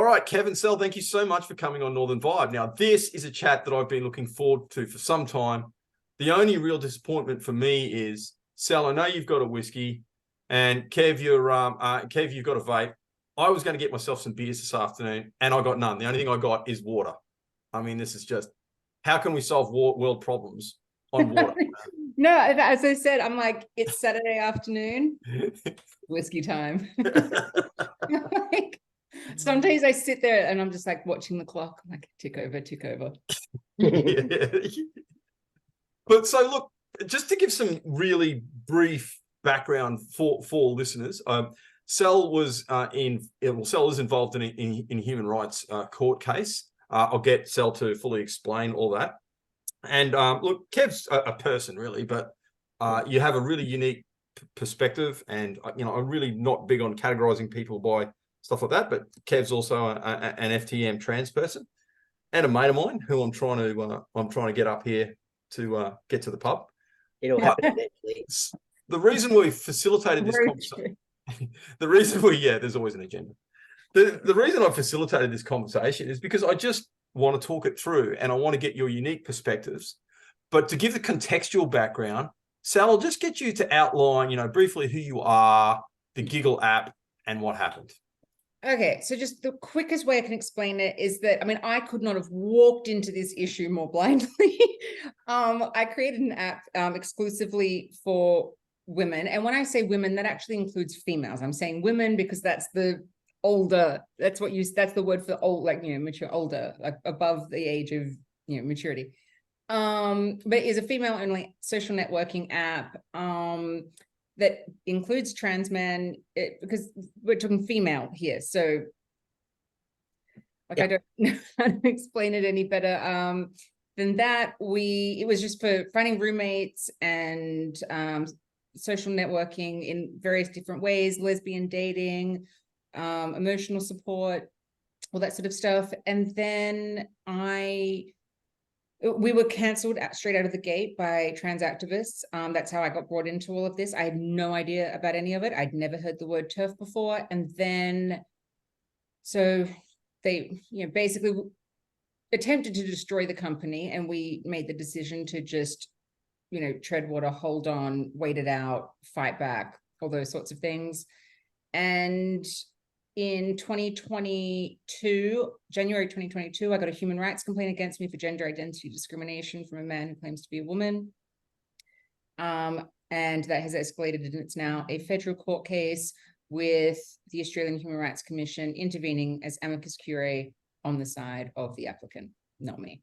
right, Kev and Sal, thank you so much for coming on Northern Vibe. Now, this is a chat that I've been looking forward to for some time. The only real disappointment for me is, Sal, I know you've got a whiskey, and Kev, Kev, you've got a vape. I was going to get myself some beers this afternoon, and I got none. The only thing I got is water. I mean, this is just, how can we solve world problems on water? No, as I said, I'm like, it's Saturday afternoon, whiskey time. Like, sometimes I sit there and I'm just like watching the clock. I'm like, tick over, tick over. Yeah. But so look, just to give some really brief background for listeners, Sal was Sal is involved in human rights court case. I'll get Sal to fully explain all that. And look, Kev's a person really, but you have a really unique perspective, and I'm really not big on categorizing people by stuff like that. But Kev's also an FTM trans person, and a mate of mine who I'm trying to get up here to get to the pub. It'll happen eventually. The reason we facilitated this conversation, there's always an agenda. The reason I facilitated this conversation is because I just want to talk it through, and I want to get your unique perspectives. But to give the contextual background, Sal, I'll just get you to outline, briefly who you are, the Giggle app, and what happened. Okay, so just the quickest way I can explain it is that, I could not have walked into this issue more blindly. I created an app exclusively for women. And when I say women, that actually includes females. I'm saying women because that's the older, that's the word for old, mature, older, like above the age of, maturity. But it's a female-only social networking app that includes trans men, because we're talking female here. So I don't know how to explain it any better than that. It was just for finding roommates and social networking in various different ways, lesbian dating, emotional support, all that sort of stuff. And then we were cancelled straight out of the gate by trans activists. That's how I got brought into all of this. I had no idea about any of it. I'd never heard the word TERF before. And then, so they, basically attempted to destroy the company, and we made the decision to just, tread water, hold on, wait it out, fight back, all those sorts of things. And in January 2022, I got a human rights complaint against me for gender identity discrimination from a man who claims to be a woman. And that has escalated, and it's now a federal court case with the Australian Human Rights Commission intervening as amicus curiae on the side of the applicant, not me.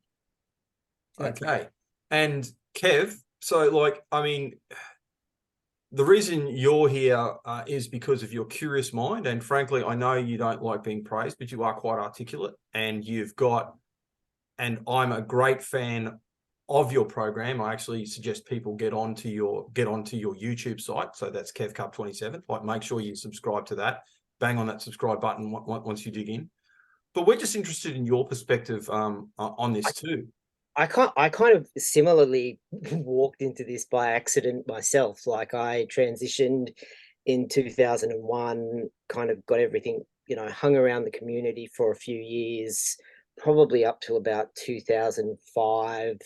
So okay. And Kev, so the reason you're here is because of your curious mind. And frankly, I know you don't like being praised, but you are quite articulate, and I'm a great fan of your program. I actually suggest people get onto your YouTube site. So that's Kev Cup 27. Make sure you subscribe to that. Bang on that subscribe button once you dig in. But we're just interested in your perspective on this too. I kind of similarly walked into this by accident myself. Like, I transitioned in 2001, kind of got everything, hung around the community for a few years, probably up to about 2005,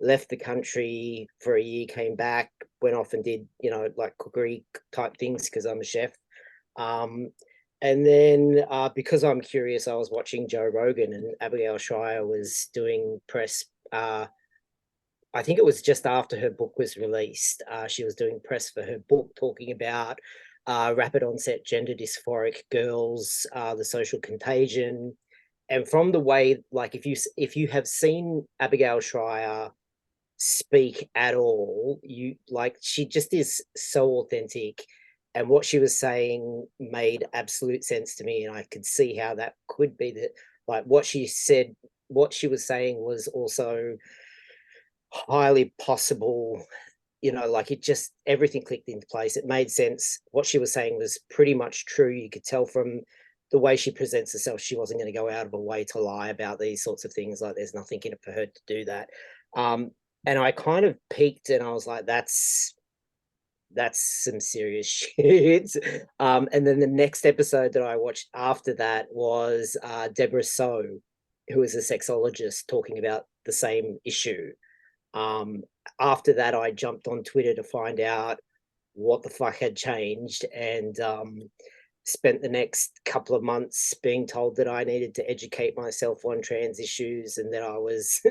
left the country for a year, came back, went off and did, like cookery type things because I'm a chef. And then because I'm curious, I was watching Joe Rogan, and Abigail Shrier was doing press. I think it was just after her book was released. She was doing press for her book, talking about rapid onset gender dysphoric girls, the social contagion. And from the way, like, if you have seen Abigail Shrier speak at all, she just is so authentic. And what she was saying made absolute sense to me. And I could see how that could be that, like, what she was saying was also highly possible, like, it just, everything clicked into place. It made sense. What she was saying was pretty much true. You could tell from the way she presents herself, she wasn't going to go out of her way to lie about these sorts of things. Like, there's nothing in it for her to do that. And I kind of peaked, and I was like, that's that's some serious shit. And then the next episode that I watched after that was Deborah So, who is a sexologist, talking about the same issue. After that, I jumped on Twitter to find out what the fuck had changed, and spent the next couple of months being told that I needed to educate myself on trans issues, and that I was,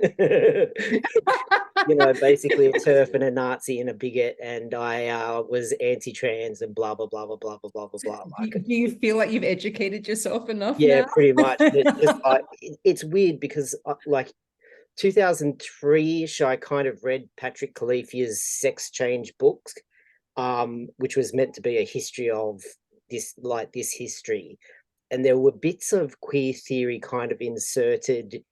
basically a TERF and a Nazi and a bigot, and I was anti-trans and blah, blah, blah, blah, blah, blah, blah, blah. Do you feel like you've educated yourself enough Yeah, now? pretty much. It's weird because like 2003-ish, I kind of read Patrick Califia's Sex Change book, which was meant to be a history of this history, and there were bits of queer theory kind of inserted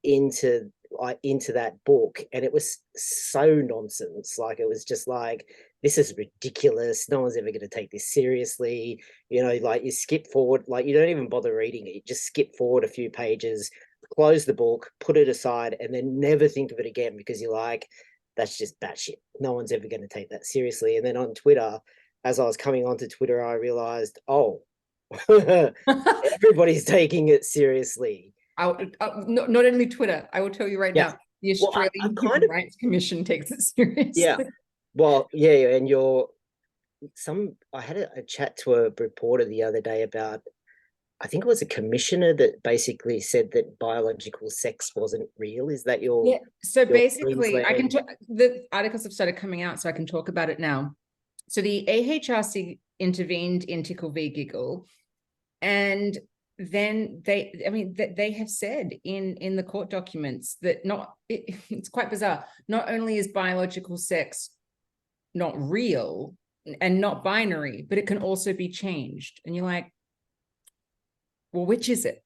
into that book, and it was so nonsense. Like, it was just like, this is ridiculous, no one's ever going to take this seriously. Like, you skip forward, like, you don't even bother reading it, you just skip forward a few pages, close the book, put it aside, and then never think of it again, because you're like, that's just batshit, no one's ever going to take that seriously. And then on Twitter, as I was coming onto Twitter, I realized, oh, everybody's taking it seriously. Not only Twitter, I will tell you right now, the Australian Human Rights Commission takes it seriously. Yeah. Well, yeah, and I had a chat to a reporter the other day about, I think it was a commissioner that basically said that biological sex wasn't real. Is that your? Yeah. So basically, the articles have started coming out, so I can talk about it now. So the AHRC intervened in Tickle v. Giggle, and then they have said in the court documents that it's quite bizarre. Not only is biological sex not real and not binary, but it can also be changed. And you're like, well, which is it?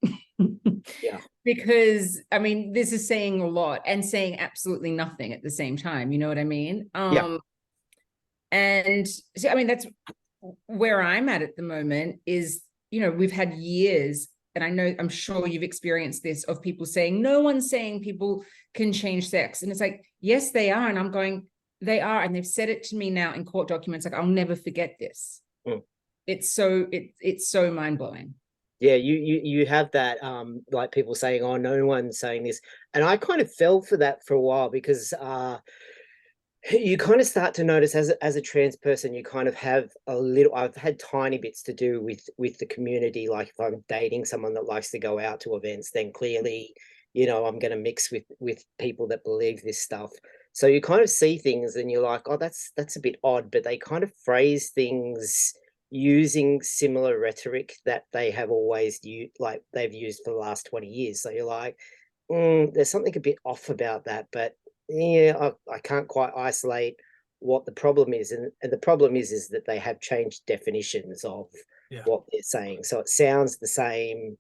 Yeah. Because this is saying a lot and saying absolutely nothing at the same time. You know what I mean? Yeah. And so, that's where I'm at the moment is, we've had years, and I'm sure you've experienced this, of people saying, no one's saying people can change sex. And it's like, yes, they are. And I'm going, they are. And they've said it to me now in court documents. Like, I'll never forget this. It's so mind blowing. Yeah, you have that, like, people saying, oh, no one's saying this. And I kind of fell for that for a while, because you kind of start to notice as a trans person, you kind of have I've had tiny bits to do with the community. Like, if I'm dating someone that likes to go out to events, then clearly, I'm going to mix with people that believe this stuff. So you kind of see things and you're like, oh, that's a bit odd, but they kind of phrase things using similar rhetoric that they have always used, like they've used for the last 20 years. So you're like, there's something a bit off about that, but yeah, I can't quite isolate what the problem is. And the problem is that they have changed definitions of what they're saying. So it sounds the same,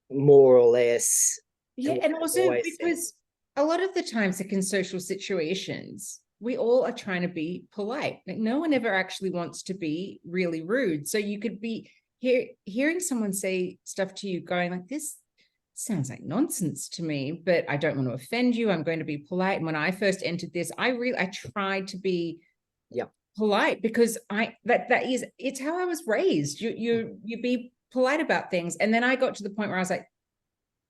more or less. Yeah, and also because a lot of the times, like in social situations, we all are trying to be polite. Like, no one ever actually wants to be really rude. So you could be hearing someone say stuff to you going like, this sounds like nonsense to me, but I don't want to offend you. I'm going to be polite. And when I first entered this, I tried to be polite, because it's how I was raised. You be polite about things. And then I got to the point where I was like,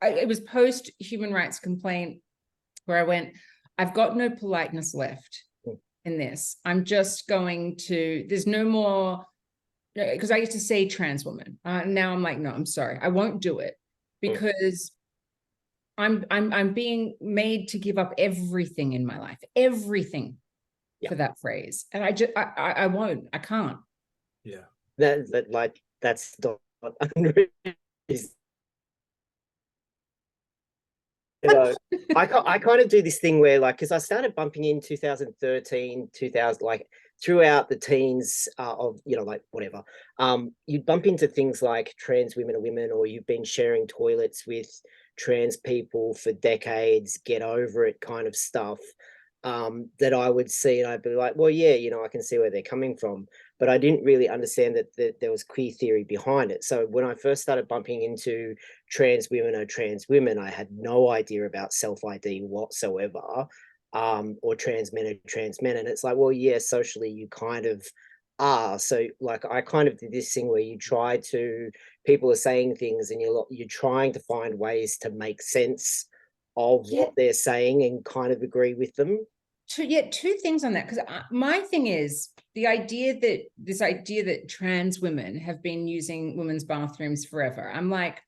it was post human rights complaint where I went, I've got no politeness left in this. I'm just going to, there's no more, because I used to say trans woman. Now I'm like, no, I'm sorry. I won't do it, because I'm being made to give up everything in my life, everything for that phrase. And I won't, I can't. Yeah. That's not unreal. I kind of do this thing where, like, because I started bumping in 2013, 2000, like throughout the teens of, like whatever, you'd bump into things like trans women are women, or you've been sharing toilets with trans people for decades, get over it kind of stuff, that I would see, and I'd be like, well, yeah, I can see where they're coming from. But I didn't really understand that there was queer theory behind it. So when I first started bumping into trans women are trans women, I had no idea about self-ID whatsoever, or trans men are trans men. And it's like, well, yeah, socially you kind of are. So like I kind of did this thing where you try to, people are saying things and you're trying to find ways to make sense of what they're saying and kind of agree with them. Two things on that, because my thing is this idea that trans women have been using women's bathrooms forever. I'm like,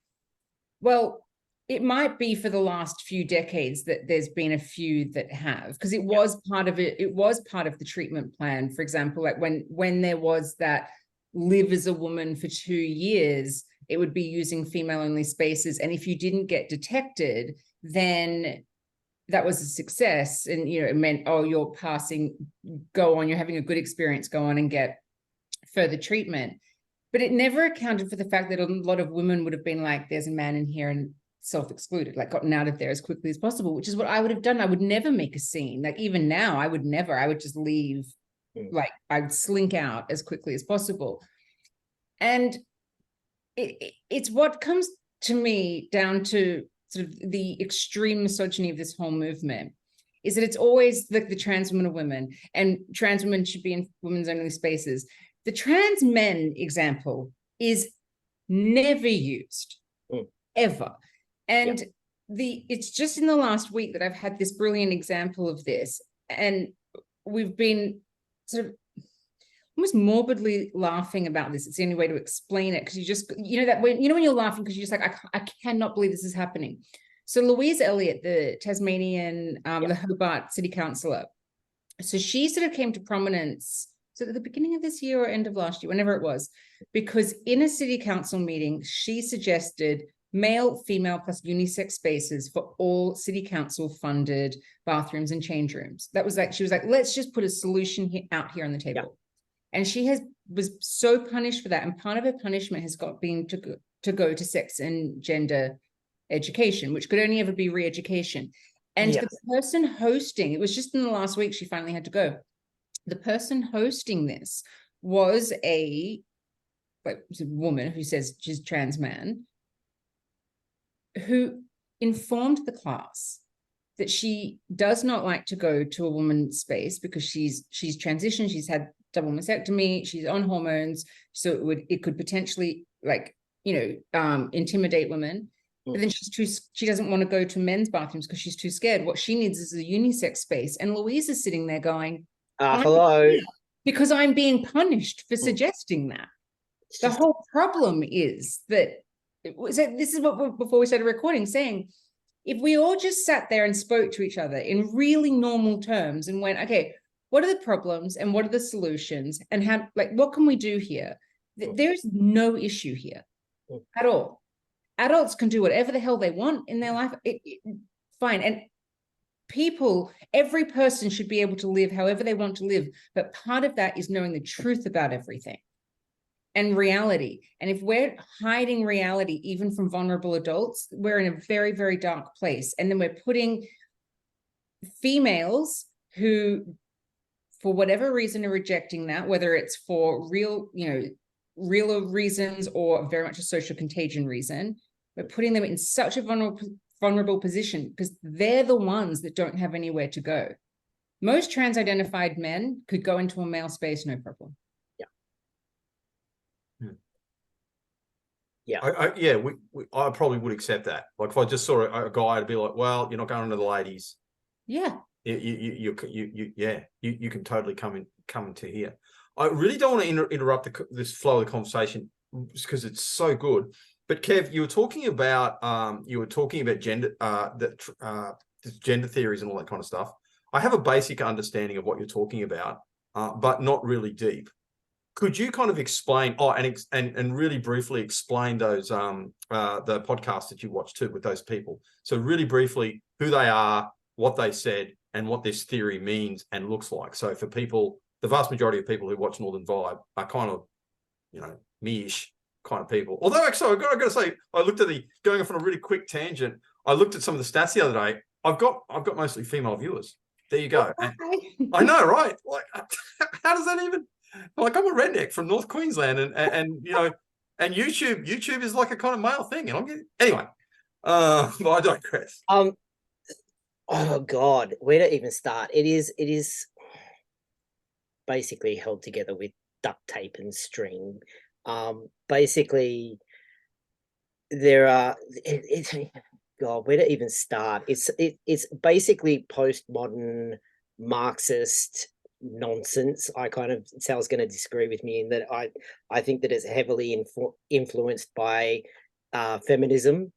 well, it might be for the last few decades that there's been a few that have, because it was part of it. It was part of the treatment plan. For example, like when there was that live as a woman for 2 years, it would be using female only spaces. And if you didn't get detected, then that was a success. And, you know, it meant, oh, you're passing, go on, you're having a good experience, go on and get further treatment. But it never accounted for the fact that a lot of women would have been like, there's a man in here, and self-excluded, like gotten out of there as quickly as possible, which is what I would have done. I would never make a scene. Like even now, I would just leave, like I'd slink out as quickly as possible. And it's what comes to me down to sort of the extreme misogyny of this whole movement, is that it's always the trans women are women and trans women should be in women's only spaces. The trans men example is never used, ever. And it's just in the last week that I've had this brilliant example of this. And we've been sort of almost morbidly laughing about this. It's the only way to explain it, because you just, you know, that when you're laughing because you're just like, I cannot believe this is happening. So Louise Elliott, the Tasmanian, the Hobart City Councillor, so she sort of came to prominence, so at the beginning of this year or end of last year, whenever it was, because in a city council meeting, she suggested male, female plus unisex spaces for all city council funded bathrooms and change rooms. That was like, she was like, let's just put a solution out here on the table. And she was so punished for that. And part of her punishment has been to go to sex and gender education, which could only ever be re-education. And the person hosting, it was just in the last week, she finally had to go. The person hosting this was a woman who says she's trans man, who informed the class that she does not like to go to a woman's space because she's transitioned, she's had double mastectomy, she's on hormones, so it could potentially, like, you know, intimidate women. But then she doesn't want to go to men's bathrooms because she's too scared. What she needs is a unisex space. And Louise is sitting there going, hello, because I'm being punished for suggesting that. The whole problem is that this is what before we started recording, saying, if we all just sat there and spoke to each other in really normal terms and went, okay, what are the problems and what are the solutions and how, like, what can we do here? There's no issue here at all. Adults can do whatever the hell they want in their life. Fine. And every person should be able to live however they want to live. But part of that is knowing the truth about everything and reality. And if we're hiding reality, even from vulnerable adults, we're in a very, very dark place. And then we're putting females who, for whatever reason, are rejecting that, whether it's for real, you know, real reasons or very much a social contagion reason, we're putting them in such a vulnerable position because they're the ones that don't have anywhere to go. Most trans-identified men could go into a male space, no problem. I probably would accept that. Like if I just saw a guy, I'd be like, well, you're not going to the ladies. Yeah. You can totally come into here. I really don't want to interrupt this flow of the conversation because it's so good. But Kev, you were talking about gender gender theories and all that kind of stuff. I have a basic understanding of what you're talking about, but not really deep. Could you kind of explain and really briefly explain those the podcasts that you watched too with those people? So really briefly, who they are, what they said, and what this theory means and looks like. So for people, the vast majority of people who watch Northern Vibe are kind of, you know, me-ish kind of people. Although actually, I've got to say, I looked at going off on a really quick tangent. I looked at some of the stats the other day. I've got mostly female viewers. There you go. I know, right? Like, how does that even? Like, I'm a redneck from North Queensland, and you know, and YouTube is like a kind of male thing, and I'm getting anyway. But I digress. Oh God, where to even start? It is basically held together with duct tape and string. Basically, there are. God, where to even start? It's basically postmodern Marxist nonsense. Sal's going to disagree with me in that I think that it's heavily influenced by feminism,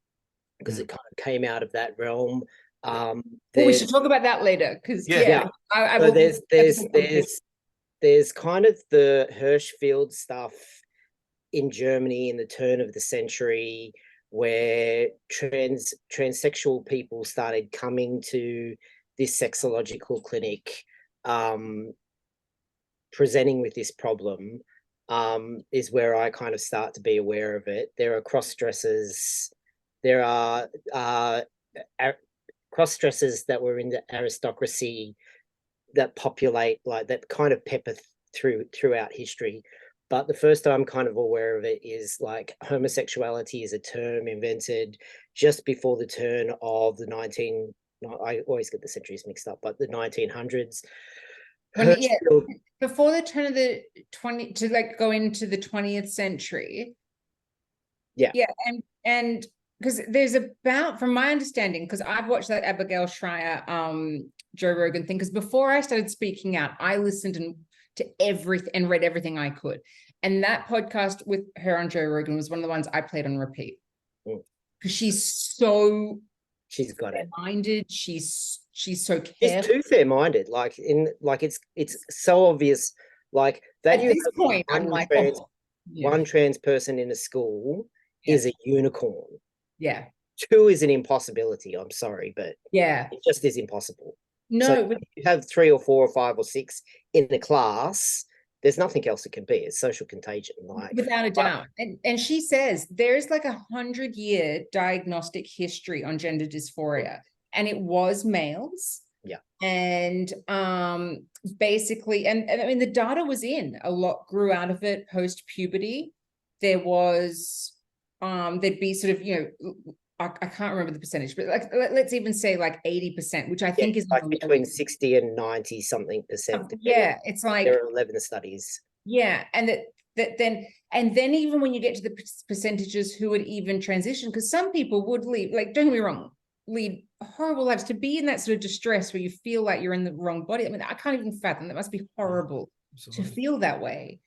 because it kind of came out of that realm. Well, we should talk about that later, because Yeah. So there's kind of the Hirschfeld stuff in Germany in the turn of the century, where transsexual people started coming to this sexological clinic, presenting with this problem, is where I kind of start to be aware of it. There are cross-dressers. There are cross-dressers that were in the aristocracy that populate, like, that kind of pepper throughout history. But the first I'm kind of aware of it is like homosexuality is a term invented just before the turn of the I always get the centuries mixed up, but the 1900s. Before the turn of the 20 to like go into the 20th century. Yeah. And because there's about, from my understanding, because I've watched that Abigail Schreier Joe Rogan thing, because before I started speaking out, I listened to everything and read everything I could. And that podcast with her on Joe Rogan was one of the ones I played on repeat. Because she's got it. Minded. She's so careful. She's too fair-minded. It's so obvious. Like that. At this point, I'm like, one trans person in a school is a unicorn. Yeah. 2 is an impossibility. I'm sorry, but it just is impossible. No, so if you have 3 or 4 or 5 or 6 in the class, there's nothing else it can be. It's social contagion, without a doubt. And she says there's like 100-year diagnostic history on gender dysphoria, and it was males. Yeah. And basically, and I mean, the data was in, a lot grew out of it post puberty. There was there'd be sort of, I can't remember the percentage, but like let's even say like 80%, which I think is like between 60 and 90 something percent. Yeah, it's like there are 11 studies. Yeah, and then even when you get to the percentages who would even transition, because some people would leave, like, don't get me wrong, lead horrible lives. To be in that sort of distress where you feel like you're in the wrong body, I mean, I can't even fathom. That must be horrible to feel that way.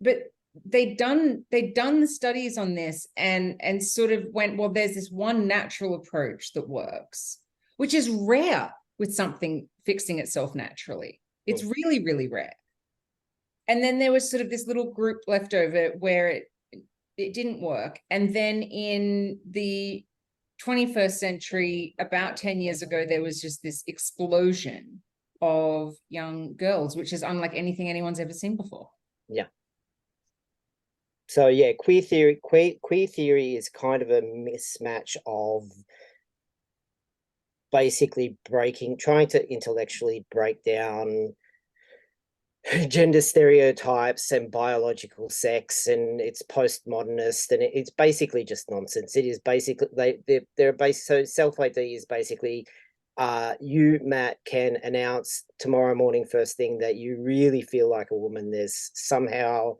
But they'd done the studies on this and sort of went, well, there's this one natural approach that works, which is rare with something fixing itself naturally. It's really, really rare. And then there was sort of this little group left over where it didn't work. And then in the 21st century, about 10 years ago, there was just this explosion of young girls, which is unlike anything anyone's ever seen before. Yeah. So yeah, queer theory is kind of a mismatch of basically trying to intellectually break down gender stereotypes and biological sex, and it's postmodernist, and it's basically just nonsense. It is basically so self-ID is basically you, Matt, can announce tomorrow morning first thing that you really feel like a woman. There's somehow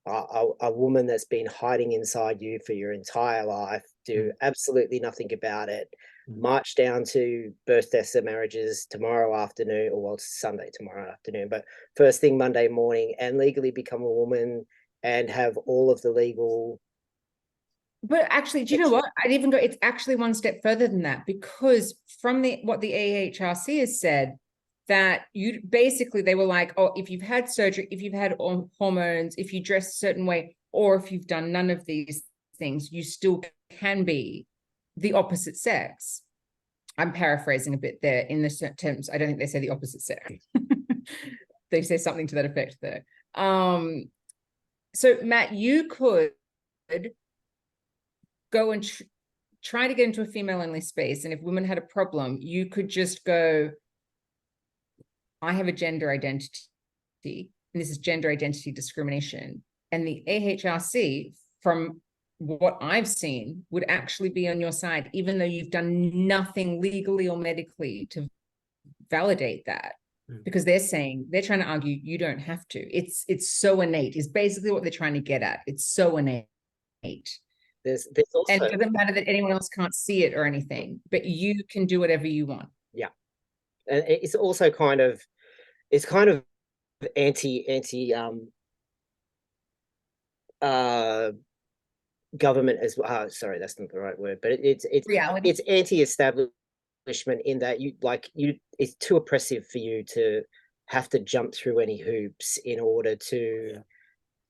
a woman that's been hiding inside you for your entire life, do absolutely nothing about it, march down to birth, deaths, and marriages tomorrow afternoon, or Sunday tomorrow afternoon, but first thing Monday morning, and legally become a woman and have all of the legal. But actually, do you know what? I'd even go, it's actually one step further than that, because from what the AHRC has said, that they were like, oh, if you've had surgery, if you've had hormones, if you dress a certain way, or if you've done none of these things, you still can be the opposite sex. I'm paraphrasing a bit there in the terms. I don't think they say the opposite sex. They say something to that effect there. So Matt, you could go and try to get into a female-only space, and if women had a problem, you could just go, I have a gender identity, and this is gender identity discrimination. And the AHRC, from what I've seen, would actually be on your side, even though you've done nothing legally or medically to validate that. because they're trying to argue you don't have to. It's so innate is basically what they're trying to get at. It's so innate. There's also, and it doesn't matter that anyone else can't see it or anything, but you can do whatever you want. Yeah. And it's also kind of anti government as well. Sorry, that's not the right word, but it's reality. It's anti-establishment in that it's too oppressive for you to have to jump through any hoops in order to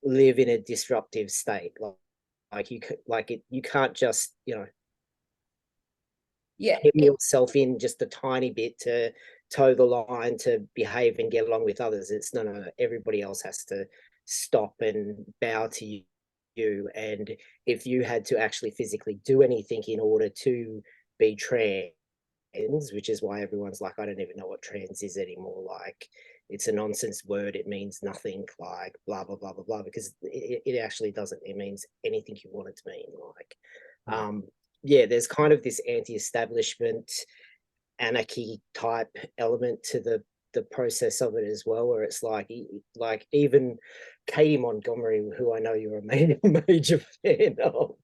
live in a disruptive state. You can't just hem yourself in just a tiny bit to toe the line to behave and get along with others. It's no. Everybody else has to stop and bow to you. And if you had to actually physically do anything in order to be trans, which is why everyone's like, I don't even know what trans is anymore. Like, it's a nonsense word. It means nothing, like blah, blah, blah, blah, blah, because it actually doesn't. It means anything you want it to mean. Like, there's kind of this anti-establishment anarchy type element to the process of it as well, where it's like even Katie Montgomery, who I know you're a major fan of,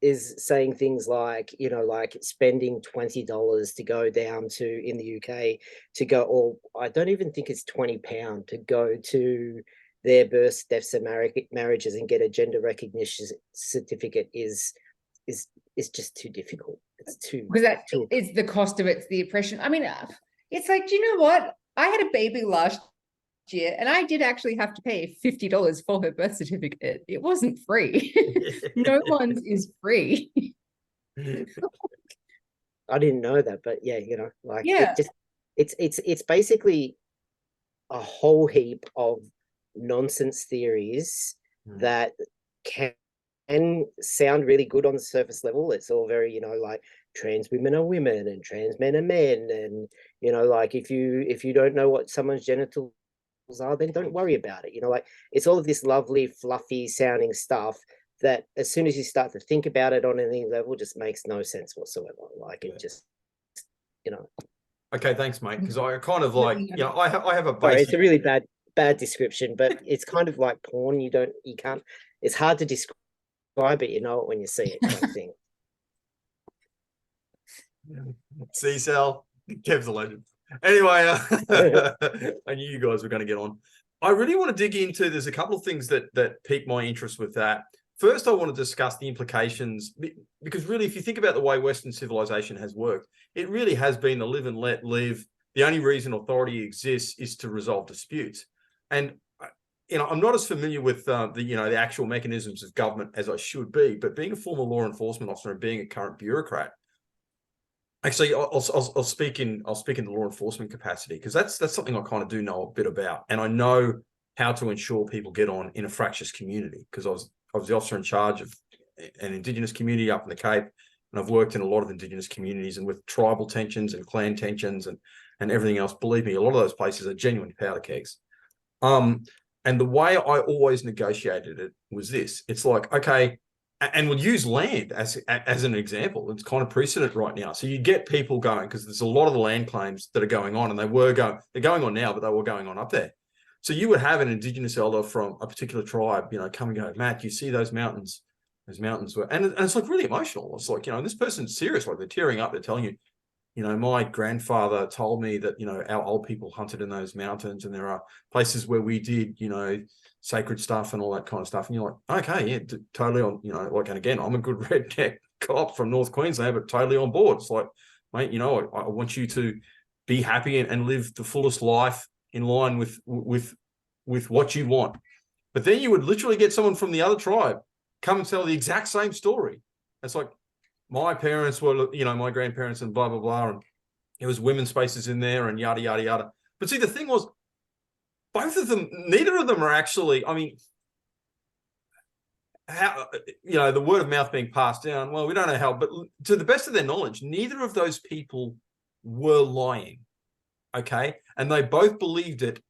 is saying things like, like spending $20 to go down to, in the UK, to go, or I don't even think it's £20 to go to their births, deaths, and marriages and get a gender recognition certificate is just too difficult. It's too, because that is the cost of it. It's the oppression. I mean, it's like, do you know what? I had a baby last year and I did actually have to pay $50 for her birth certificate. It wasn't free. No one's is free. I didn't know that, but it's basically a whole heap of nonsense theories that can sound really good on the surface level. It's all very, like trans women are women and trans men are men, and like if you don't know what someone's genitals are, then don't worry about it. Like, it's all of this lovely fluffy sounding stuff that as soon as you start to think about it on any level, just makes no sense whatsoever. Like, it just Okay, thanks, mate. Because I kind of like, I have a basic... Sorry, it's a really bad description, but it's kind of like porn. You can't, it's hard to describe it, you know it when you see it, kind of thing. See, Sal, Kev's a legend. Anyway, I knew you guys were going to get on. I really want to dig into, there's a couple of things that piqued my interest with that. First, I want to discuss the implications, because really, if you think about the way Western civilization has worked, it really has been the live and let live. The only reason authority exists is to resolve disputes. And I'm not as familiar with the actual mechanisms of government as I should be, but being a former law enforcement officer and being a current bureaucrat, actually, I'll speak in the law enforcement capacity, because that's something I kind of do know a bit about, and I know how to ensure people get on in a fractious community, because I was the officer in charge of an Indigenous community up in the Cape, and I've worked in a lot of Indigenous communities, and with tribal tensions and clan tensions and everything else. Believe me, a lot of those places are genuine powder kegs. And the way I always negotiated it was this. It's like, okay, and we'll use land as an example. It's kind of precedent right now. So you get people going, because there's a lot of the land claims that are going on, and they're going on now, but they were going on up there. So you would have an Indigenous elder from a particular tribe, come and go, Matt, you see those mountains? Those mountains were, and it's like really emotional. It's like, this person's serious. Like, they're tearing up. They're telling you, my grandfather told me that, our old people hunted in those mountains, and there are places where we did, sacred stuff and all that kind of stuff. And you're like, okay, yeah, totally on, and again, I'm a good redneck cop from North Queensland, but totally on board. It's like, mate, I want you to be happy and live the fullest life in line with what you want. But then you would literally get someone from the other tribe come and tell the exact same story. It's like, my parents were, my grandparents and blah, blah, blah. And there was women's spaces in there and yada, yada, yada. But see, the thing was, neither of them are actually, how, the word of mouth being passed down. Well, we don't know how, but to the best of their knowledge, neither of those people were lying. Okay. And they both believed it,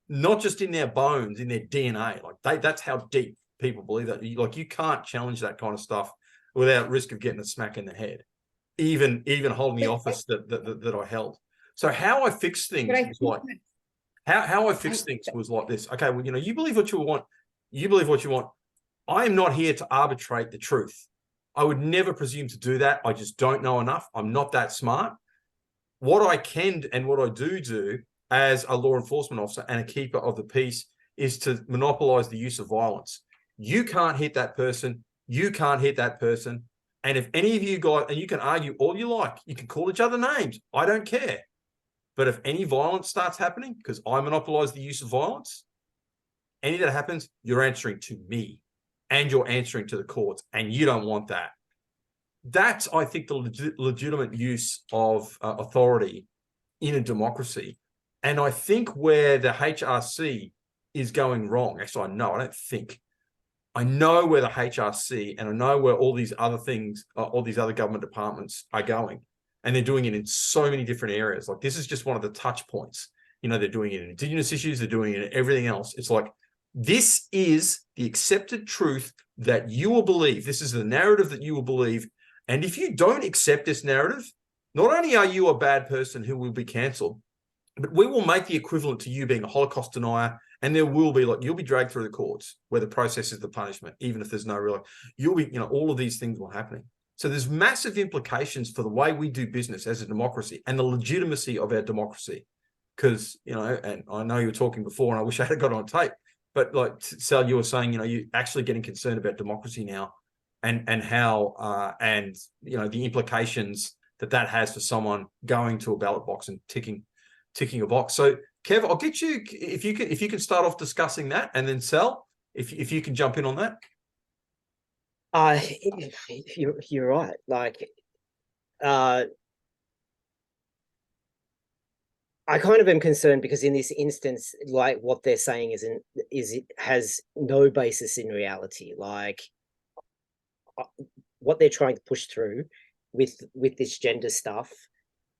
not just in their bones, in their DNA. Like, that's how deep people believe that. Like, you can't challenge that kind of stuff without risk of getting a smack in the head, even holding the office that I held. So how I fixed things But I was think like, that how I fixed things was like this. Okay, well, you know, you believe what you want. You believe what you want. I am not here to arbitrate the truth. I would never presume to do that. I just don't know enough. I'm not that smart. What I can and what I do as a law enforcement officer and a keeper of the peace is to monopolize the use of violence. You can't hit that person. You can't hit that person. And if any of you guys, and you can argue all you like, you can call each other names. I don't care. But if any violence starts happening, because I monopolize the use of violence, any that happens, you're answering to me and you're answering to the courts, and you don't want that. That's, I think, the legitimate use of authority in a democracy. And I think where the HRC is going wrong, actually, I don't think. I know where the HRC and I know where all these other things, all these other government departments are going. And they're doing it in so many different areas. Like, this is just one of the touch points. You know, they're doing it in Indigenous issues, they're doing it in everything else. It's like, this is the accepted truth that you will believe. This is the narrative that you will believe. And if you don't accept this narrative, not only are you a bad person who will be cancelled, but we will make the equivalent to you being a Holocaust denier. And there will be, like, you'll be dragged through the courts where the process is the punishment, even if there's no real, you'll be, you know, all of these things will happen. So there's massive implications for the way we do business as a democracy and the legitimacy of our democracy. Because, you know, and I know you were talking before, and I wish I had got on tape, but like Sal, you were saying, you know, you're actually getting concerned about democracy now, and how and you know the implications that has for someone going to a ballot box and ticking a box. So Kev, I'll get you if you can start off discussing that, and then Sal, if you can jump in on that. You're right. Like, I kind of am concerned because in this instance, like, what they're saying it has no basis in reality. Like, what they're trying to push through with this gender stuff,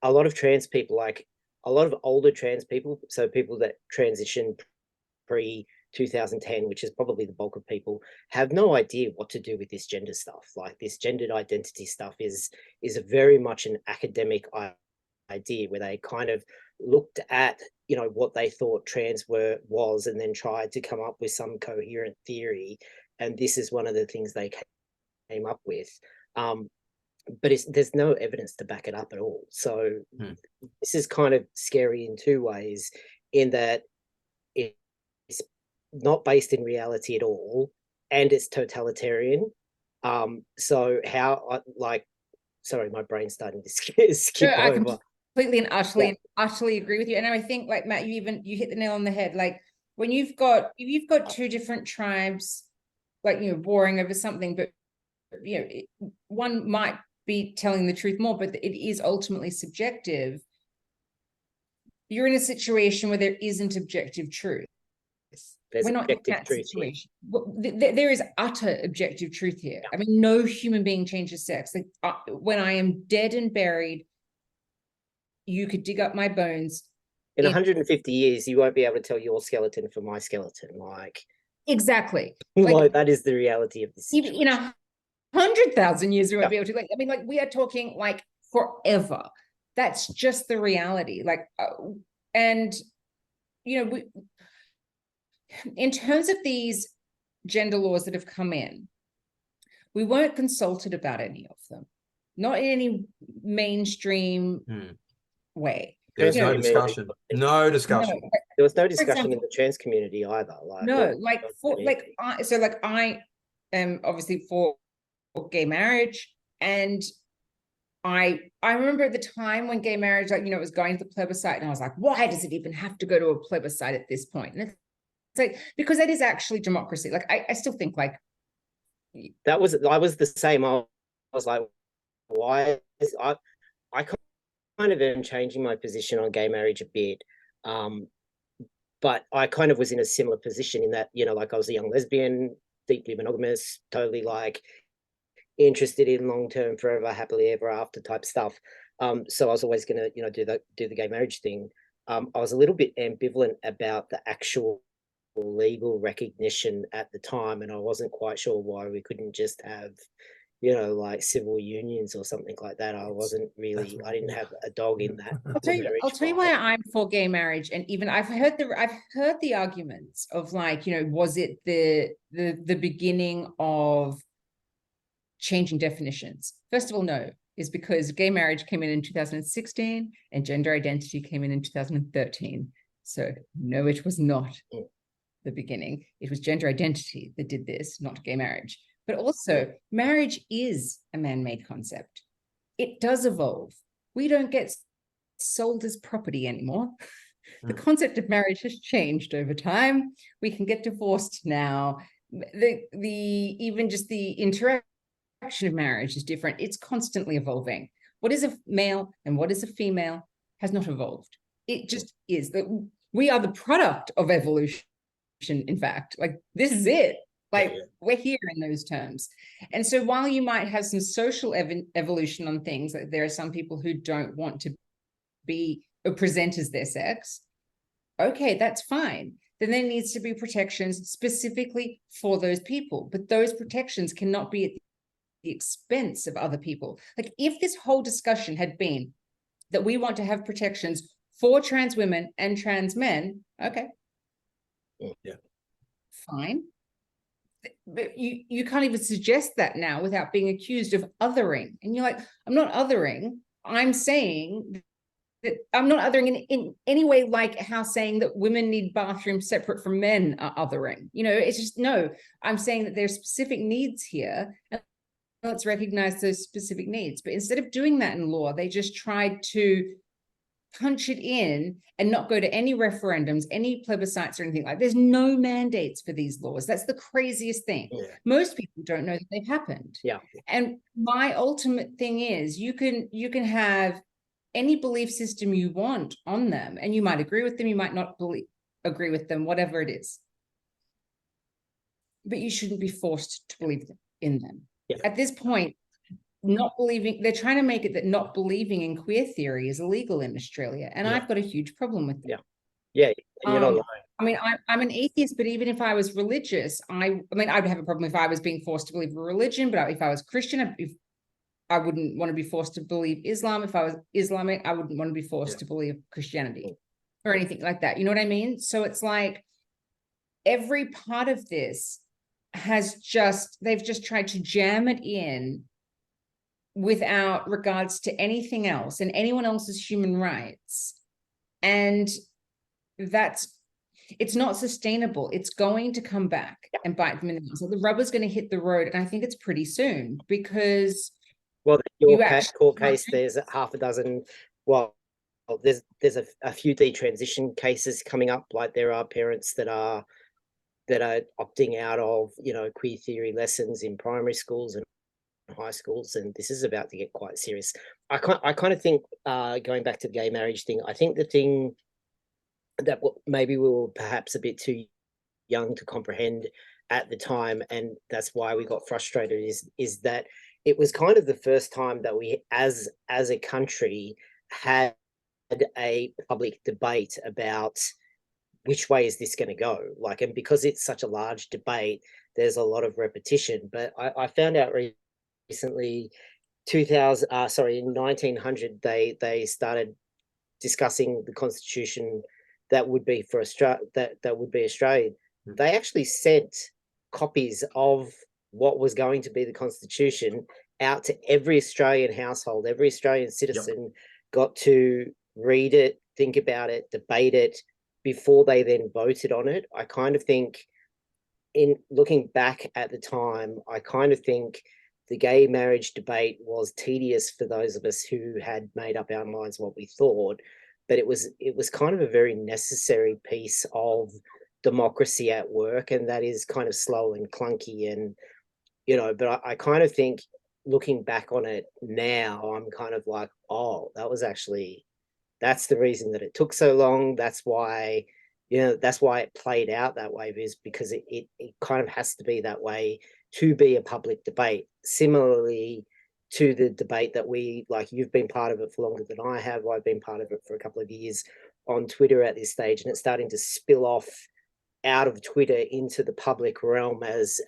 a lot of trans people, like a lot of older trans people, so people that transitioned pre 2010, which is probably the bulk of people, have no idea what to do with this gender stuff. Like, this gendered identity stuff is very much an academic idea where they kind of looked at, you know, what they thought trans was, and then tried to come up with some coherent theory. And this is one of the things they came up with. But there's no evidence to back it up at all. So this is kind of scary in two ways, in that it's not based in reality at all, and it's totalitarian. So how, like, sorry, my brain's starting to skip I over. completely and utterly agree with you. And I think, like, Matt, you hit the nail on the head. Like, when if you've got two different tribes, like, you know, warring over something, but you know, one might be telling the truth more, but it is ultimately subjective. You're in a situation where there isn't objective truth. We're not in that situation. There is utter objective truth here. I mean, no human being changes sex. Like, when I am dead and buried, you could dig up my bones. In 150 years, you won't be able to tell your skeleton from my skeleton. Like, exactly. Like, that is the reality of the situation. Even 100,000 years, we won't be able to. Like, I mean, like, we are talking like forever. That's just the reality. Like, and you know, in terms of these gender laws that have come in, we weren't consulted about any of them, not in any mainstream way. There's no discussion. No discussion. No. There was no discussion in the trans community either. Like, no, I am obviously for gay marriage, and I remember at the time when gay marriage, like, you know, it was going to the plebiscite, and I was like, why does it even have to go to a plebiscite at this point? And it's like, because that is actually democracy. Like, I still think, like, I was the same. I was like, why is I kind of am changing my position on gay marriage a bit. But I kind of was in a similar position in that, you know, like, I was a young lesbian, deeply monogamous, totally, like, interested in long-term, forever, happily ever after type stuff. So I was always going to, you know, do the gay marriage thing. I was a little bit ambivalent about the actual legal recognition at the time, and I wasn't quite sure why we couldn't just have, like civil unions or something like that. I wasn't really, I didn't have a dog in that. I'll tell you why I'm for gay marriage. And even I've heard the arguments of like, was it the beginning of changing definitions? First of all, no, is because gay marriage came in 2016 and gender identity came in 2013. So no, it was not the beginning. It was gender identity that did this, not gay marriage. But also, marriage is a man-made concept. It does evolve. We don't get sold as property anymore. The concept of marriage has changed over time. We can get divorced now. Even just the interaction of marriage is different. It's constantly evolving. What is a male and what is a female has not evolved. It just is. That we are the product of evolution, in fact. Like, this is it. Like, we're here in those terms. And so while you might have some social evolution on things, like there are some people who don't want to be or present as their sex, okay, that's fine. Then there needs to be protections specifically for those people. But those protections cannot be at the expense of other people. Like, if this whole discussion had been that we want to have protections for trans women and trans men, okay. Yeah. Fine. But you can't even suggest that now without being accused of othering. And you're like, I'm not othering. I'm saying that I'm not othering in any way, like how saying that women need bathrooms separate from men are othering. It's just, no, I'm saying that there's specific needs here. And let's recognize those specific needs. But instead of doing that in law, they just tried to punch it in and not go to any referendums, any plebiscites or anything like that. There's no mandates for these laws. That's the craziest thing. Yeah. Most people don't know that they've happened. Yeah. And my ultimate thing is you can have any belief system you want on them, and you might agree with them, you might not agree with them, whatever it is. But you shouldn't be forced to believe in them. Yeah. At this point, they're trying to make it that not believing in queer theory is illegal in Australia. And I've got a huge problem with that. Yeah. You're not lying. I mean, I'm an atheist, but even if I was religious, I mean, I'd have a problem if I was being forced to believe a religion, but if I was Christian, I wouldn't want to be forced to believe Islam. If I was Islamic, I wouldn't want to be forced to believe Christianity or anything like that. You know what I mean? So it's like every part of this they've just tried to jam it in without regards to anything else and anyone else's human rights. And it's not sustainable. It's going to come back and bite them in the ass. So the rubber's going to hit the road. And I think it's pretty soon because... Well, your court case, there's half a dozen, there's a few detransition cases coming up. Like, there are parents that are opting out of, queer theory lessons in primary schools and high schools, and this is about to get quite serious. I kind of think, going back to the gay marriage thing, I think the thing that maybe we were perhaps a bit too young to comprehend at the time, and that's why we got frustrated, is that it was kind of the first time that we as a country had a public debate about which way is this going to go. Like, and because it's such a large debate, there's a lot of repetition. But I found out recently, in 1900, they started discussing the constitution that would be for Australia. That would be Australian. They actually sent copies of what was going to be the constitution out to every Australian household. Every Australian citizen got to read it, think about it, debate it before they then voted on it. I kind of think, in looking back at the time, I kind of think the gay marriage debate was tedious for those of us who had made up our minds what we thought, but it was kind of a very necessary piece of democracy at work, and that is kind of slow and clunky, and but I kind of think, looking back on it now, I'm kind of like, oh, that's the reason that it took so long. That's why it played out that way, is because it kind of has to be that way to be a public debate. Similarly to the debate that you've been part of it for longer than I have. I've been part of it for a couple of years on Twitter at this stage, and it's starting to spill off out of Twitter into the public realm as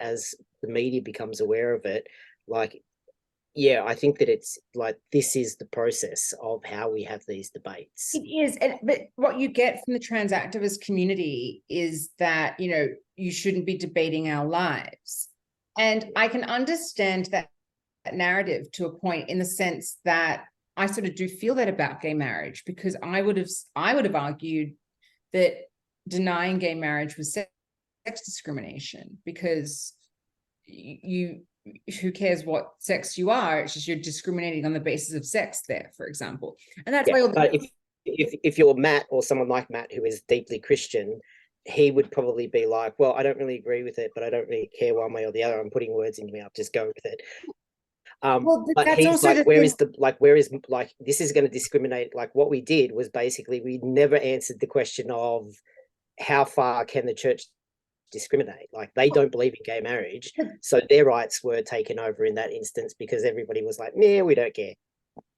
the media becomes aware of it. Like, yeah, I think that it's like, this is the process of how we have these debates. It is, but what you get from the trans activist community is that, you know, you shouldn't be debating our lives. And I can understand that narrative to a point, in the sense that I sort of do feel that about gay marriage, because I would have argued that denying gay marriage was sex discrimination, because who cares what sex you are? It's just you're discriminating on the basis of sex there, for example. And that's why. But if you're Matt, or someone like Matt who is deeply Christian, he would probably be like, well, I don't really agree with it, but I don't really care one way or the other. I'm putting words into me. I'll just go with it. Well, but that's he's also like, the where thing. is this is going to discriminate? Like, what we did was basically, we never answered the question of how far can the church discriminate. Like, they don't believe in gay marriage, so their rights were taken over in that instance, because everybody was like, nah, we don't care.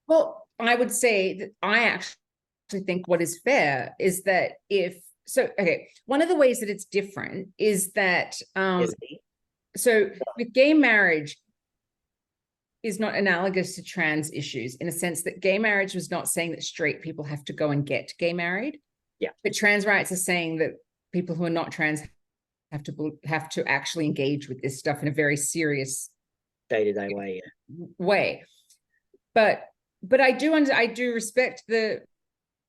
Well, I would say that I actually think what is fair is that one of the ways that it's different is that so with gay marriage is not analogous to trans issues, in a sense that gay marriage was not saying that straight people have to go and get gay married. Yeah. But trans rights are saying that people who are not trans have to actually engage with this stuff in a very serious day-to-day way. But I do respect the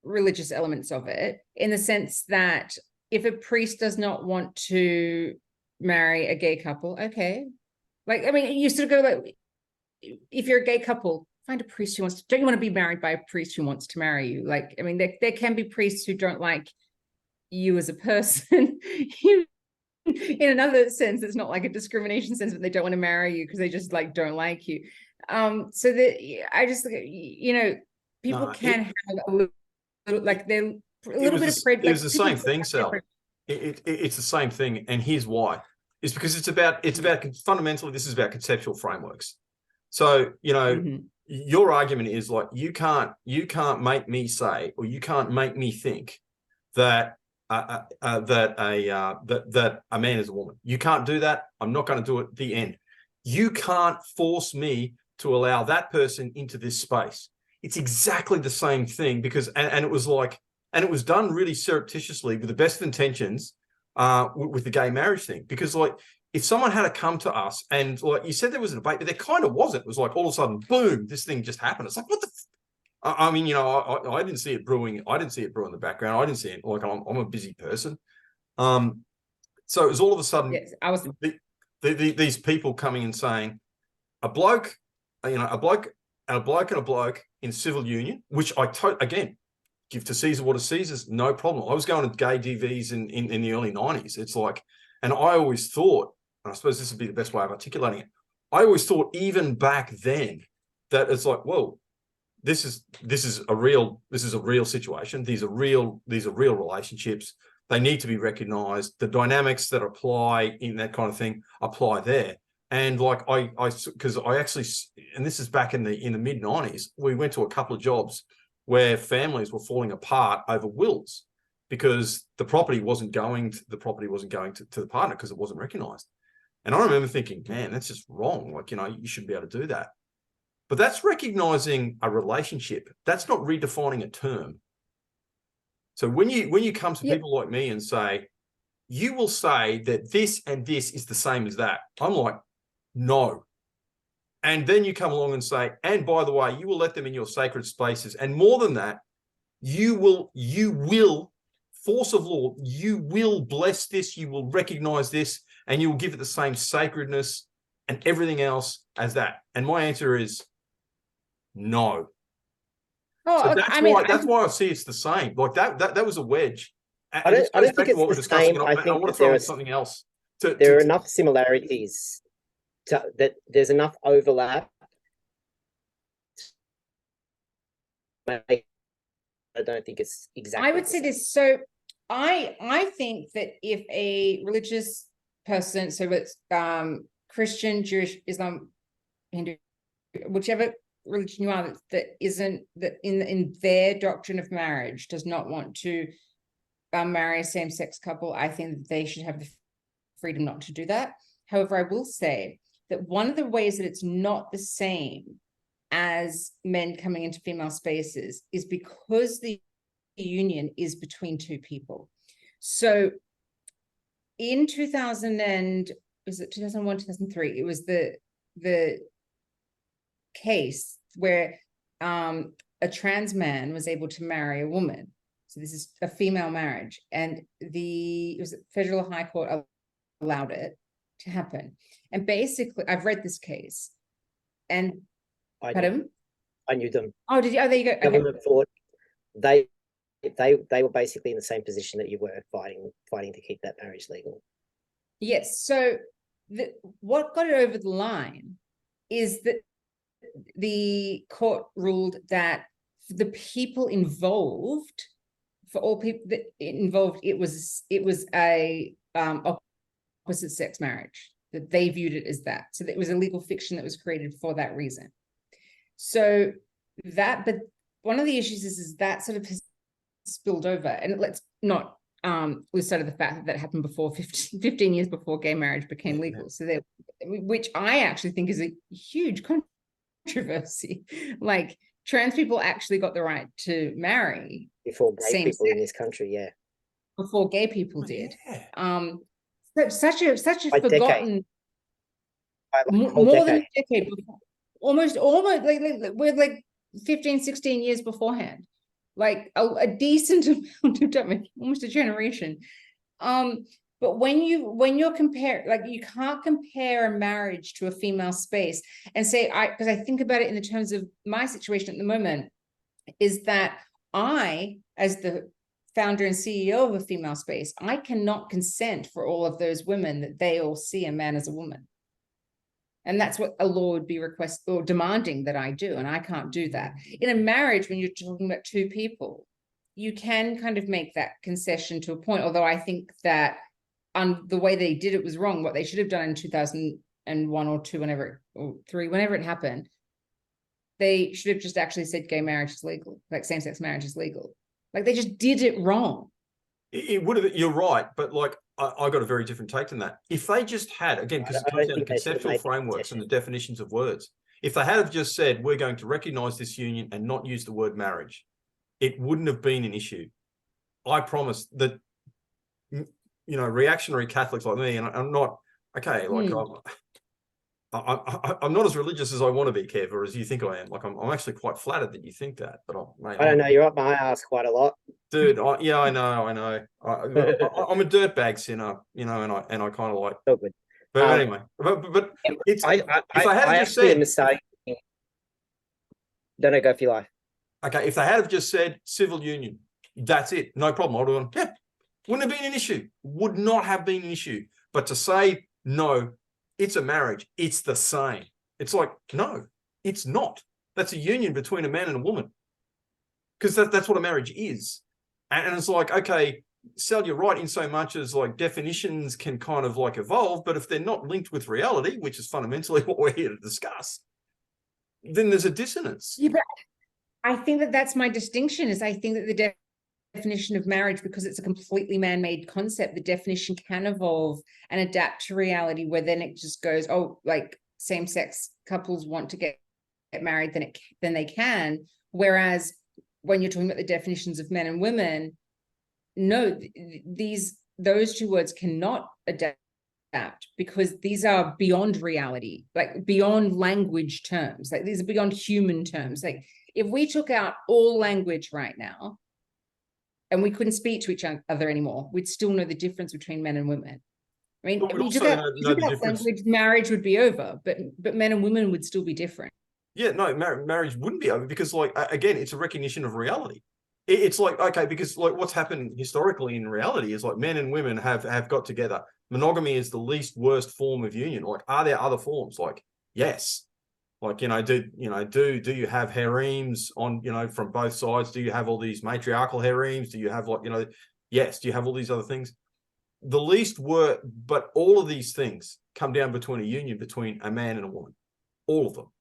religious elements of it, in the sense that if a priest does not want to marry a gay couple, okay. Like, I mean, you sort of go like, if you're a gay couple, find a priest who wants to, don't you want to be married by a priest who wants to marry you? Like, I mean, there can be priests who don't like you as a person. In another sense, it's not like a discrimination sense, but they don't want to marry you because they just like don't like you. So that I just, you know, people can have a little, like, they're a little bit of prejudice. It was the same thing, Sal. It's the same thing, and here's why. It's because it's about fundamentally, this is about conceptual frameworks. So, you know, your argument is like, you can't make me say, or you can't make me think that that a man is a woman. You can't do that. I'm not going to do it. The end. You can't force me to allow that person into this space. It's exactly the same thing, because and it was like, and it was done really surreptitiously with the best of intentions with the gay marriage thing, because like, if someone had to come to us and, like you said, there was a debate, but there kind of wasn't. It was like all of a sudden, boom, this thing just happened. It's like, what the? I mean, you know, I didn't see it brewing. I didn't see it brewing in the background. I didn't see it. Like, I'm a busy person. So it was all of a sudden, yes, I was these people coming and saying, a bloke and a bloke in civil union, which again, give to Caesar what is Caesar's, no problem. I was going to gay DVs in the early 90s. It's like, and I always thought, and I suppose this would be the best way of articulating it, I always thought even back then that it's like, well, this is a real situation. These are real relationships. They need to be recognized. The dynamics that apply in that kind of thing apply there. And like because I actually, and this is back in the mid 90s, we went to a couple of jobs where families were falling apart over wills, because the property wasn't going to the partner because it wasn't recognized. And I remember thinking, man, that's just wrong. Like, you know, you shouldn't be able to do that. But that's recognizing a relationship. That's not redefining a term. So when you come to people like me and say, you will say that this and this is the same as that, I'm like, no. And then you come along and say, and by the way, you will let them in your sacred spaces. And more than that, you will, force of law, you will bless this, you will recognize this, and you will give it the same sacredness and everything else as that. And my answer is no. Oh, so that's why I see it's the same. Like that was a wedge. And I don't think it's the same. I think that there is something else. There are enough similarities that there's enough overlap. I don't think it's exactly. I would say this. So I think that if a religious person, so it's Christian, Jewish, Islam, Hindu, whichever religion you are, that isn't, that in their doctrine of marriage does not want to marry a same-sex couple, I think that they should have the freedom not to do that. However, I will say that one of the ways that it's not the same as men coming into female spaces is because the union is between two people. So in 2000 and was it 2001, 2003, it was the case where a trans man was able to marry a woman. So this is a female marriage, and it was the Federal High Court allowed it to happen. And basically, I've read this case, and I knew them. Oh, did you? Oh, there you go. Government fought. They were basically in the same position that you were, fighting to keep that marriage legal. Yes. So what got it over the line is that the court ruled that for the people involved, for all people that involved, it was a opposite sex marriage, that they viewed it as that. So that it was a legal fiction that was created for that reason. So but one of the issues is that sort of has spilled over, and let's not lose sight of the fact that happened before 15 years before gay marriage became legal. So which I actually think is a huge controversy. Like, trans people actually got the right to marry before gay people in this country, yeah. Before gay people did. Yeah. Such a forgotten more than a decade before. Almost like we're like 15, 16 years beforehand. Like a decent amount of time, almost a generation. But when you're comparing, like, you can't compare a marriage to a female space and say, because I think about it in the terms of my situation at the moment, is that I, as the founder and CEO of a female space, I cannot consent for all of those women that they all see a man as a woman. And that's what a law would be requesting or demanding that I do. And I can't do that. In a marriage, when you're talking about two people, you can kind of make that concession to a point. Although I think that the way they did it was wrong. What they should have done in 2001 or 2, or 3, whenever it happened, they should have just actually said gay marriage is legal, like same-sex marriage is legal. Like, they just did it wrong. It would have, you're right, but like I got a very different take than that. If they just had, again, because it comes down to conceptual frameworks and the definitions of words, if they had have just said, we're going to recognize this union and not use the word marriage, it wouldn't have been an issue. I promise that, reactionary Catholics like me, and I'm not, okay, like I'm not as religious as I want to be, Kev, or as you think I am. Like, I'm actually quite flattered that you think that, but I don't know, you're up my ass quite a lot. Dude, yeah, I know. I'm a dirtbag sinner, and I kind of like. So good. But anyway, but it's I had just said, mistake. Don't go for your life. Okay, if they had have just said civil union, that's it, no problem. I'd have gone, yeah, wouldn't have been an issue. Would not have been an issue. But to say no, it's a marriage, it's the same. It's like, no, it's not. That's a union between a man and a woman, because that's what a marriage is. And it's like, okay, Sal, you're right in so much as like definitions can kind of like evolve, but if they're not linked with reality, which is fundamentally what we're here to discuss, then there's a dissonance. Yeah, but I think that's my distinction, is I think that the definition of marriage, because it's a completely man-made concept, the definition can evolve and adapt to reality, where then it just goes, oh, like same-sex couples want to get married, then they can. Whereas when you're talking about the definitions of men and women, no, those two words cannot adapt, because these are beyond reality, like beyond language terms. Like, these are beyond human terms. Like, if we took out all language right now and we couldn't speak to each other anymore, we'd still know the difference between men and women. I mean, if you took out language, marriage would be over, but men and women would still be different. Yeah, no, marriage wouldn't be over, because, like, again, it's a recognition of reality. It's like, okay, because like what's happened historically in reality is like men and women have got together. Monogamy is the least worst form of union. Like, are there other forms? Like, yes. Like, do you have harems on, from both sides? Do you have all these matriarchal harems? Do you have like, yes. Do you have all these other things? The least were, but all of these things come down between a union between a man and a woman. All of them.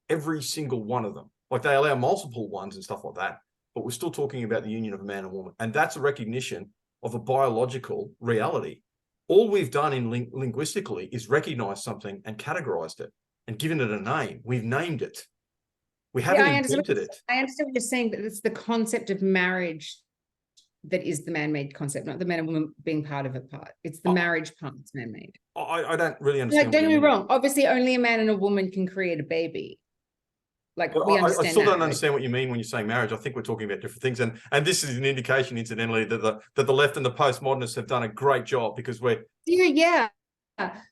Every single one of them. Like, they allow multiple ones and stuff like that, but we're still talking about the union of a man and woman. And that's a recognition of a biological reality. all we've done in linguistically is recognize something and categorized it and given it a name. We've named it. We haven't invented it. I understand what you're saying, but it's the concept of marriage that is the man-made concept, not the man and woman being part of it part. It's the marriage part that's man-made. I don't really understand. Like, don't get me wrong. Obviously, only a man and a woman can create a baby. Like, we understand I still that, don't understand what you mean when you're saying marriage. I think we're talking about different things. And this is an indication, incidentally, that the left and the postmodernists have done a great job, because we're... Yeah.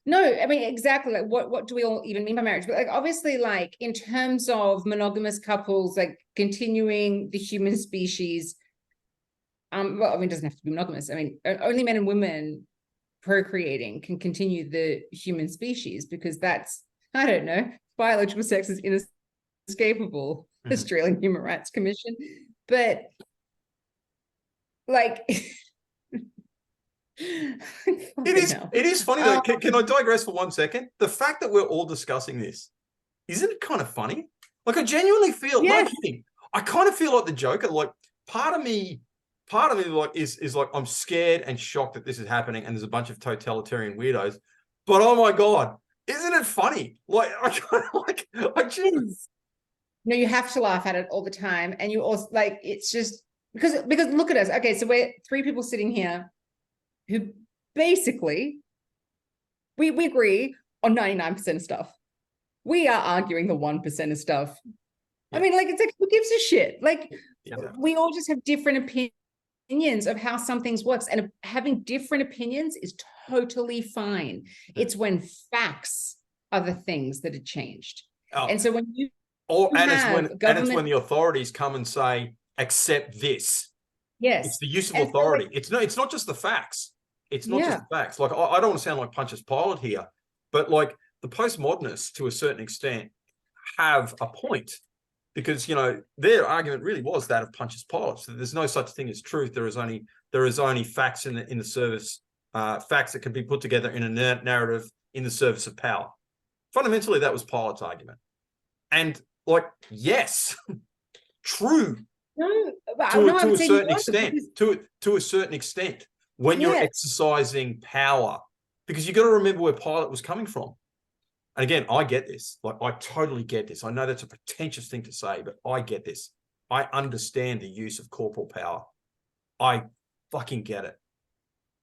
No, I mean, exactly. Like, what do we all even mean by marriage? But like, obviously, like, in terms of monogamous couples, like continuing the human species, well, I mean, it doesn't have to be monogamous. I mean, only men and women procreating can continue the human species, because that's, I don't know, biological sex is inescapable. Australian Human Rights Commission. But like... It is funny though. Can I digress for 1 second? The fact that we're all discussing this, isn't it kind of funny? Like, I genuinely feel, no kidding, I kind of feel like the Joker. Like, part of me like is like, I'm scared and shocked that this is happening and there's a bunch of totalitarian weirdos. But oh my God, isn't it funny? Like, I kind of like, I just... No, you have to laugh at it all the time. And you also, like, it's just because look at us. Okay, so we're 3 people sitting here who basically, we agree on 99% of stuff. We are arguing the 1% of stuff. I mean, like, it's like, who gives a shit? Like, we all just have different opinions of how some things works, and having different opinions is totally fine. It's when facts are the things that are changed. And so when you it's when the authorities come and say, accept this. Yes. It's the use of authority. So it's not just the facts. It's not just the facts. Like, I don't want to sound like Pontius Pilate here, but like, the postmodernists, to a certain extent, have a point, because, you know, their argument really was that of Pontius Pilate. So there's no such thing as truth. There is only facts in the service, facts that can be put together in a narrative in the service of power. Fundamentally, that was Pilate's argument. And like, yes, true. To a certain extent, to a certain extent, when you're exercising power, because you got to remember where Pilate was coming from. And again, I get this. Like, I totally get this. I know that's a pretentious thing to say, but I get this. I understand the use of corporal power. I fucking get it.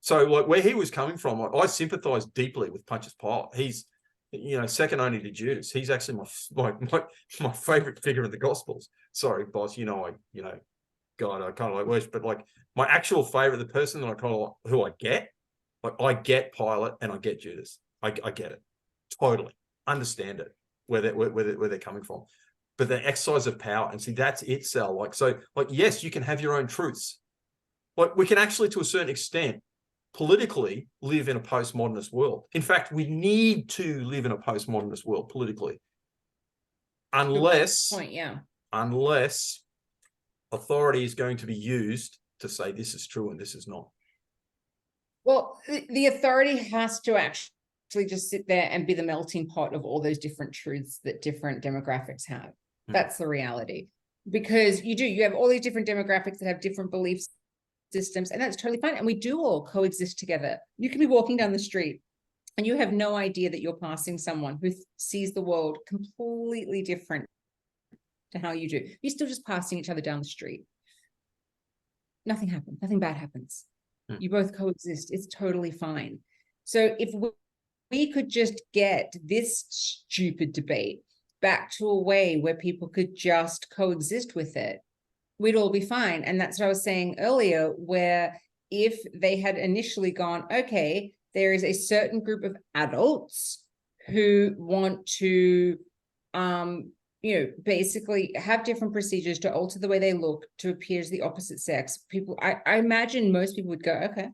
So, like, where he was coming from, like, I sympathize deeply with Pontius Pilate. He's, you know, second only to Judas. He's actually my favorite figure in the Gospels. Sorry, boss. God, I kind of like worship, but like, my actual favorite, the person that I kind of who I get, like, I get Pilate and I get Judas. I get it totally, understand it, where they're coming from, but the exercise of power, and see, that's it, Sal. Like, so, like, yes, you can have your own truths. Like, we can actually, to a certain extent, politically live in a postmodernist world. In fact, we need to live in a postmodernist world politically, unless authority is going to be used to say this is true and this is not. Well, the authority has to actually just sit there and be the melting pot of all those different truths that different demographics have. That's the reality. Because you have all these different demographics that have different belief systems, and that's totally fine. And we do all coexist together. You can be walking down the street and you have no idea that you're passing someone who sees the world completely different to how you do. You're still just passing each other down the street. Nothing happens. Nothing bad happens. You both coexist. It's totally fine. So if we could just get this stupid debate back to a way where people could just coexist with it, we'd all be fine. And that's what I was saying earlier, where if they had initially gone, okay, there is a certain group of adults who want to, basically have different procedures to alter the way they look to appear as the opposite sex. People, I imagine most people would go, okay.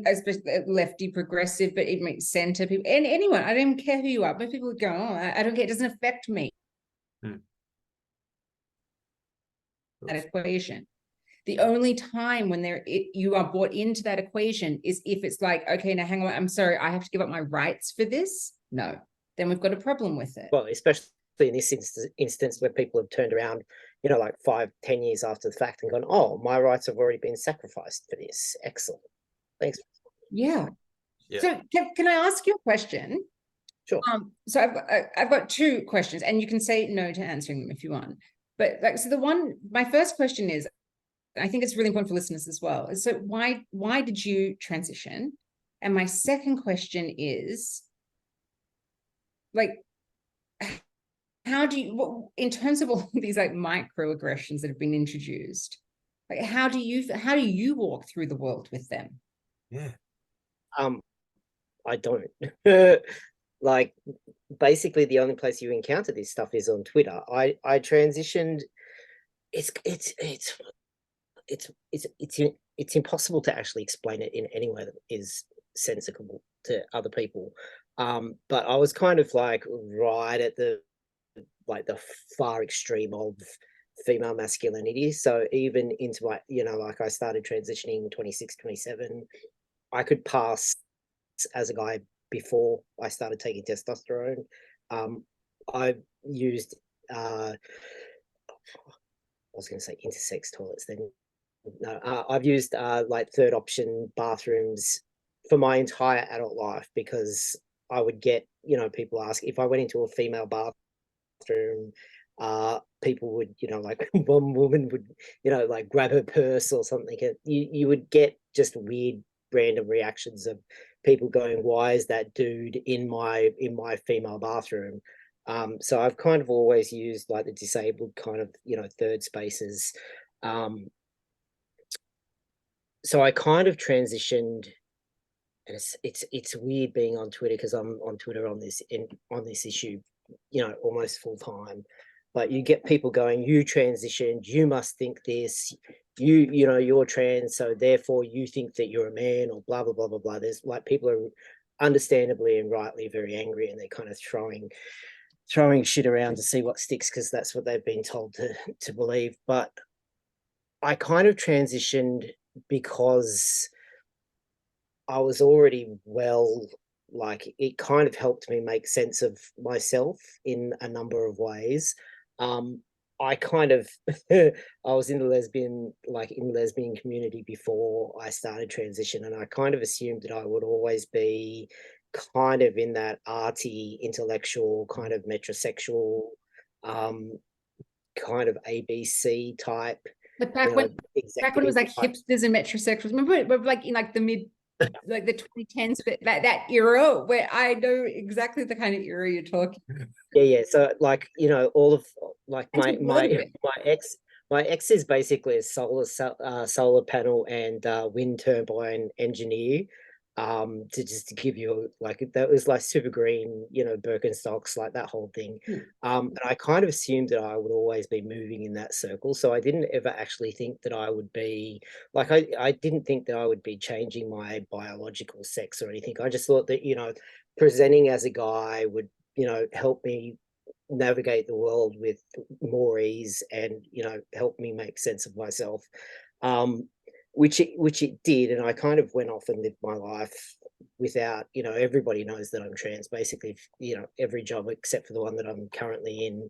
Especially lefty progressive, but even center people, and anyone, I don't even care who you are, but people would go, oh, I don't care, it doesn't affect me. That equation. The only time when you are brought into that equation is if it's like, okay, now hang on, I'm sorry, I have to give up my rights for this. No, then we've got a problem with it. Well, especially in this instance where people have turned around, like 5-10 years after the fact and gone, oh, my rights have already been sacrificed for this. Excellent. Thanks. Yeah. Yeah. So can I ask you a question? Sure. So I've got two questions, and you can say no to answering them if you want. But like, so my first question is, I think it's really important for listeners as well. So why did you transition? And my second question is, like, how do you, in terms of all these like microaggressions that have been introduced, like how do you walk through the world with them? Yeah. I don't. Like, basically the only place you encounter this stuff is on Twitter. I transitioned. It's impossible to actually explain it in any way that is sensible to other people. But I was kind of like right at the far extreme of female masculinity. So even into my, like I started transitioning 26, 27, I could pass as a guy before I started taking testosterone. I used I was going to say intersex toilets then. No, I've used like third option bathrooms for my entire adult life, because I would get, people ask if I went into a female bathroom, people would, like one woman would, like grab her purse or something. You would get just weird random reactions of people going, why is that dude in my female bathroom? So I've kind of always used like the disabled kind of, third spaces. So I kind of transitioned, and it's weird being on Twitter, because I'm on Twitter on this issue, almost full time. But you get people going, you transitioned, you must think this, you're trans, so therefore you think that you're a man, or blah blah blah blah blah. There's like, people are understandably and rightly very angry, and they're kind of throwing shit around to see what sticks, because that's what they've been told to believe. But I kind of transitioned because I was already like, it kind of helped me make sense of myself in a number of ways. I kind of I was in the lesbian community before I started transition, and I kind of assumed that I would always be kind of in that arty, intellectual, kind of metrosexual, kind of ABC type. But back when it was like hipsters and metrosexuals, remember like in like the like the 2010s, but that era, where I know exactly the kind of era you're talking. Yeah. So like, all of like my ex is basically a solar panel and wind turbine engineer. To give you like, that was like super green, Birkenstocks, like that whole thing. And I kind of assumed that I would always be moving in that circle. So I didn't ever actually think that I would be like, I didn't think that I would be changing my biological sex or anything. I just thought that, presenting as a guy would, help me navigate the world with more ease, and, help me make sense of myself. Which it did, and I kind of went off and lived my life without, everybody knows that I'm trans, basically, every job except for the one that I'm currently in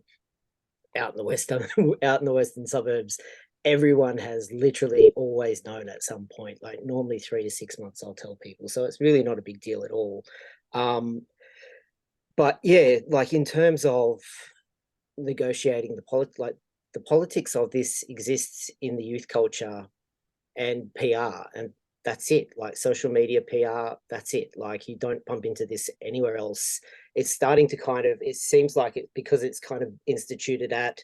out in the western suburbs, everyone has literally always known at some point. Like, normally 3 to 6 months I'll tell people, so it's really not a big deal at all. But yeah, like, in terms of negotiating the politics of this exists in the youth culture and PR, and that's it. Like, social media, PR, that's it. Like, you don't bump into this anywhere else. It's starting to kind of, it seems like it, because it's kind of instituted at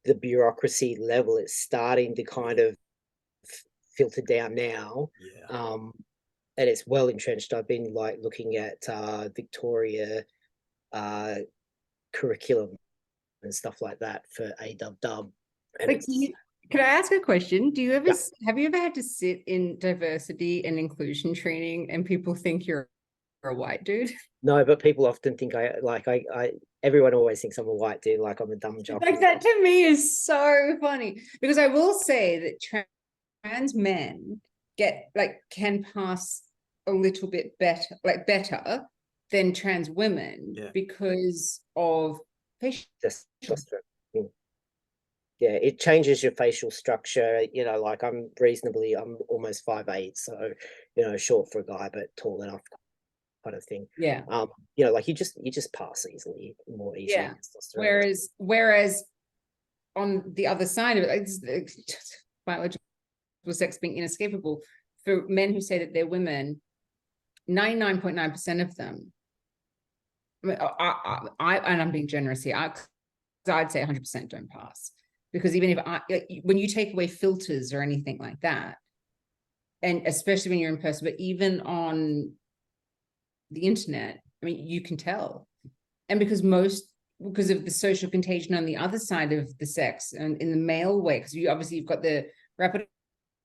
the bureaucracy level, it's starting to kind of filter down now. Yeah. And it's well entrenched. I've been like looking at Victoria curriculum and stuff like that for AWW. Like, can I ask a question? Do you ever Yeah. have you ever had to sit in diversity and inclusion training and people think you're a white dude? No, but people often think everyone always thinks I'm a white dude, like I'm a dumb jock. Like, that to me is so funny, because I will say that trans men can pass a little bit better than trans women, Yeah. because of facial. Testosterone. yeah, it changes your facial structure. You know, like I'm almost 5'8", so you know, short for a guy but tall enough, kind of thing. Yeah. You know, like you just pass more easily. Yeah. Whereas on the other side of it, biological sex being inescapable, for men who say that they're women, 99.9% of them, I mean, and I'm being generous here, I'd say 100% don't pass. Because even if when you take away filters or anything like that, and especially when you're in person, but even on the internet, I mean, you can tell. And because of the social contagion on the other side of the sex and in the male way, because you've got the rapid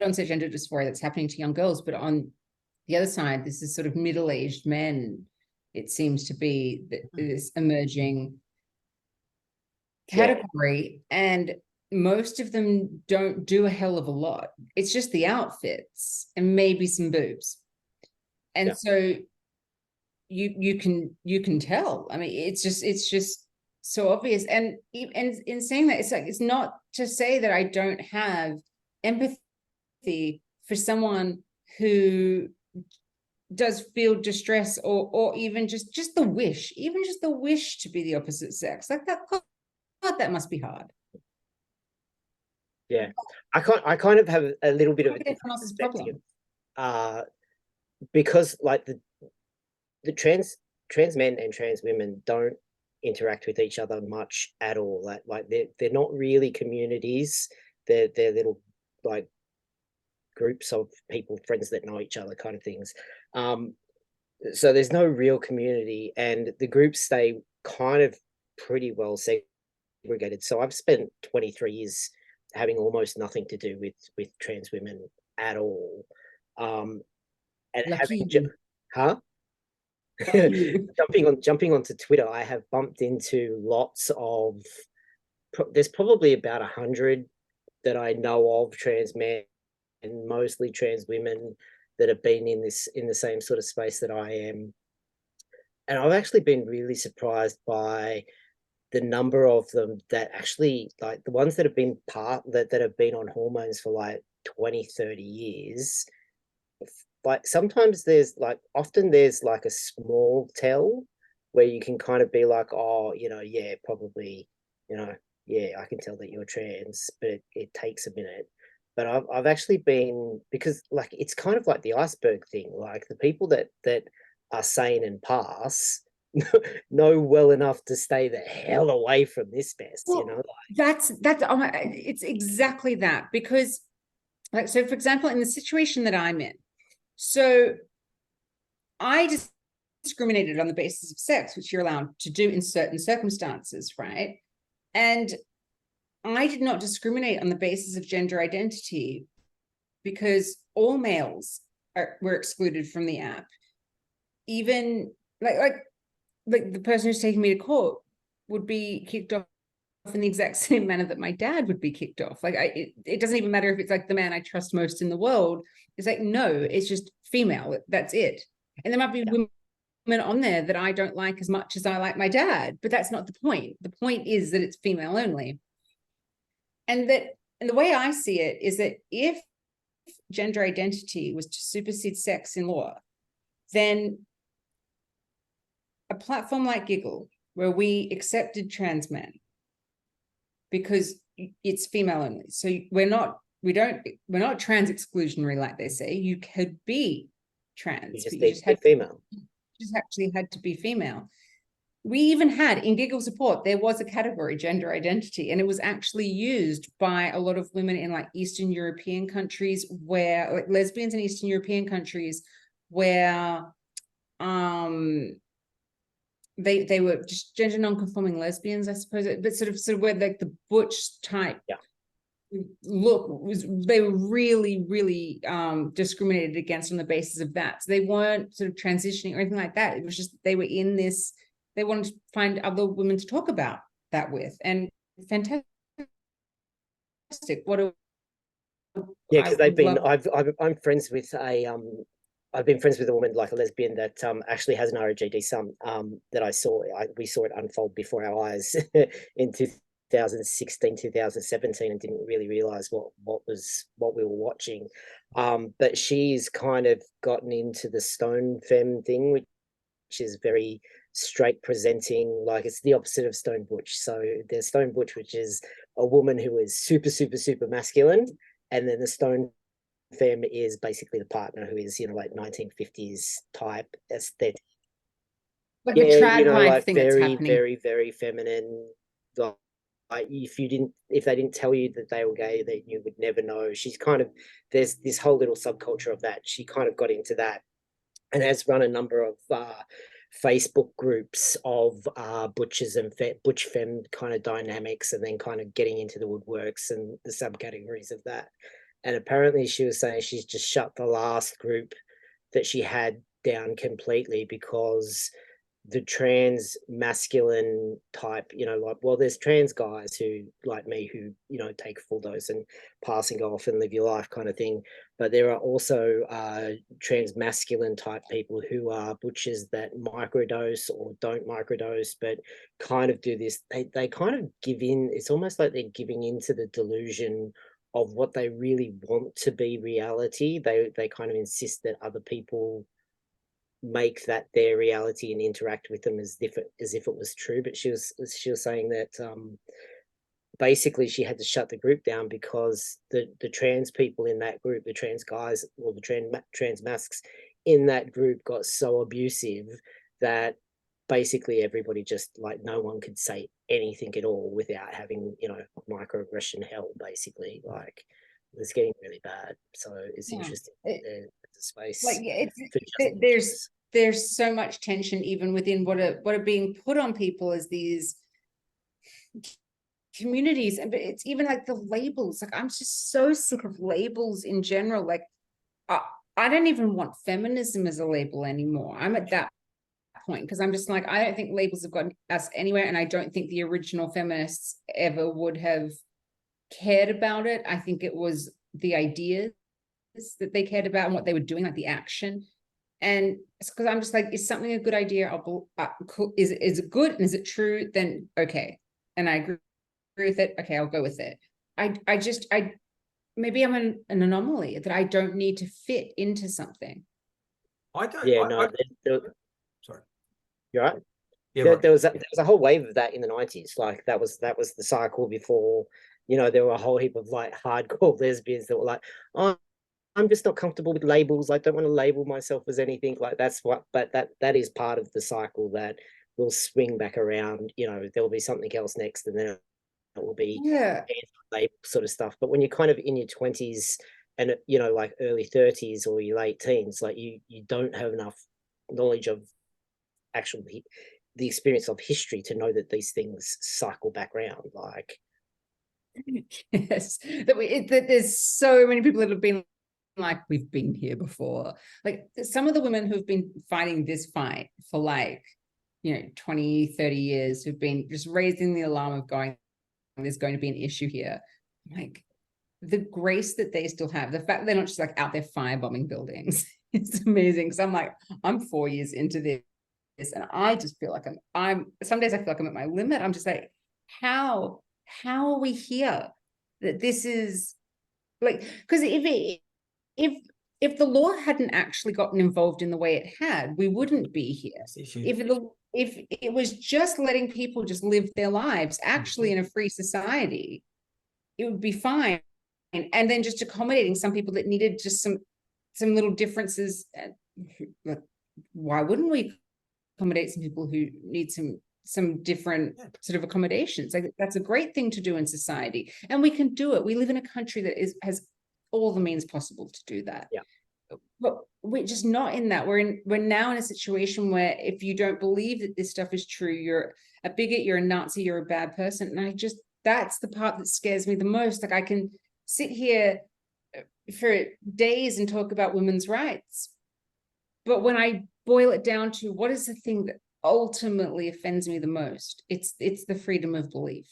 onset gender dysphoria that's happening to young girls, but on the other side, this is sort of middle-aged men, it seems to be this emerging category. And most of them don't do a hell of a lot. It's just the outfits and maybe some boobs. And so you can tell. I mean, it's just so obvious. And in saying that, it's like, it's not to say that I don't have empathy for someone who does feel distress or even just the wish, to be the opposite sex. Like that, God, that must be hard. Yeah, I kind of have a little bit of a different perspective, because like the trans men and trans women don't interact with each other much at all. Like they're not really communities. They're little like groups of people, friends that know each other, kind of things. So there's no real community, and the groups stay kind of pretty well segregated. So I've spent 23 years having almost nothing to do with trans women at all. And having jumping onto Twitter, I have bumped into lots of, there's probably about 100 that I know of, trans men and mostly trans women, that have been in the same sort of space that I am. And I've actually been really surprised by the number of them that actually, like the ones that have been that have been on hormones for like 20-30 years. Like sometimes often there's like a small tell where you can kind of be like, oh, you know, yeah, probably, you know, yeah, I can tell that you're trans, but it takes a minute. But I've actually been, because like it's kind of like the iceberg thing, like the people that are sane and pass know well enough to stay the hell away from this mess. Well, you know, that's it's exactly that. Because like, so for example, in the situation that I'm in, so I just discriminated on the basis of sex, which you're allowed to do in certain circumstances, right? And I did not discriminate on the basis of gender identity, because all males were excluded from the app. Even like the person who's taking me to court would be kicked off in the exact same manner that my dad would be kicked off. Like it doesn't even matter if it's like the man I trust most in the world. It's like, no, it's just female. That's it. And there might be women on there that I don't like as much as I like my dad, but that's not the point. The point is that it's female only. And the way I see it is that if gender identity was to supersede sex in law, then a platform like Giggle, where we accepted trans men because it's female only. So we're not trans exclusionary like they say. You could be trans, but you just had female. You just actually had to be female. We even had in Giggle support, there was a category, gender identity, and it was actually used by a lot of women in like Eastern European countries, where like lesbians in Eastern European countries, where they were just gender non-conforming lesbians, I suppose, but sort of where like the butch type look was, they were really discriminated against on the basis of that. So they weren't sort of transitioning or anything like that. It was just they were in this, they wanted to find other women to talk about that with. And fantastic. Because I'm friends with I've been friends with a woman, like a lesbian, that actually has an ROGD son, that we saw it unfold before our eyes in 2016, 2017, and didn't really realize what we were watching. But she's kind of gotten into the stone femme thing, which is very straight presenting, like it's the opposite of stone butch. So there's stone butch, which is a woman who is super, super, super masculine, and then the stone femme is basically the partner who is, you know, like 1950s type aesthetic. Like the drag life like thing very, that's happening. very, very feminine. Like if they didn't tell you that they were gay, that you would never know. She's kind of, there's this whole little subculture of that. She kind of got into that and has run a number of Facebook groups of butchers and butch femme kind of dynamics, and then kind of getting into the woodworks and the subcategories of that. And apparently she was saying she's just shut the last group that she had down completely because the trans masculine type, you know, like, well, there's trans guys who, like me, who, you know, take full dose and pass and go off and live your life kind of thing. But there are also trans masculine type people who are butchers that microdose or don't microdose, but kind of do this. They kind of give in. It's almost like they're giving into the delusion of what they really want to be reality. They kind of insist that other people make that their reality and interact with them as if it was true. But she was saying that basically she had to shut the group down because the trans people in that group, the trans guys or the trans masks in that group got so abusive that basically everybody just, like, no one could say anything at all without having, you know, microaggression hell, basically. Like, it was getting really bad. So it's interesting. There's a space. Like there's so much tension even within what are being put on people as these communities, and it's even like the labels. Like, I'm just so sick of labels in general. Like, I don't even want feminism as a label anymore. I'm at that point because I'm just like, I don't think labels have gotten us anywhere, and I don't think the original feminists ever would have cared about it. I think it was the ideas that they cared about and what they were doing, like the action. And it's because I'm just like, is something a good idea? Is it good and is it true? Then okay, and I agree with it. Okay, I'll go with it. I maybe I'm an anomaly that I don't need to fit into something. I don't. Yeah, sorry. You're right. Yeah, there was a whole wave of that in the 90s. Like that was the cycle before, you know, there were a whole heap of like hardcore lesbians that were like, oh, I'm just not comfortable with labels. I don't want to label myself as anything. Like but that is part of the cycle that will swing back around. You know, there will be something else next, and then it will be label sort of stuff. But when you're kind of in your 20s and, you know, like early 30s or your late teens, like you don't have enough knowledge of actually the experience of history to know that these things cycle back around. Like, yes, that there's so many people that have been like, we've been here before. Like some of the women who've been fighting this fight for like, you know, 20, 30 years, who've been just raising the alarm of going, there's going to be an issue here. Like the grace that they still have, the fact that they're not just like out there firebombing buildings, it's amazing. Because I'm like, I'm 4 years into this, and I just feel like I'm some days I feel like I'm at my limit. I'm just like, how are we here? That this is like, because if the law hadn't actually gotten involved in the way it had, we wouldn't be here. If it was just letting people just live their lives actually in a free society, it would be fine. And then just accommodating some people that needed just some little differences. Why wouldn't we accommodate some people who need some different sort of accommodations? Like that's a great thing to do in society, and we can do it. We live in a country that has all the means possible to do that. Yeah. But we're just not in that. We're now in a situation where if you don't believe that this stuff is true, you're a bigot, you're a Nazi, you're a bad person. And that's the part that scares me the most. Like I can sit here for days and talk about women's rights, but when I boil it down to what is the thing that ultimately offends me the most, it's the freedom of belief.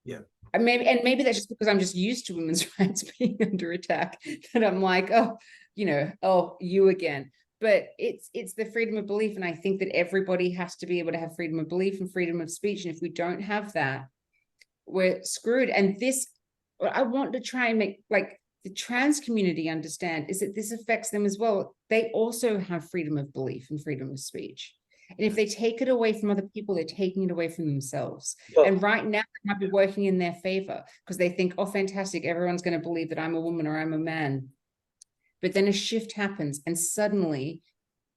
Yeah. And maybe that's just because I'm just used to women's rights being under attack, that I'm like, oh, you know, oh, you again. But it's the freedom of belief. And I think that everybody has to be able to have freedom of belief and freedom of speech. And if we don't have that, we're screwed. And this, what I want to try and make like the trans community understand is that this affects them as well. They also have freedom of belief and freedom of speech. And if they take it away from other people, they're taking it away from themselves. Well, and right now, it might be working in their favor because they think, oh, fantastic, everyone's going to believe that I'm a woman or I'm a man. But then a shift happens and suddenly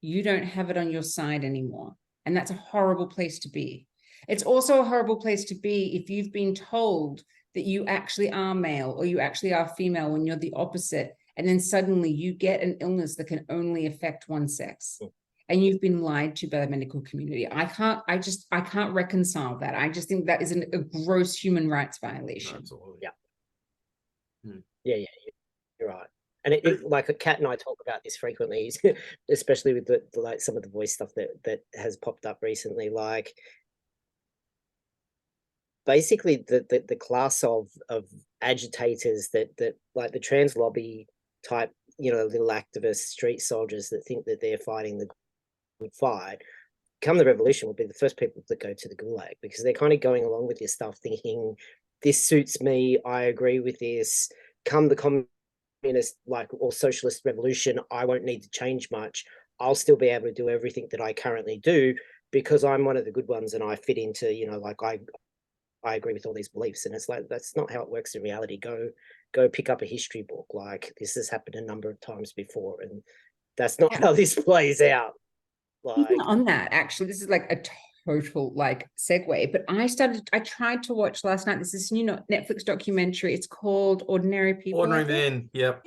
you don't have it on your side anymore. And that's a horrible place to be. It's also a horrible place to be if you've been told that you actually are male or you actually are female when you're the opposite. And then suddenly you get an illness that can only affect one sex. And you've been lied to by the medical community. I can't reconcile that. I just think that is a gross human rights violation. Absolutely. Yeah. Yeah, you're right. And like Kat and I talk about this frequently, especially with the like some of the voice stuff that has popped up recently. Like basically the class of agitators that like the trans lobby type, little activist street soldiers that think that they're fighting the good fight, come the revolution will be the first people that go to the gulag, because they're kind of going along with your stuff thinking this suits me, I agree with this. Come the communist or socialist revolution, I won't need to change much. I'll still be able to do everything that I currently do because I'm one of the good ones and I fit into, I agree with all these beliefs. And it's like, that's not how it works in reality. Go pick up a history book. Like this has happened a number of times before, and that's not how this plays out. Even on that, actually, this is like a total segue, but I tried to watch last night. This is new Netflix documentary. It's called Ordinary People. Ordinary Men. Yep.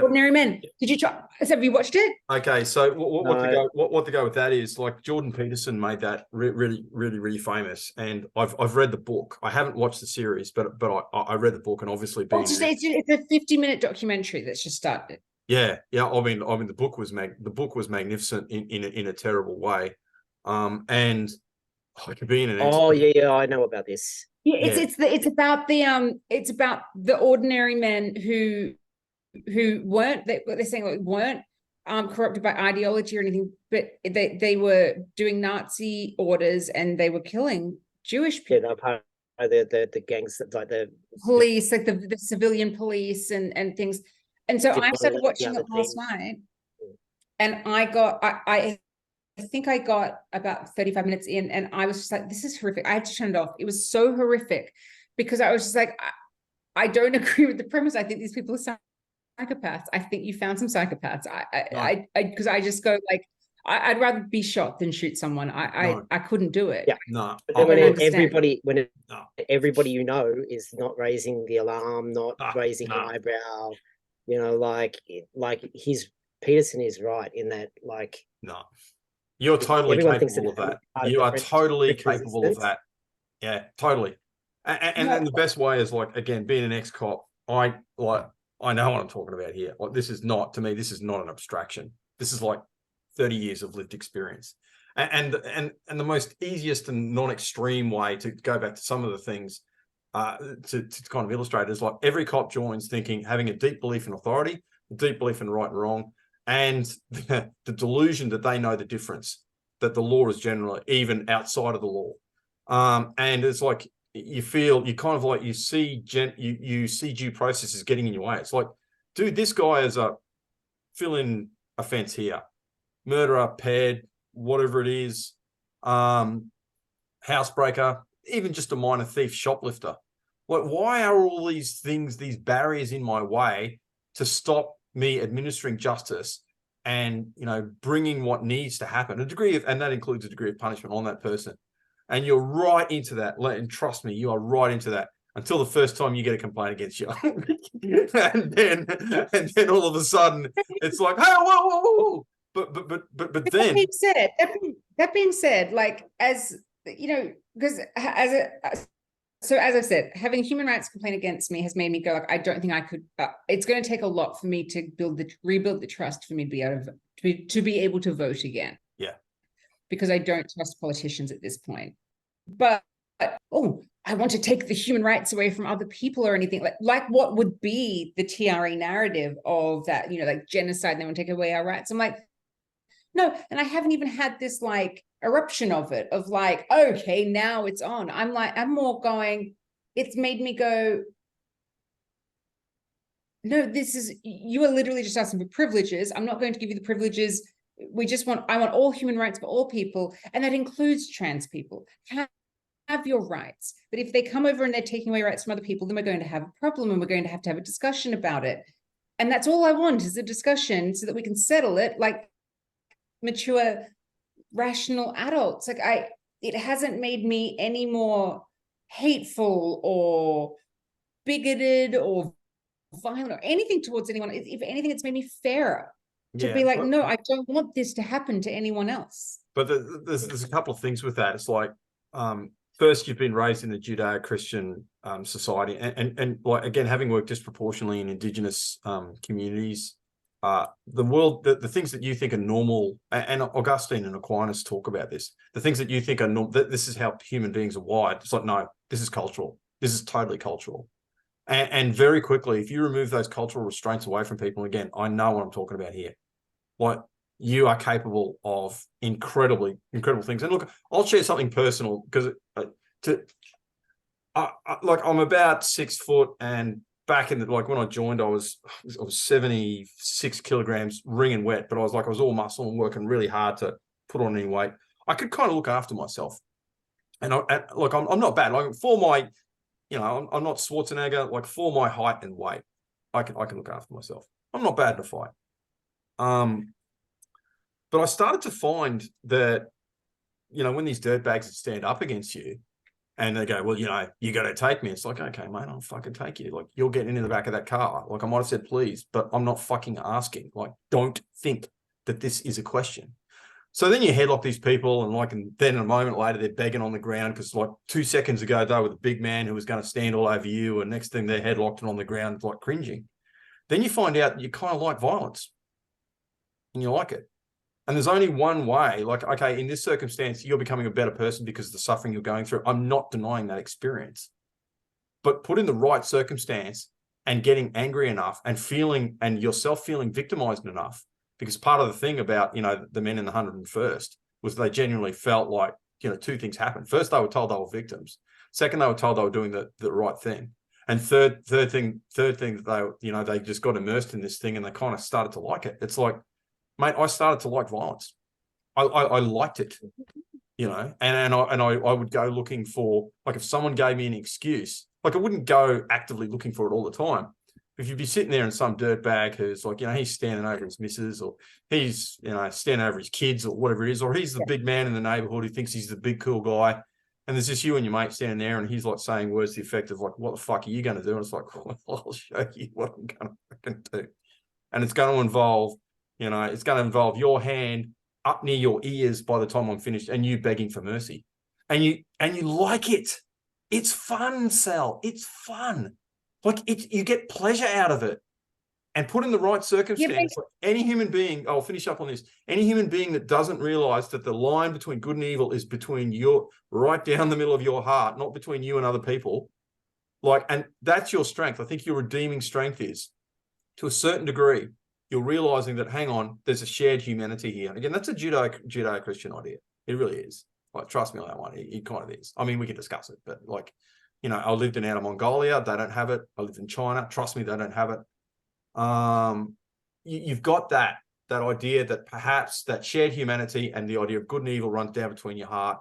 Ordinary Men. Did you try? Have you watched it? Okay, so what to go with that is like Jordan Peterson made that really famous, and I've read the book. I haven't watched the series, but I read the book, and obviously it's a 50-minute documentary that's just started. Yeah. I mean, the book was magnificent in a terrible way, and I could be in an. Oh yeah, I know about this. Yeah, it's about the ordinary men who weren't, they're saying weren't corrupted by ideology or anything, but they were doing Nazi orders and they were killing Jewish people. Yeah, they're part of the gangs, like the police, like the civilian police and things. And so I started watching it last night, and I think I got about 35 minutes in, and I was just like, this is horrific. I had to turn it off. It was so horrific because I was just like, I don't agree with the premise. I think these people are psychopaths. I think you found some psychopaths. Because I just go like, I'd rather be shot than shoot someone. I couldn't do it. Yeah, no. But then everybody is not raising the alarm, not raising an eyebrow, Peterson is right in that, no, you're totally capable of that. You are totally capable of that. Yeah, totally. And then the best way is again, being an ex-cop. I know what I'm talking about here. This is not an abstraction. This is 30 years of lived experience. And the most easiest and non-extreme way to go back to some of the things to kind of illustrate is every cop joins having a deep belief in authority, a deep belief in right and wrong, and the delusion that they know the difference, that the law is generally even outside of the law. And it's you see due process is getting in your way. It's dude, this guy is a fill-in offense here. Murderer, ped, whatever it is, housebreaker, even just a minor thief, shoplifter. Why are all these things, these barriers in my way to stop me administering justice and, bringing what needs to happen? And that includes a degree of punishment on that person. And you're right into that. And trust me, you are right into that until the first time you get a complaint against you. and then all of a sudden it's hey, whoa. But then that being said, as because so as I said, having a human rights complaint against me has made me go I don't think I could. It's going to take a lot for me to rebuild the trust for me to be able to vote again. Yeah, because I don't trust politicians at this point. But I want to take the human rights away from other people or anything like what would be the TRE narrative of that, genocide, they want to take away our rights. I'm no, and I haven't even had this eruption of it, of okay, now it's on. I'm more going, it's made me go, no, you are literally just asking for privileges. I'm not going to give you the privileges. I want all human rights for all people. And that includes trans people. Have your rights. But if they come over and they're taking away rights from other people, then we're going to have a problem and we're going to have a discussion about it. And that's all I want, is a discussion so that we can settle it like mature, rational adults. It hasn't made me any more hateful or bigoted or violent or anything towards anyone. If anything, it's made me fairer to be like, no, I don't want this to happen to anyone else. But there's a couple of things with that. It's like, first, you've been raised in a Judeo-Christian society, and like, again, having worked disproportionately in Indigenous communities, the things that you think are normal, and Augustine and Aquinas talk about this, the things that you think are normal, this is how human beings are wired. It's like, no, this is cultural. This is totally cultural. And very quickly, if you remove those cultural restraints away from people, again, I know what I'm talking about here. Like, you are capable of incredible things. And look, I'll share something personal, because I'm about 6 foot, and back in when I joined, I was 76 kilograms, wringing wet, but I was all muscle and working really hard to put on any weight. I could kind of look after myself, and I'm not bad. Like, for my, I'm not Schwarzenegger. Like, for my height and weight, I can look after myself. I'm not bad in a fight. But I started to find that, when these dirtbags stand up against you and they go, well, you got to take me. It's like, okay, mate, I'll fucking take you. Like, you're getting in the back of that car. Like, I might have said please, but I'm not fucking asking. Like, don't think that this is a question. So then you headlock these people, and then a moment later, they're begging on the ground because 2 seconds ago, they were the big man who was going to stand all over you. And next thing, they're headlocked and on the ground, like, cringing. Then you find out you kind of like violence and you like it. And there's only one way, like, okay, in this circumstance, you're becoming a better person because of the suffering you're going through. I'm not denying that experience. But put in the right circumstance and getting angry enough and yourself feeling victimized enough, because part of the thing about, the men in the 101st was they genuinely felt like, two things happened. First, they were told they were victims. Second, they were told they were doing the right thing. And third thing that they just got immersed in this thing and they kind of started to like it. It's like, mate, I started to like violence. I liked it, and I would go looking for, like, if someone gave me an excuse, like, I wouldn't go actively looking for it all the time. If you'd be sitting there and some dirtbag who's like, he's standing over his missus, or he's, standing over his kids, or whatever it is, or he's the big man in the neighborhood who thinks he's the big cool guy, and there's just you and your mate standing there, and he's like saying words to the effect of like, what the fuck are you going to do? And it's like, well, I'll show you what I'm going to fucking do. And it's going to involve, it's going to involve your hand up near your ears by the time I'm finished, and you begging for mercy. And you like it. It's fun, Sal. It's fun. Like, you get pleasure out of it. And put in the right circumstance. Any human being, I'll finish up on this. Any human being that doesn't realize that the line between good and evil is between right down the middle of your heart, not between you and other people. And that's your strength. I think your redeeming strength is, to a certain degree, you're realizing that, hang on, there's a shared humanity here. And again, that's a Judeo-Christian idea. It really is. Like, trust me on that one. It kind of is. I mean, we can discuss it, but I lived in Outer Mongolia. They don't have it. I lived in China. Trust me, they don't have it. You've got that idea that perhaps that shared humanity and the idea of good and evil runs down between your heart.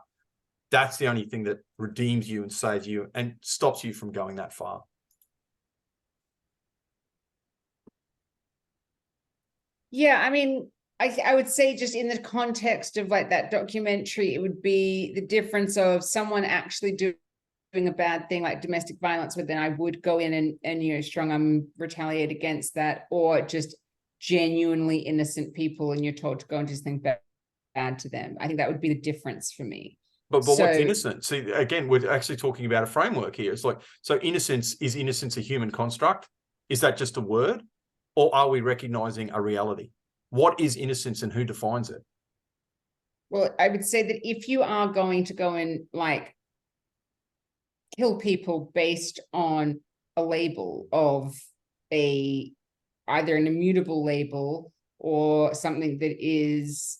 That's the only thing that redeems you and saves you and stops you from going that far. Yeah, I mean, I would say, just in the context of like that documentary, it would be the difference of someone actually doing a bad thing like domestic violence, where then I would go in and strong arm retaliate against that, or just genuinely innocent people and you're told to go and do something bad to them. I think that would be the difference for me. But what's innocent? See, again, we're actually talking about a framework here. It's like, so innocence a human construct? Is that just a word? Or are we recognizing a reality? What is innocence and who defines it? Well, I would say that if you are going to go and like kill people based on a label of either an immutable label or something that is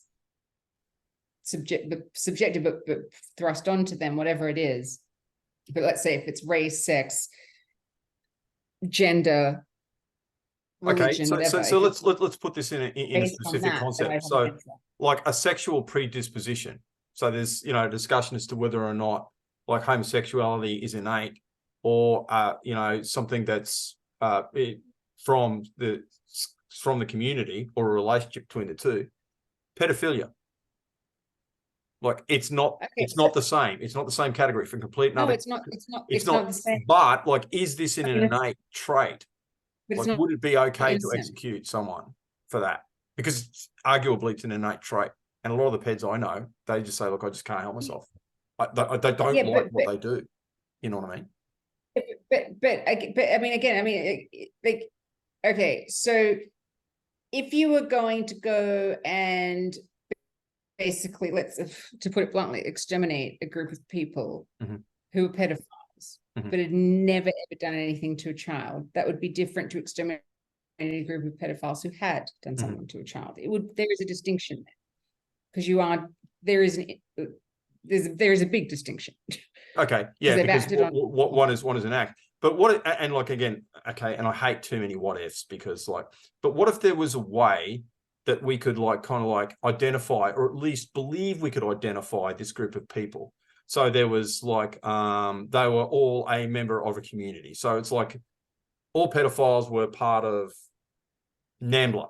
subjective but thrust onto them, whatever it is, but let's say if it's race, sex, gender, religion, whatever. So let's put this in a specific concept. So like a sexual predisposition. So there's, you know, discussion as to whether or not like homosexuality is innate or, you know, something that's from the community or a relationship between the two. Pedophilia. Like it's not the same. It's not the same category for complete. No, it's not the same. But like, is this an innate trait? But Like, would it be okay to execute someone for that? Because arguably it's an innate trait. And a lot of the peds I know, they just say, look, I just can't help myself. They don't like what they do. You know what I mean? But I mean, again, like, okay, so if you were going to go and basically, to put it bluntly, exterminate a group of people who are pedophiles, but had never ever done anything to a child, that would be different to exterminate a group of pedophiles who had done something to a child. There is a distinction there, because there is a big distinction. Okay, yeah, because one is an act. But what, and like, again, okay, and I hate too many what ifs, because like, but what if there was a way that we could like kind of like identify, or at least believe we could identify this group of people? So there was like, they were all a member of a community. So it's like all pedophiles were part of NAMBLA,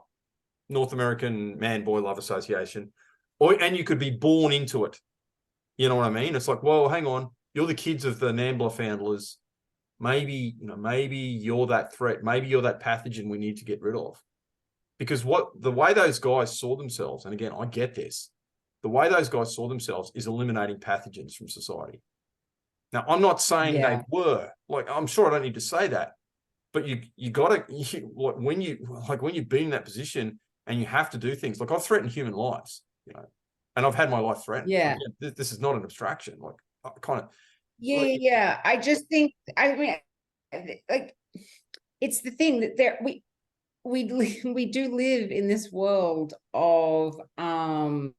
North American Man Boy Love Association, and you could be born into it. You know what I mean? It's like, well, hang on, you're the kids of the NAMBLA founders. Maybe, you know, maybe you're that threat. Maybe you're that pathogen we need to get rid of. Because the way those guys saw themselves, and again, I get this, the way those guys saw themselves is eliminating pathogens from society. Now, I'm not saying they were, like, I'm sure I don't need to say that, but you got to, when you've been in that position and you have to do things, like I've threatened human lives, you know, and I've had my life threatened. Yeah. Like, this is not an abstraction. Like, I kind of. Yeah. I just think, I mean, like, it's the thing that we do live in this world of a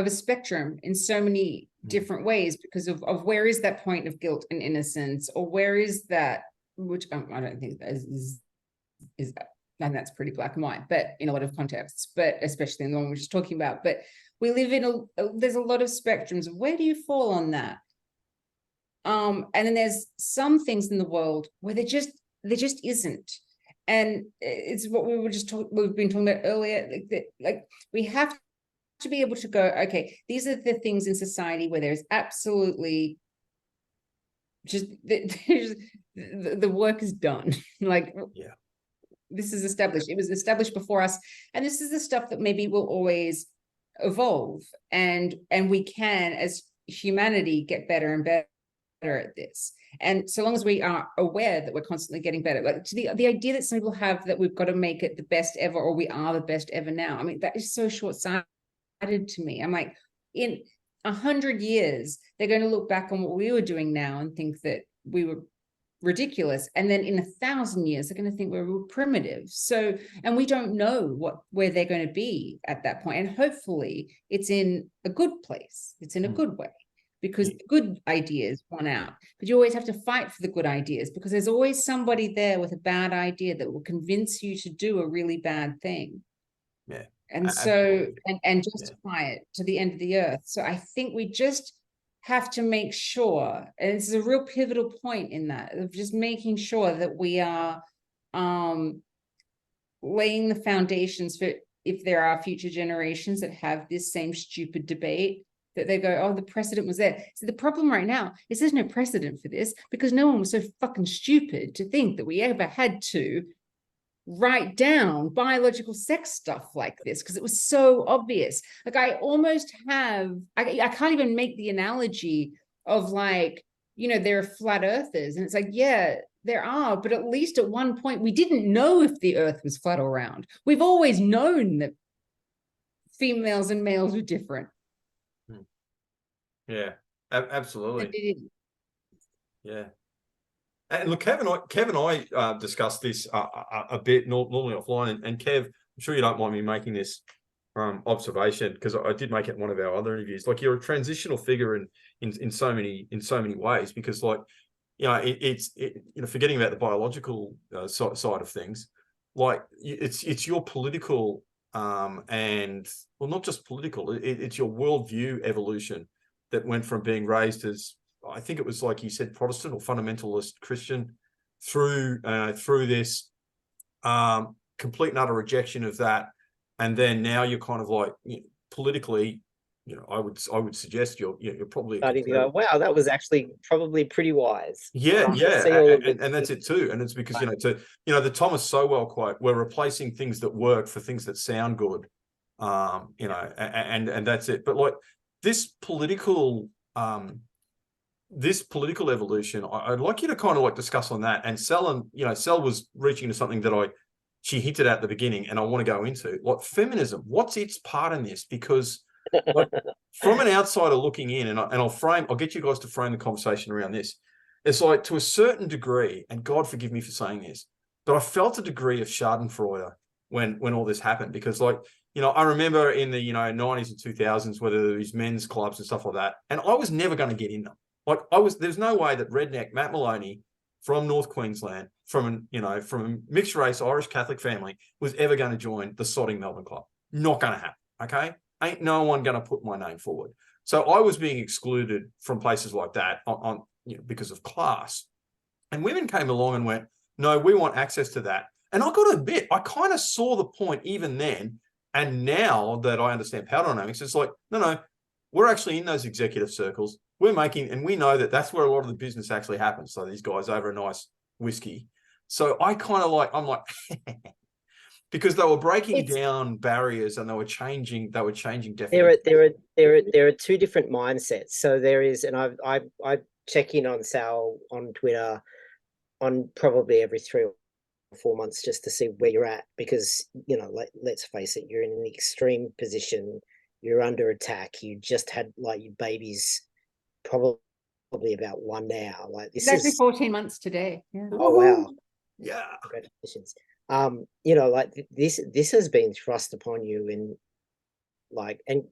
spectrum in so many different ways, because of where is that point of guilt and innocence, or where is that, which I don't think that is and that's pretty black and white, but in a lot of contexts, but especially in the one we're just talking about. But we live in there's a lot of spectrums of where do you fall on that? And then there's some things in the world where there just isn't. And it's what we've been talking about earlier, like we have to be able to go, okay, these are the things in society where there's absolutely just the work is done. Like, yeah, this is established. It was established before us, and this is the stuff that maybe will always evolve, and we can, as humanity, get better and better at this. And so long as we are aware that we're constantly getting better, like to the idea that some people have that we've got to make it the best ever, or we are the best ever now, I mean, that is so short-sighted to me. I'm like, in 100 years, they're going to look back on what we were doing now and think that we were ridiculous, and then in 1,000 years they're going to think we're primitive. So, and we don't know where they're going to be at that point, and hopefully it's in a good place, it's in a good way, because the good ideas won out. But you always have to fight for the good ideas, because there's always somebody there with a bad idea that will convince you to do a really bad thing. Yeah. And so, and justify it to the end of the earth. So I think we just have to make sure, and this is a real pivotal point in that, of just making sure that we are laying the foundations for, if there are future generations that have this same stupid debate, that they go, oh, the precedent was there. So the problem right now is there's no precedent for this, because no one was so fucking stupid to think that we ever had to write down biological sex stuff like this, because it was so obvious. Like, I almost have, I can't even make the analogy of, like, you know, there are flat earthers, and it's like, yeah, there are, but at least at one point we didn't know if the earth was flat or round. We've always known that females and males are different. Yeah, absolutely. Yeah. And look, Kev and I discussed this a bit normally offline, and Kev, I'm sure you don't mind me making this observation, because I did make it in one of our other interviews. Like, you're a transitional figure in so many ways, because, like, you know, forgetting about the biological side of things, like, it's your political and, well, not just political, it's your worldview evolution that went from being raised as, I think it was, like you said, Protestant or fundamentalist Christian, through this complete and utter rejection of that, and then now you're kind of like, you know, politically, you know, I would suggest you're probably starting to go, wow, that was actually probably pretty wise. Yeah, and that's it too. And it's because, you know, the Thomas Sowell quote, we're replacing things that work for things that sound good. You know, and that's it. But, like, this political evolution, I'd like you to kind of, like, discuss on that. And Sal was reaching to something that she hinted at the beginning, and I want to go into, like, feminism. What's its part in this? Because, like, from an outsider looking in, and I'll get you guys to frame the conversation around this. It's like, to a certain degree, and God forgive me for saying this, but I felt a degree of Schadenfreude when all this happened, because, like, you know, I remember in the, you know, 90s and 2000s, whether there was men's clubs and stuff like that, and I was never going to get in them. Like, there's no way that redneck Matt Maloney from North Queensland, from a mixed race Irish Catholic family, was ever going to join the sodding Melbourne club. Not going to happen. Okay, ain't no one going to put my name forward. So I was being excluded from places like that on because of class. And women came along and went, no, we want access to that. And I got to admit, I kind of saw the point even then. And now that I understand power dynamics, it's like, no, we're actually in those executive circles. We're making, and we know that that's where a lot of the business actually happens. So these guys over a nice whiskey. So I kind of like, I'm like, because they were breaking down barriers, and they were changing definitely. There are two different mindsets. So there is, and I check in on Sal on Twitter on probably every 3 or 4 months, just to see where you're at, because, you know, let's face it, you're in an extreme position. You're under attack. You just had, like, your baby's probably about 1 now. Like, this exactly is 14 months today. Yeah. Oh wow. Yeah. Congratulations. You know, like, this has been thrust upon you, in, like, and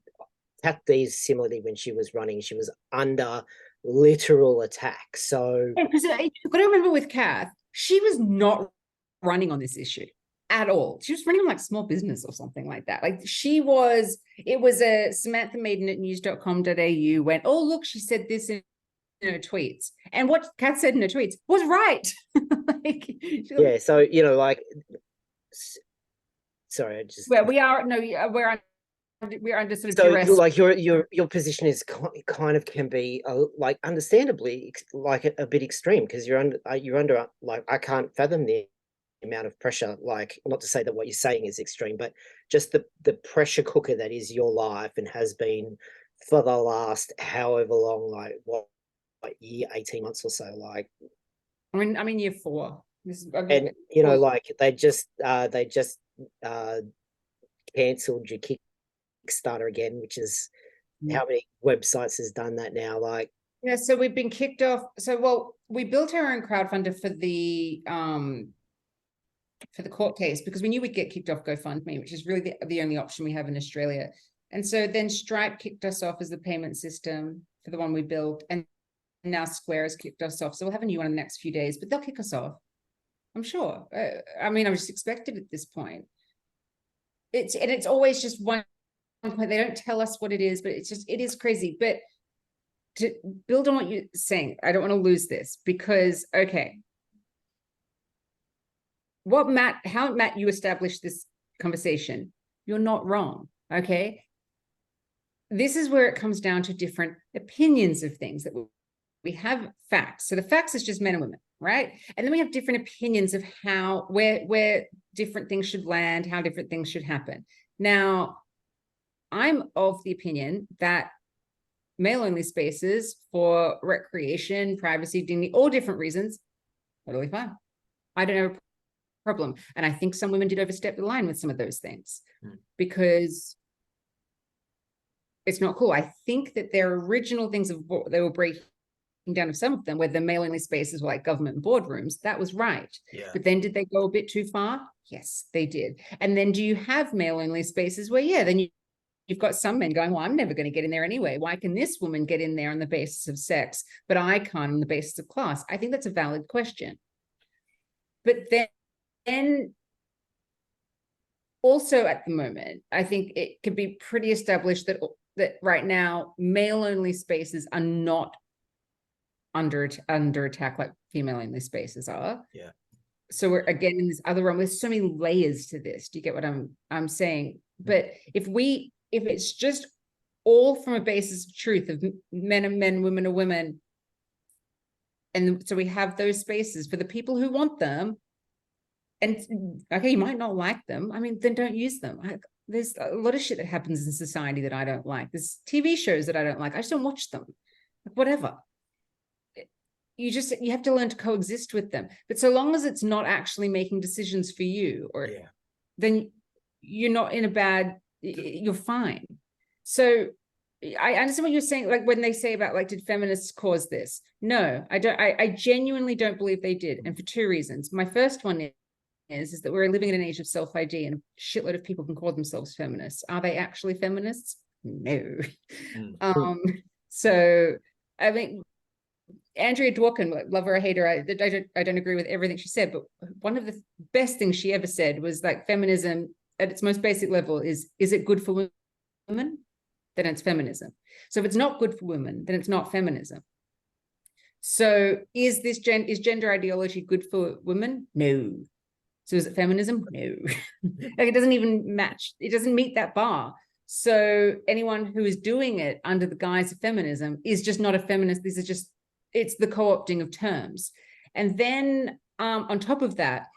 Kat D's similarly, when she was running, she was under literal attack. So because you've got to remember, with Kath, she was not running on this issue at all. She was running on, like, small business or something like that. Like, it was a Samantha Maiden at news.com.au went, oh, look, she said this in her tweets, and what Kat said in her tweets was right. Like, yeah, so, you know, like, sorry, I just, well, we're under sort of so duress. like, your position is kind of, can be like, understandably, like, a bit extreme, because you're under like, I can't fathom the amount of pressure, like, not to say that what you're saying is extreme, but just the pressure cooker that is your life, and has been for the last however long, like, year, 18 months or so, like, I'm in year 4. and, you know, like, they just cancelled your Kickstarter again, which is, how many websites has done that now? Like, yeah, so we've been kicked off. So, well, we built our own crowdfunder for the court case, because we knew we'd get kicked off GoFundMe, which is really the only option we have in Australia. And so then Stripe kicked us off as the payment system for the one we built, and now Square has kicked us off. So we'll have a new one in the next few days, but they'll kick us off, I'm sure. I mean, I was just expected at this point. It's always just one point. They don't tell us what it is, but it is crazy. But to build on what you're saying, I don't want to lose this, because, okay, how Matt, you established this conversation, you're not wrong. Okay. This is where it comes down to different opinions of things. That we have facts. So the facts is just men and women, right? And then we have different opinions of where different things should land, how different things should happen. Now, I'm of the opinion that male-only spaces for recreation, privacy, dignity, all different reasons, totally fine. I don't have a problem. And I think some women did overstep the line with some of those things, because it's not cool. I think that their original things of what they were breaking down of some of them, where the male-only spaces were like government boardrooms. That was right. Yeah. But then did they go a bit too far? Yes, they did. And then do you have male-only spaces where, yeah, then you've got some men going, well, I'm never going to get in there anyway. Why can this woman get in there on the basis of sex, but I can't on the basis of class? I think that's a valid question. But then also at the moment, I think it could be pretty established that right now, male-only spaces are not under attack like female-only spaces are. Yeah. So we're again in this other realm. There's so many layers to this. Do you get what I'm saying? But if it's just all from a basis of truth of men are men, women are women, and so we have those spaces for the people who want them, and okay, you might not like them. I mean, then don't use them. There's a lot of shit that happens in society that I don't like. There's TV shows that I don't like. I just don't watch them. Like, whatever. You have to learn to coexist with them. But so long as it's not actually making decisions for you, or then you're not in a bad, you're fine. So I understand what you're saying, like when they say about like, did feminists cause this? No, I don't. I genuinely don't believe they did. And for two reasons. My first one is that we're living in an age of self-ID, and a shitload of people can call themselves feminists. Are they actually feminists? No. So I mean, Andrea Dworkin, love her or hate her, I don't agree with everything she said, but one of the best things she ever said was like, feminism at its most basic level is it good for women? Then it's feminism. So if it's not good for women, then it's not feminism. So is gender ideology good for women? No. So is it feminism? No. Like, it doesn't even match. It doesn't meet that bar. So anyone who is doing it under the guise of feminism is just not a feminist. These are just, it's the co-opting of terms. And then on top of that,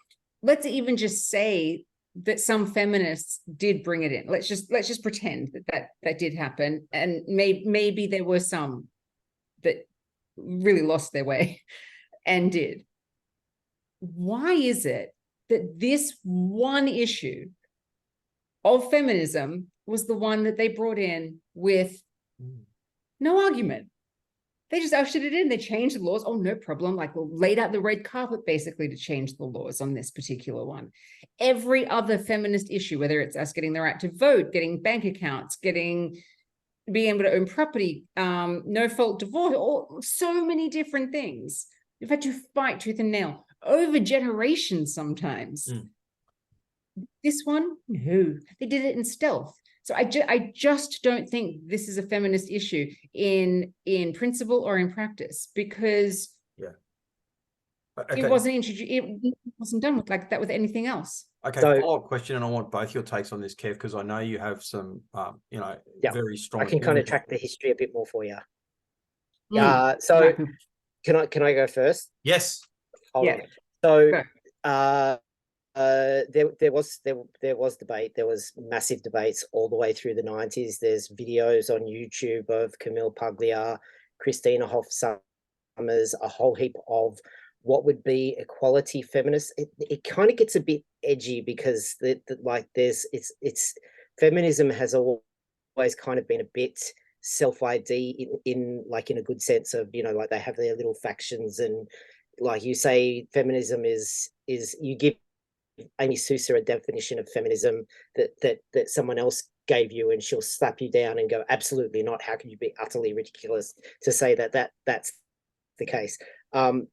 let's even just say that some feminists did bring it in. Let's just pretend that did happen. And maybe there were some that really lost their way and did. Why is it that this one issue of feminism was the one that they brought in with no argument? They just ushered it in. They changed the laws. Oh, no problem. Like, laid out the red carpet basically to change the laws on this particular one. Every other feminist issue, whether it's us getting the right to vote, getting bank accounts, being able to own property, no fault divorce, so many different things. We've had to fight tooth and nail over generations sometimes. This one, no, they did it in stealth. So I just don't think this is a feminist issue in principle or in practice, because it wasn't introduced. It wasn't done with like that with anything else. Okay, follow-up question, and I want both your takes on this, Kev, because I know you have some, very strong. I can kind of track the history a bit more for you. So can I go first? Yes. Hold on. So there was debate. There was massive debates all the way through the 90s. There's videos on YouTube of Camille Paglia, Christina Hoff Summers, a whole heap of what would be equality feminists. It kind of gets a bit edgy because it's feminism has always kind of been a bit self-ID in a good sense of, like they have their little factions, and like you say, feminism is you give Amy Sousa a definition of feminism that someone else gave you, and she'll slap you down and go, absolutely not. How can you be utterly ridiculous to say that's the case?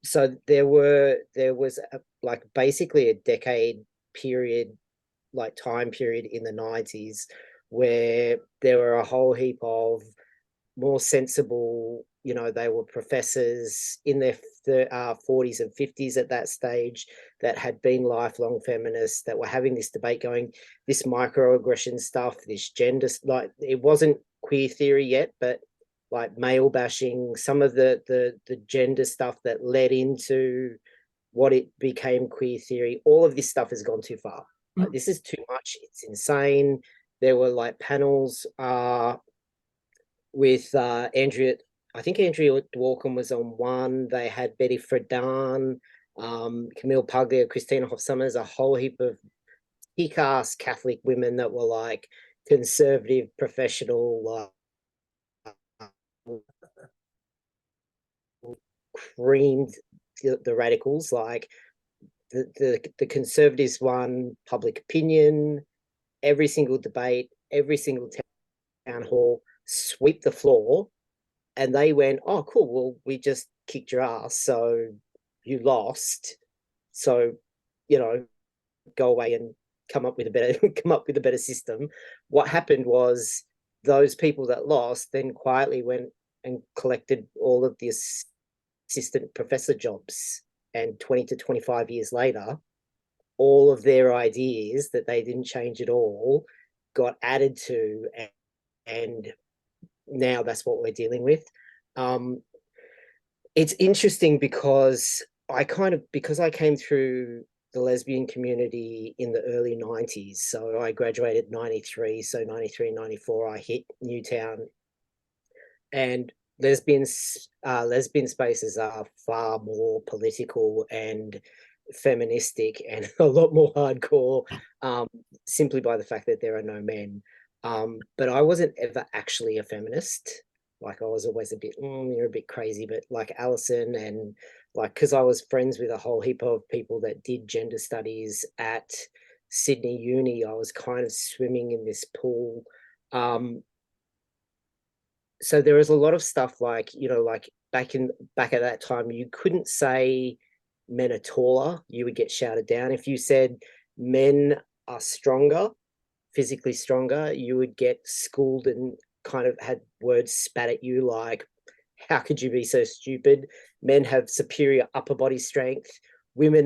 So there was basically a decade period, like time period in the 90s, where there were a whole heap of more sensible, they were professors in their 40s and 50s at that stage that had been lifelong feminists that were having this debate going, this microaggression stuff, this gender, like it wasn't queer theory yet, but like male bashing, some of the gender stuff that led into what it became queer theory. All of this stuff has gone too far. Like, this is too much. It's insane. There were like panels with Andrea. I think Andrea Dworkin was on one. They had Betty Friedan, Camille Paglia, Christina Hoff Summers, a whole heap of kick-ass Catholic women that were like conservative, professional, creamed the radicals. Like the conservatives won public opinion, every single debate, every single town hall, sweep the floor, and they went, oh cool, well we just kicked your ass, so you lost, so go away and come up with a better system. What happened was those people that lost then quietly went and collected all of the assistant professor jobs, and 20 to 25 years later, all of their ideas that they didn't change at all got added to, and now that's what we're dealing with. It's interesting because I came through the lesbian community in the early 90s. So I graduated 93. So 93, 94, I hit Newtown. And lesbian spaces are far more political and feministic and a lot more hardcore, simply by the fact that there are no men. But I wasn't ever actually a feminist. Like I was always a bit, you're a bit crazy, but like Alison, and like, because I was friends with a whole heap of people that did gender studies at Sydney Uni, I was kind of swimming in this pool. So there was a lot of stuff like, like back at that time, you couldn't say men are taller, you would get shouted down. If you said men are stronger, physically stronger, you would get schooled and kind of had words spat at you like, how could you be so stupid? Men have superior upper body strength. Women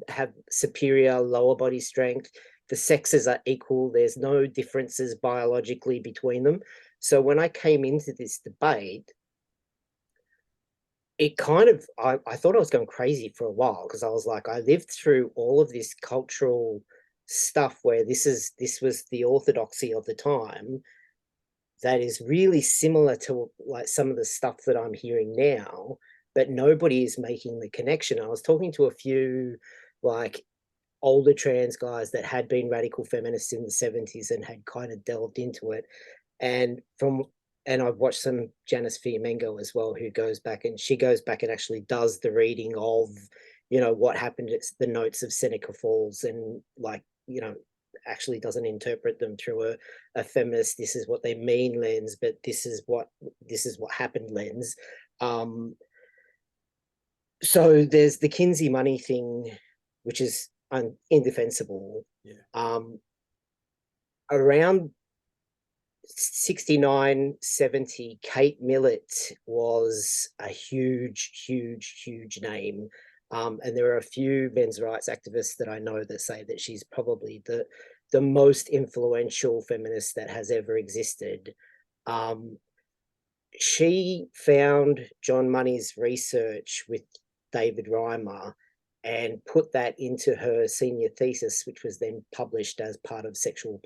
have superior lower body strength. The sexes are equal. There's no differences biologically between them. So when I came into this debate, it kind of, I thought I was going crazy for a while, because I was like, I lived through all of this cultural stuff where this was the orthodoxy of the time, that is really similar to like some of the stuff that I'm hearing now, but nobody is making the connection. I was talking to a few like older trans guys that had been radical feminists in the 70s and had kind of delved into it. And I've watched some Janice Fiamengo as well, who goes back and actually does the reading of, what happened at the notes of Seneca Falls, and like, actually doesn't interpret them through a feminist, this is what they mean lens, but this is what happened lens. So there's the Kinsey money thing, which is indefensible. Yeah. Around 69, 70, Kate Millett was a huge name. And there are a few men's rights activists that I know that say that she's probably the most influential feminist that has ever existed. She found John Money's research with David Reimer and put that into her senior thesis, which was then published as part of Sexual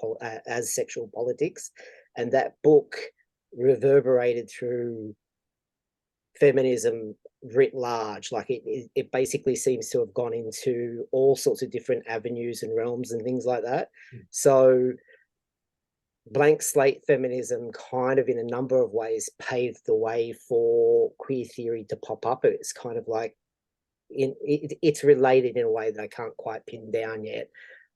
Politics. And that book reverberated through feminism writ large. Like it basically seems to have gone into all sorts of different avenues and realms and things like that. So blank slate feminism kind of in a number of ways paved the way for queer theory to pop up. It's kind of like it's related in a way that I can't quite pin down yet.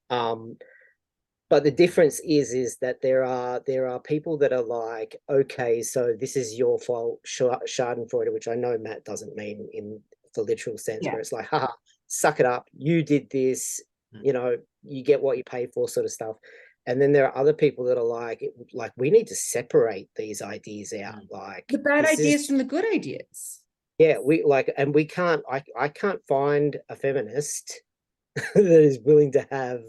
But the difference is that there are people that are like, okay, so this is your fault, Schadenfreude, which I know Matt doesn't mean in the literal sense, where it's like, haha, suck it up, you did this, you get what you pay for, sort of stuff. And then there are other people that are like we need to separate these ideas out, like the bad ideas from the good ideas. Yeah, we can't. I can't find a feminist that is willing to have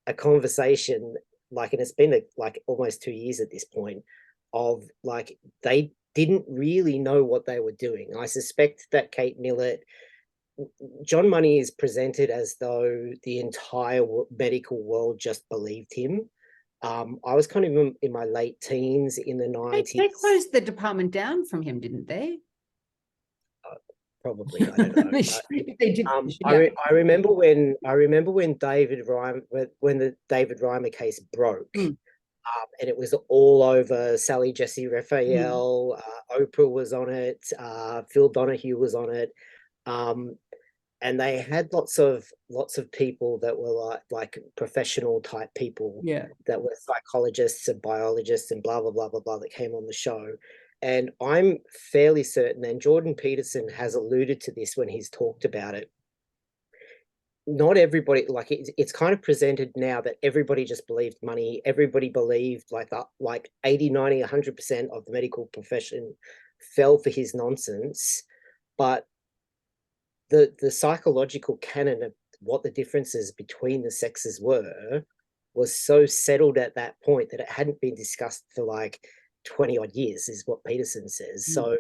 a conversation, like, and it's been like almost 2 years at this point, of like they didn't really know what they were doing. I suspect that Kate Millett, John Money is presented as though the entire medical world just believed him. I was kind of in my late teens in the 90s. They closed the department down from him, didn't they? Probably, I don't know. They did. I remember when David Reimer, when the David Reimer case broke, and it was all over. Sally Jesse Raphael, Oprah was on it, Phil Donahue was on it. And they had lots of people that were like professional type people, that were psychologists and biologists and blah blah blah blah blah that came on the show. And I'm fairly certain, and Jordan Peterson has alluded to this when he's talked about it, not everybody, like it's kind of presented now that everybody just believed money. Everybody believed like 80, 90, 100% of the medical profession fell for his nonsense. But the psychological canon of what the differences between the sexes were was so settled at that point that it hadn't been discussed for like 20 odd years, is what Peterson says. So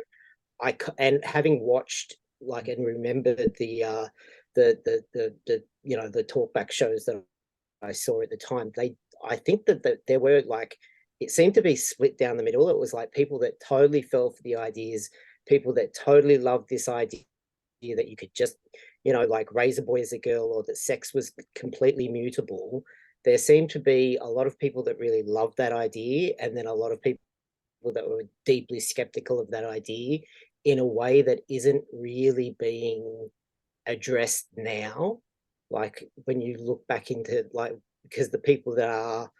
and having watched like and remembered the you know, the talkback shows that I saw at the time, I think that there were like, it seemed to be split down the middle. It was like people that totally fell for the ideas, people that totally loved this idea that you could just, you know, like raise a boy as a girl, or that sex was completely mutable. There seemed to be a lot of people that really loved that idea, and then a lot of people that were deeply skeptical of that idea in a way that isn't really being addressed now. Like when you look back into, like, because the people that are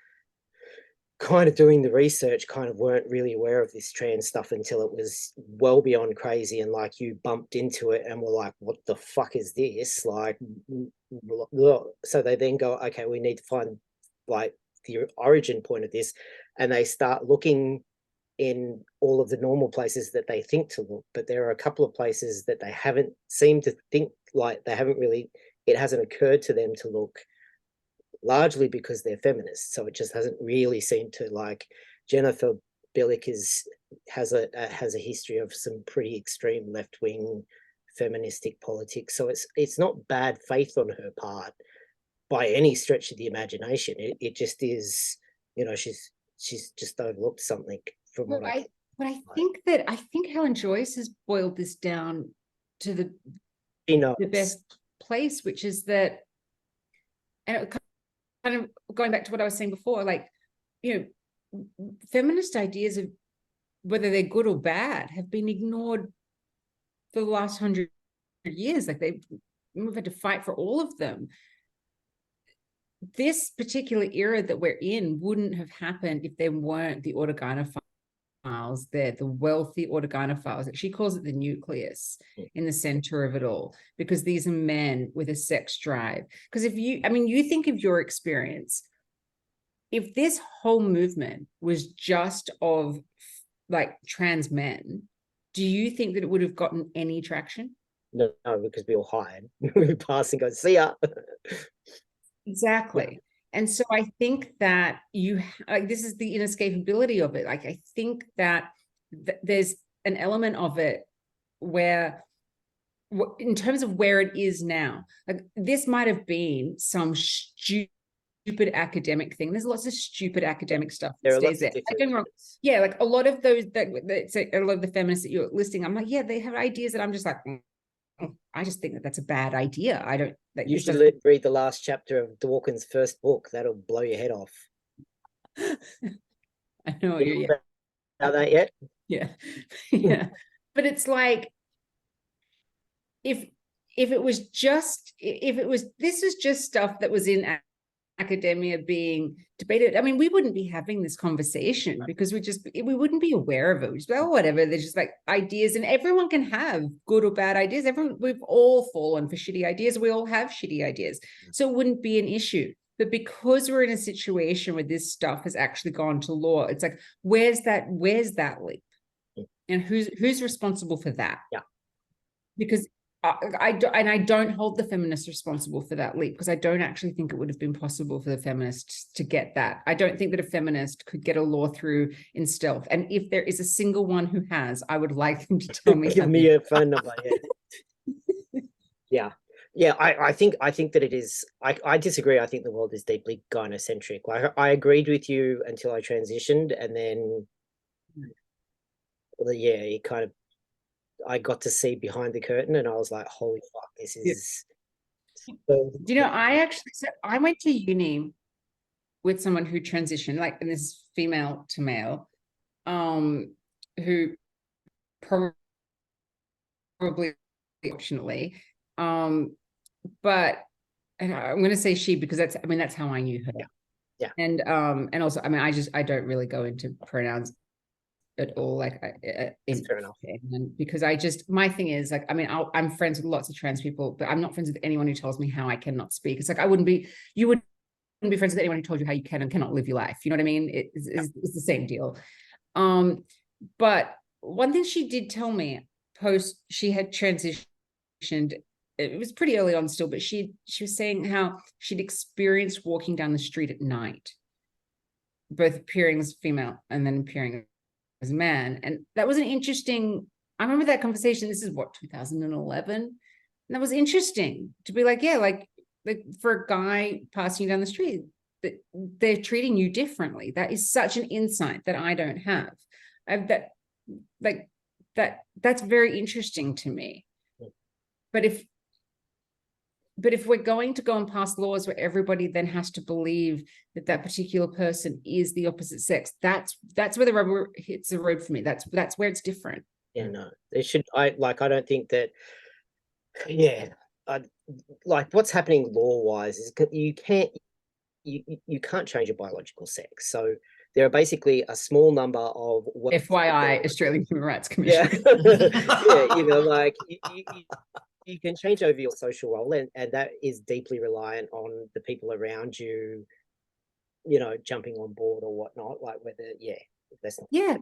kind of doing the research kind of weren't really aware of this trans stuff until it was well beyond crazy, and like you bumped into it and were like, what the fuck is this? Like, so they then go, okay, we need to find like the origin point of this, and they start looking in all of the normal places that they think to look, but there are a couple of places that they haven't seemed to think, like they haven't really, it hasn't occurred to them to look, largely because they're feminists. So it just hasn't really seemed to, like, Jennifer Billick has a history of some pretty extreme left-wing feministic politics. So it's not bad faith on her part by any stretch of the imagination. It just is, you know, she's just overlooked something from what I think Helen Joyce has boiled this down to the best place, which is that, and it kind of going back to what I was saying before, like, you know, feminist ideas of whether they're good or bad have been ignored for the last 100 years. Like we've had to fight for all of them. This particular era that we're in wouldn't have happened if there weren't the organophile there, the wealthy organophiles. She calls it the nucleus in the center of it all, because these are men with a sex drive. Because if you, I mean, you think of your experience, if this whole movement was just of like trans men, do you think that it would have gotten any traction? No, because we all hide. We pass and go, see ya. Exactly. Yeah. And so I think that this is the inescapability of it. Like, I think that there's an element of it where, in terms of where it is now, like this might have been some stupid academic thing. There's lots of stupid academic stuff that stays there. Yeah, like a lot of those, a lot of the feminists that you're listing, I'm like, yeah, they have ideas that I'm just like, I just think that that's a bad idea. I don't. You should read the last chapter of Dawkins' first book. That'll blow your head off. I know. You know that yet? Yeah, yeah. But it's like, if this was just stuff that was in academia being debated, I mean, we wouldn't be having this conversation, because we wouldn't be aware of it. We'd just be like, oh, whatever. They're just like ideas, and everyone can have good or bad ideas. We've all fallen for shitty ideas. We all have shitty ideas. So it wouldn't be an issue. But because we're in a situation where this stuff has actually gone to law, it's like, where's that leap? And who's responsible for that? Yeah. Because I don't hold the feminists responsible for that leap, because I don't actually think it would have been possible for the feminists to get that. I don't think that a feminist could get a law through in stealth. And if there is a single one who has, I would like them to tell me. Give me a phone number. Yeah. Yeah, I think that it is. I disagree. I think the world is deeply gynocentric. Like, I agreed with you until I transitioned, and then, yeah, it kind of, I got to see behind the curtain, and I was like, holy fuck, this is. Do you know, I went to uni with someone who transitioned, like, and this is female to male, who probably unfortunately. But and I'm going to say she because that's how I knew her. Yeah. And also, I don't really go into pronouns at all. Like, That's fair enough. Because my thing is like, I'm friends with lots of trans people, but I'm not friends with anyone who tells me how I cannot speak. It's like, you wouldn't be friends with anyone who told you how you can and cannot live your life. You know what I mean? It's the same deal. But one thing she did tell me post she had transitioned, it was pretty early on still, but she was saying how she'd experienced walking down the street at night, both appearing as female and then appearing as a man. And that was an interesting, I remember that conversation. This is what, 2011? And that was interesting to be like, yeah, like for a guy passing you down the street, that they're treating you differently. That is such an insight that I don't have. That's very interesting to me. But if we're going to go and pass laws where everybody then has to believe that that particular person is the opposite sex, that's where the rubber hits the road for me. That's where it's different. Yeah, no, they should. I don't think that. Yeah, like what's happening law-wise is you can't change your biological sex. So there are basically a small number of FYI, Australian Human Rights Commission. Yeah, you know, like you can change over your social role, and that is deeply reliant on the people around you, you know, jumping on board or whatnot. Like whether, that's not. Yeah.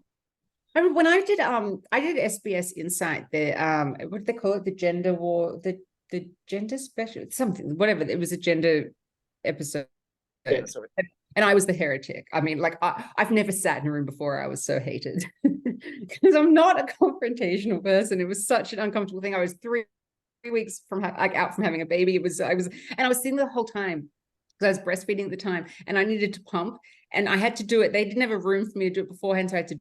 I mean, when I did SBS Insight, what do they call it? The gender war, the gender special, something, whatever. It was a gender episode. Yeah, sorry. And I was the heretic. I mean, like I've never sat in a room before I was so hated because I'm not a confrontational person. It was such an uncomfortable thing. I was 3 weeks from out from having a baby. I was sitting the whole time because I was breastfeeding at the time, and I needed to pump, and I had to do it. They didn't have a room for me to do it beforehand, so I had to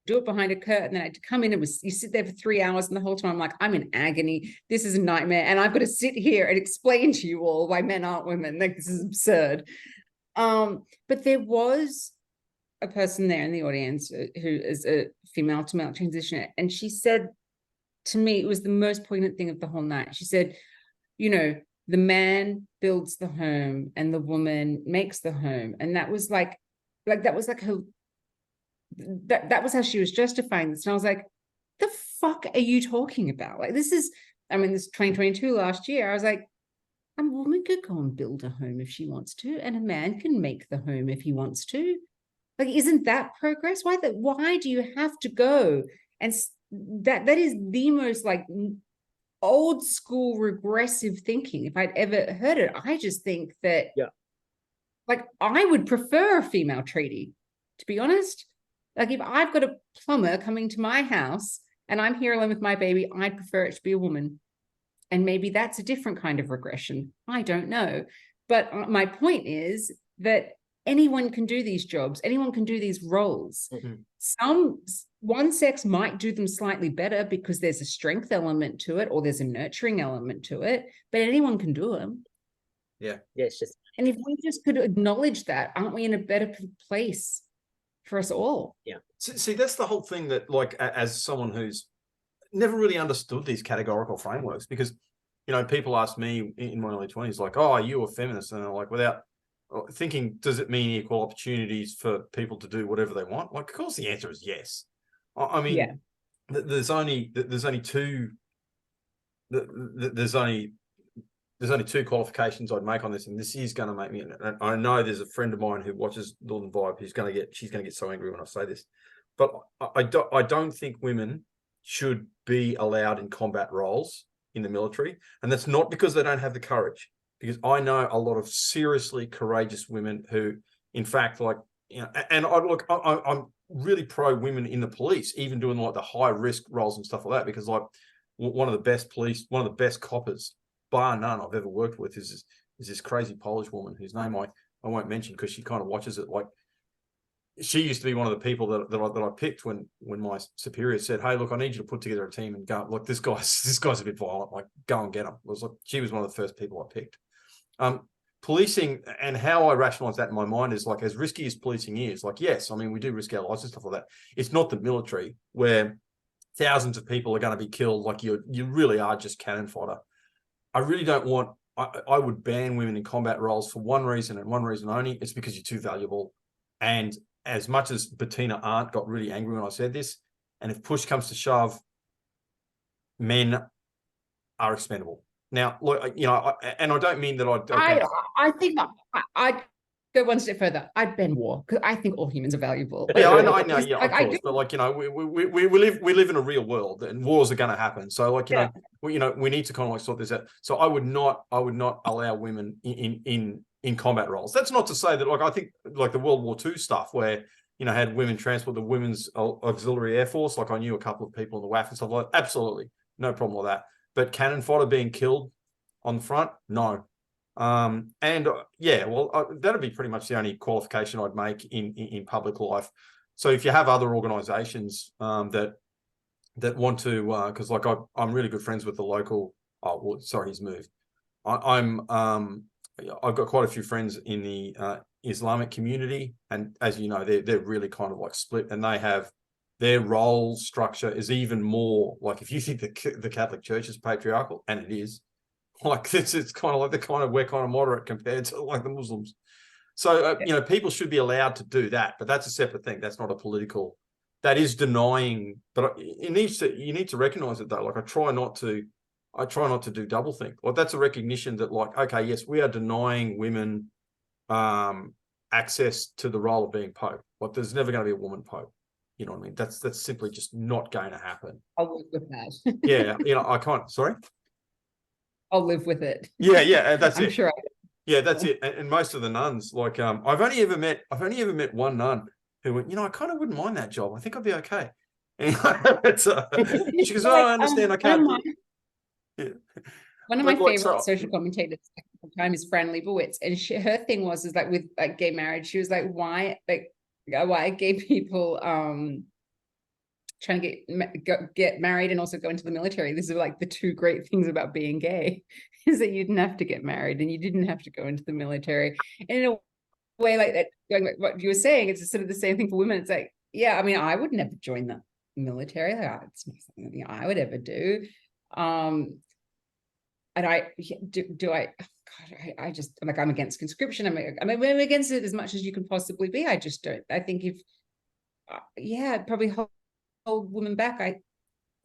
do it behind a curtain. Then I had to come in. You sit there for 3 hours, and the whole time I'm like, I'm in agony. This is a nightmare, and I've got to sit here and explain to you all why men aren't women. Like, this is absurd. But there was a person there in the audience who is a female to male transitioner, and she said to me, it was the most poignant thing of the whole night. She said, you know, the man builds the home and the woman makes the home. And that was like that was like her, that was how she was justifying this. And I was like, the fuck are you talking about? Like, this is 2022 last year. I was like, a woman could go and build a home if she wants to, and a man can make the home if he wants to. Like, isn't that progress? Why do you have to go? And that is the most like old school regressive thinking. If I'd ever heard it, I just think that, like, I would prefer a female treaty, to be honest. Like, if I've got a plumber coming to my house and I'm here alone with my baby, I'd prefer it to be a woman. And maybe that's a different kind of regression. I don't know. But my point is that anyone can do these jobs. Anyone can do these roles. Mm-hmm. One sex might do them slightly better because there's a strength element to it or there's a nurturing element to it, but anyone can do them. Yeah. Yeah, it's just. And if we just could acknowledge that, aren't we in a better place for us all? Yeah. See, that's the whole thing that, like, as someone who's never really understood these categorical frameworks, because, you know, people ask me in my early 20s, like, oh, are you a feminist? And I'm like, without thinking, does it mean equal opportunities for people to do whatever they want? Like, of course the answer is yes. I mean, yeah. There's only two qualifications I'd make on this, and this is going to make me, and I know there's a friend of mine who watches Northern Vibe she's going to get so angry when I say this, but I don't think women should be allowed in combat roles in the military. And that's not because they don't have the courage, because I know a lot of seriously courageous women who, in fact, like, you know, and I'm really pro women in the police, even doing like the high risk roles and stuff like that, because like one of the best coppers, bar none, I've ever worked with is this crazy Polish woman whose name I won't mention because she kind of watches it. Like, she used to be one of the people that I picked when my superior said, "Hey, look, I need you to put together a team and go. Look, this guy's a bit violent. Like, go and get him." She was one of the first people I picked. Policing, and how I rationalize that in my mind is, like, as risky as policing is, like, yes, I mean, we do risk our lives and stuff like that. It's not the military where thousands of people are going to be killed. Like you really are just cannon fodder. I really don't want, I would ban women in combat roles for one reason and one reason only. It's because you're too valuable. And as much as Bettina Arndt got really angry when I said this, and if push comes to shove, men are expendable. Now, look, and I don't mean that I think I'd go one step further. I'd ban war because I think all humans are valuable. Yeah, I know, yeah, of course. But we live in a real world, and wars are going to happen. So, we need to kind of sort this out. So, I would not allow women in combat roles. That's not to say that, I think the World War II stuff where had women transport the Women's Auxiliary Air Force. I knew a couple of people in the WAF and stuff like that. Absolutely, no problem with that. But cannon fodder being killed on the front, no. That'd be pretty much the only qualification I'd make in public life. So if you have other organizations that want to, because I'm really good friends with the local. He's moved. I've got quite a few friends in the Islamic community, and as you know, they're really kind of split, and they have their role structure is even more if you think the Catholic Church is patriarchal, and it is. It's kind of we're kind of moderate compared to the Muslims. So, people should be allowed to do that, but that's a separate thing. That's not a political, that is denying, but you need to recognize it though. I try not to do double think. That's a recognition that okay, yes, we are denying women access to the role of being Pope. There's never going to be a woman Pope. You know what I mean? That's simply just not going to happen. I'll live with that. Yeah. I can't, sorry? I'll live with it. Yeah, that's it. I'm sure. Yeah, that's it. And most of the nuns, I've only ever met one nun who went, I kind of wouldn't mind that job. I think I'd be okay. And she goes, I understand. I can't. One of my favorite social commentators at the time is Fran Lebowitz, and her thing was with gay marriage. She was why gay people trying to get married and also go into the military. These are the two great things about being gay, is that you didn't have to get married and you didn't have to go into the military. And in a way that, going back what you were saying, it's sort of the same thing for women. It's I would never join the military. It's not something I would ever do. And I just I'm against conscription. I'm against it as much as you can possibly be. I just don't. I think if probably hold women back, I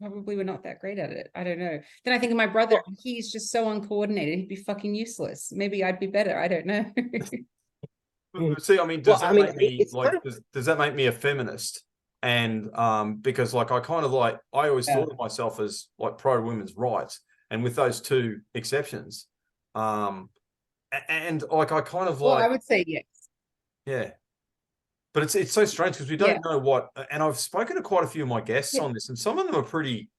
probably were not that great at it. I don't know. Then I think of my brother, he's just so uncoordinated, he'd be fucking useless. Maybe I'd be better. I don't know. See, does that make me a feminist? And because I always thought of myself as pro women's rights, and with those two exceptions, and I kind of I would say yes. Yeah. But it's so strange because we don't know what, and I've spoken to quite a few of my guests on this, and some of them are pretty,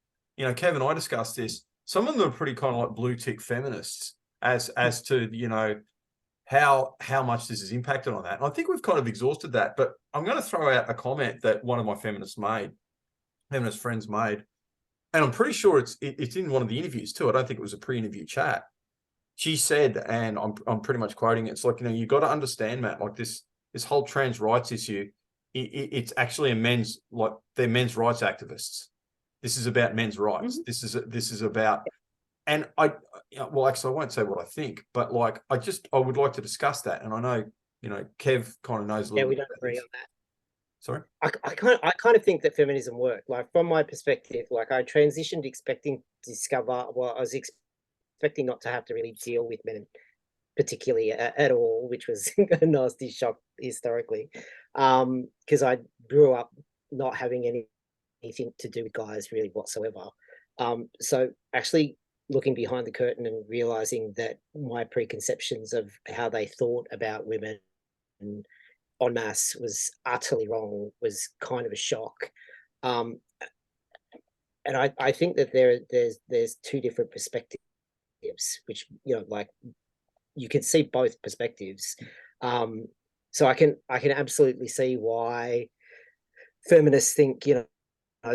Kev and I discussed this, some of them are pretty kind of blue tick feminists as to, how much this has impacted on that. And I think we've kind of exhausted that, but I'm going to throw out a comment that one of my feminist friends made, and I'm pretty sure it's in one of the interviews too. I don't think it was a pre-interview chat. She said, and I'm pretty much quoting it, it's you got to understand, Matt, this whole trans rights issue, it's actually they're men's rights activists. This is about men's rights. Mm-hmm. This is about, and actually I won't say what I think, but I would like to discuss that. And I know, Kev kind of knows a little bit. We don't agree on that. Sorry? I kind of think that feminism worked. From my perspective, I transitioned expecting to discover, I was expecting not to have to really deal with men particularly at all, which was a nasty shock historically, because I grew up not having anything to do with guys really whatsoever. So actually looking behind the curtain and realizing that my preconceptions of how they thought about women en masse was utterly wrong was kind of a shock. And I think that there's two different perspectives, which you can see both perspectives. So I can absolutely see why feminists think,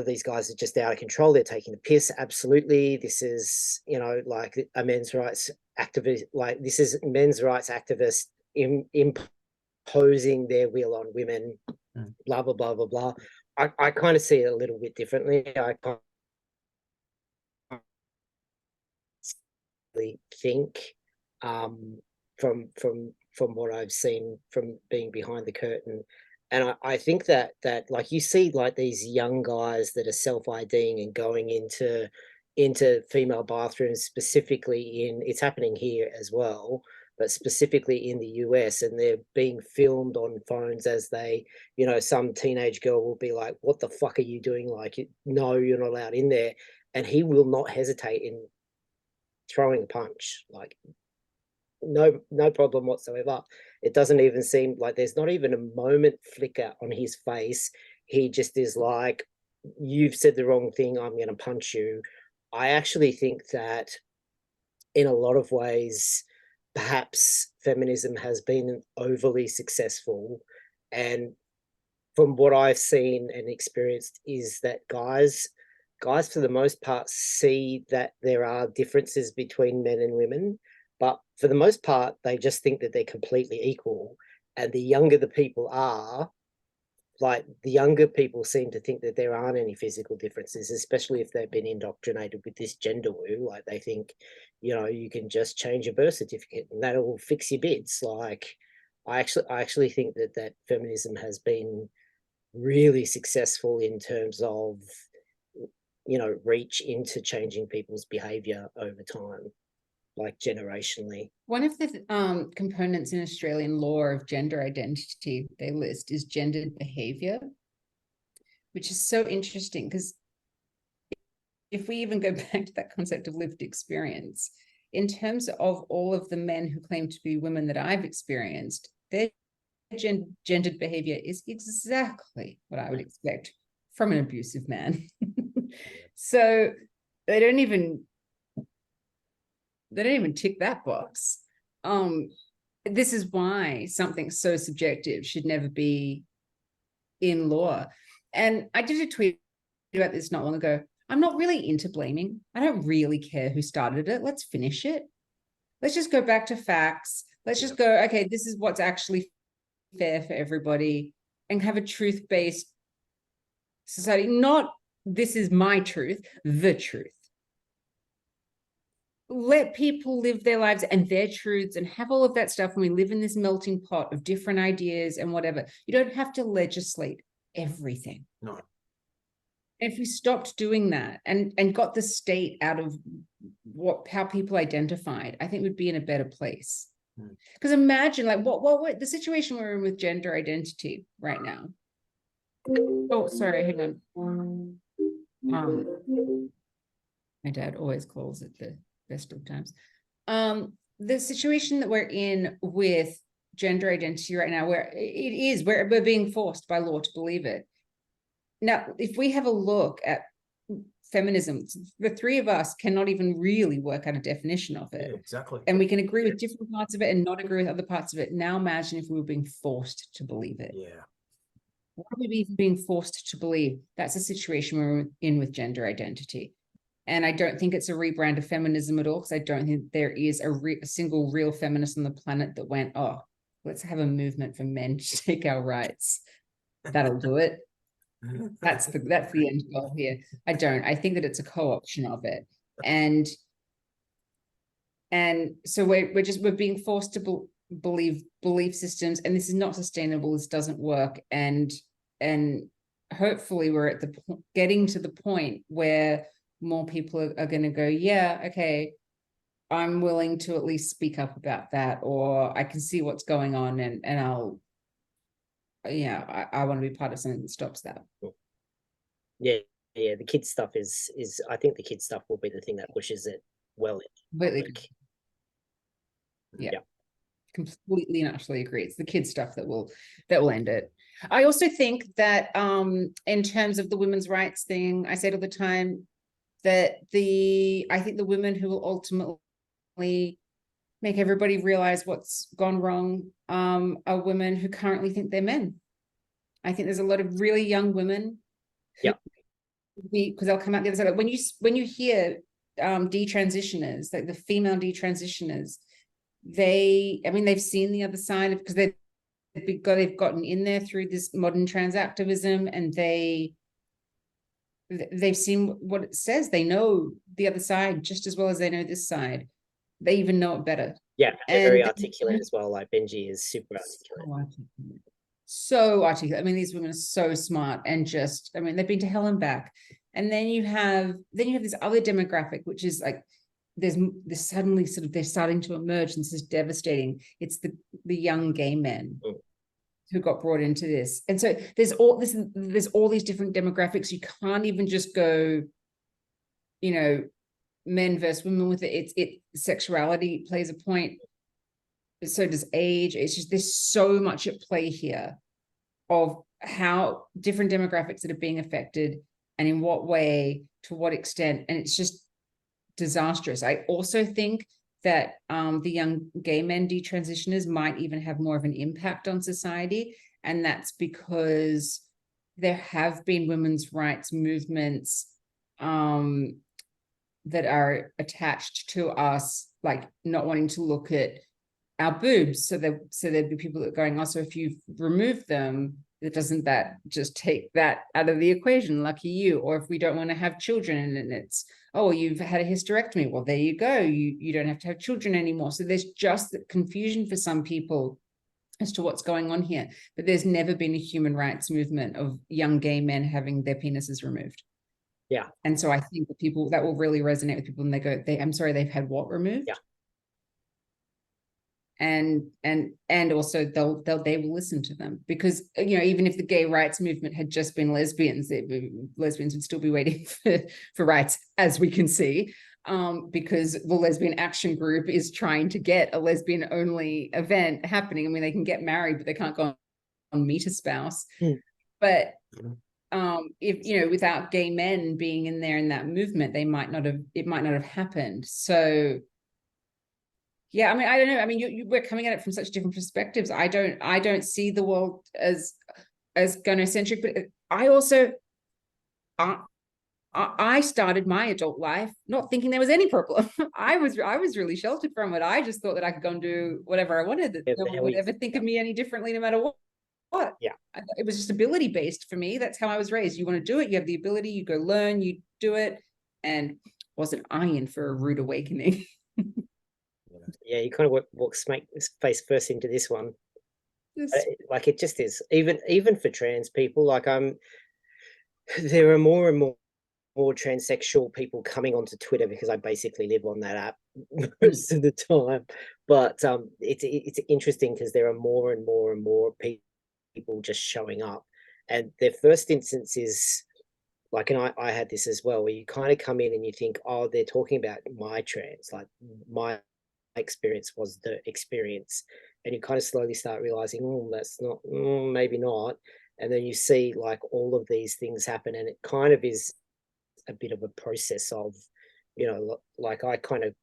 these guys are just out of control. They're taking the piss. Absolutely. This is, a men's rights activist, this is men's rights activists imposing their will on women, blah, blah, blah, blah, blah. I kind of see it a little bit differently. I think from what I've seen from being behind the curtain. And I think that like you see like these young guys that are self-IDing and going into female bathrooms, specifically it's happening here as well, but specifically in the US, and they're being filmed on phones as they, some teenage girl will be like, what the fuck are you doing? Like, no, you're not allowed in there. And he will not hesitate in throwing a punch, like no problem whatsoever. It doesn't even seem like there's not even a moment flicker on his face. He just is like, you've said the wrong thing, I'm going to punch you. I actually think that in a lot of ways, perhaps feminism has been overly successful. And from what I've seen and experienced is that guys for the most part see that there are differences between men and women, but for the most part they just think that they're completely equal. And the younger the people are, like the younger people seem to think that there aren't any physical differences, especially if they've been indoctrinated with this gender woo. Like they think, you can just change your birth certificate and that'll fix your bids. Like I actually think that feminism has been really successful in terms of reach into changing people's behavior over time, like generationally. One of the components in Australian law of gender identity they list is gendered behavior, which is so interesting because if we even go back to that concept of lived experience, in terms of all of the men who claim to be women that I've experienced, their gendered behavior is exactly what I would expect from an abusive man. So they don't even tick that box. This is why something so subjective should never be in law. And I did a tweet about this not long ago. I'm not really into blaming. I don't really care who started it. Let's finish it. Let's just go back to facts. Let's just go, okay, this is what's actually fair for everybody, and have a truth-based society. Not this is my truth, the truth. Let people live their lives and their truths and have all of that stuff. And we live in this melting pot of different ideas and whatever. You don't have to legislate everything. No. If we stopped doing that and got the state out of how people identified, I think we'd be in a better place. Because imagine like what the situation we're in with gender identity right now. Oh, sorry, hang on. My dad always calls it the best of times. The situation that we're in with gender identity right now, where we're being forced by law to believe it. Now, if we have a look at feminism, the three of us cannot even really work out a definition of it. Yeah, exactly. And we can agree with different parts of it and not agree with other parts of it. Now imagine if we were being forced to believe it. Yeah. What are we even being forced to believe? That's a situation we're in with gender identity. And I don't think it's a rebrand of feminism at all, because I don't think there is a single real feminist on the planet that went, oh, let's have a movement for men to take our rights. That'll do it. That's the end goal here. I think that it's a co-option of it. And so we're being forced to believe belief systems, and this is not sustainable. This doesn't work. And hopefully we're at getting to the point where more people are going to go, yeah, okay, I'm willing to at least speak up about that, or I can see what's going on, and I'll, I want to be part of something that stops that. Yeah, the kids stuff is I think the kids stuff will be the thing that pushes it well. Completely. Yeah. Completely and utterly agree. It's the kids stuff that will end it. I also think that in terms of the women's rights thing, I said all the time that I think the women who will ultimately make everybody realize what's gone wrong are women who currently think they're men. I think there's a lot of really young women because they'll come out the other side. Like when you hear detransitioners, like the female detransitioners, they've seen the other side because they've gotten in there through this modern trans activism, and they've seen what it says. They know the other side just as well as they know this side. They even know it better. Yeah, they're very articulate as well. Like Benji is super articulate. So articulate. I mean, these women are so smart and just, I mean, they've been to hell and back. And then you have this other demographic, which is like, there's suddenly sort of, they're starting to emerge, and this is devastating. It's the young gay men who got brought into this. And so there's all these different demographics. You can't even just go, you know, men versus women with it. Sexuality plays a point. So does age. It's just, there's so much at play here of how different demographics that are being affected and in what way, to what extent. And it's just disastrous. I also think that the young gay men detransitioners might even have more of an impact on society. And that's because there have been women's rights movements that are attached to us, like not wanting to look at our boobs. So there'd be people that are going, also, if you've removed them, doesn't that just take that out of the equation? Lucky you. Or if we don't want to have children, and it's, oh, you've had a hysterectomy. Well, there you go. You don't have to have children anymore. So there's just the confusion for some people as to what's going on here. But there's never been a human rights movement of young gay men having their penises removed. Yeah. And so I think that will really resonate with people, and they go, I'm sorry, they've had what removed? Yeah. And also they will listen to them, because, you know, even if the gay rights movement had just been lesbians, lesbians would still be waiting for rights, as we can see, because the Lesbian Action Group is trying to get a lesbian only event happening. I mean, they can get married, but they can't go on meet a spouse. But if, you know, without gay men being in there in that movement, it might not have happened. So yeah, I mean, I don't know. I mean, we're coming at it from such different perspectives. I don't see the world as gynocentric, but I also, I started my adult life not thinking there was any problem. I was really sheltered from it. I just thought that I could go and do whatever I wanted, that no one would ever think of me any differently, no matter what. Yeah. It was just ability based for me. That's how I was raised. You want to do it, you have the ability, you go learn, you do it. And wasn't I in for a rude awakening? Yeah, you kind of walk face first into this one. Like, it just is, even for trans people, like there are more and more transsexual people coming onto Twitter, because I basically live on that app most of the time. But it's interesting because there are more and more and more people just showing up, and their first instance is like, and I had this as well, where you kind of come in and you think, oh, they're talking about my trans, like my experience was the experience, and you kind of slowly start realizing, oh, that's not, maybe not. And then you see like all of these things happen, and it kind of is a bit of a process of, you know, like I kind of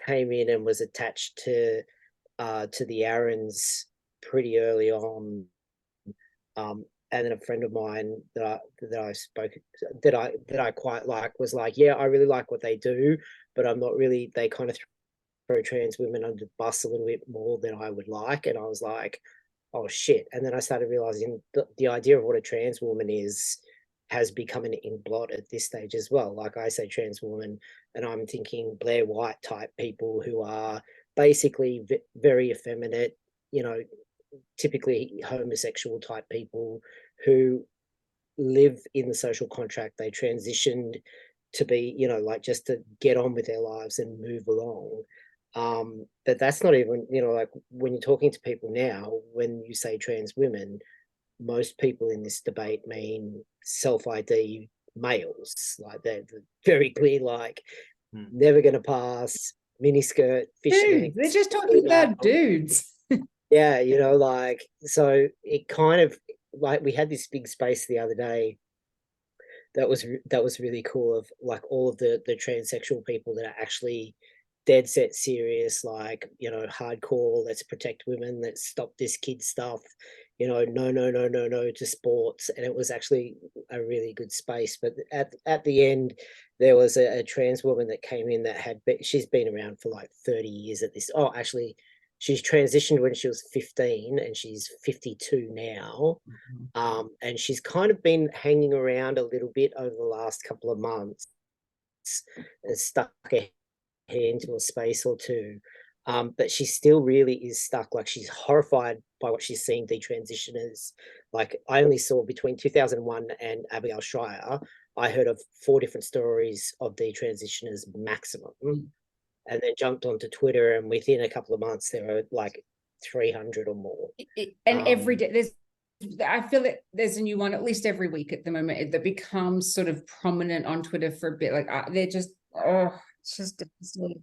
came in and was attached to the Aarons pretty early on, and then a friend of mine that I quite like was like, yeah, I really like what they do, but I'm not really, they kind of throw trans women under the bus a little bit more than I would like. And I was like, oh shit. And then I started realizing the idea of what a trans woman has become an ink blot at this stage as well. Like, I say trans woman, and I'm thinking Blair White type people who are basically very effeminate, you know, typically homosexual type people who live in the social contract. They transitioned to be, you know, like just to get on with their lives and move along. But that's not even, you know, like when you're talking to people now, when you say trans women, most people in this debate mean self-ID males. Like, they're very clear, like never going to pass, miniskirt, fishnet. They're just talking about dudes. Yeah, you know, like, so it kind of, like, we had this big space the other day that was really cool, of like all of the transsexual people that are actually dead set serious, like, you know, hardcore, let's protect women, let's stop this kid stuff, you know, no to sports. And it was actually a really good space. But at the end, there was a trans woman that came in that she's been around for like 30 years at this. Oh, actually, she's transitioned when she was 15 and she's 52 now. And she's kind of been hanging around a little bit over the last couple of months, stuck her head into a space or two. But she still really is stuck. Like, she's horrified by what she's seeing detransitioners. Like, I only saw between 2001 and Abigail Shrier, I heard of 4 different stories of detransitioners maximum, and then jumped onto Twitter, and within a couple of months there were like 300 or more. And every day I feel that there's a new one at least every week at the moment that becomes sort of prominent on Twitter for a bit. Like, they're just, it's just devastating.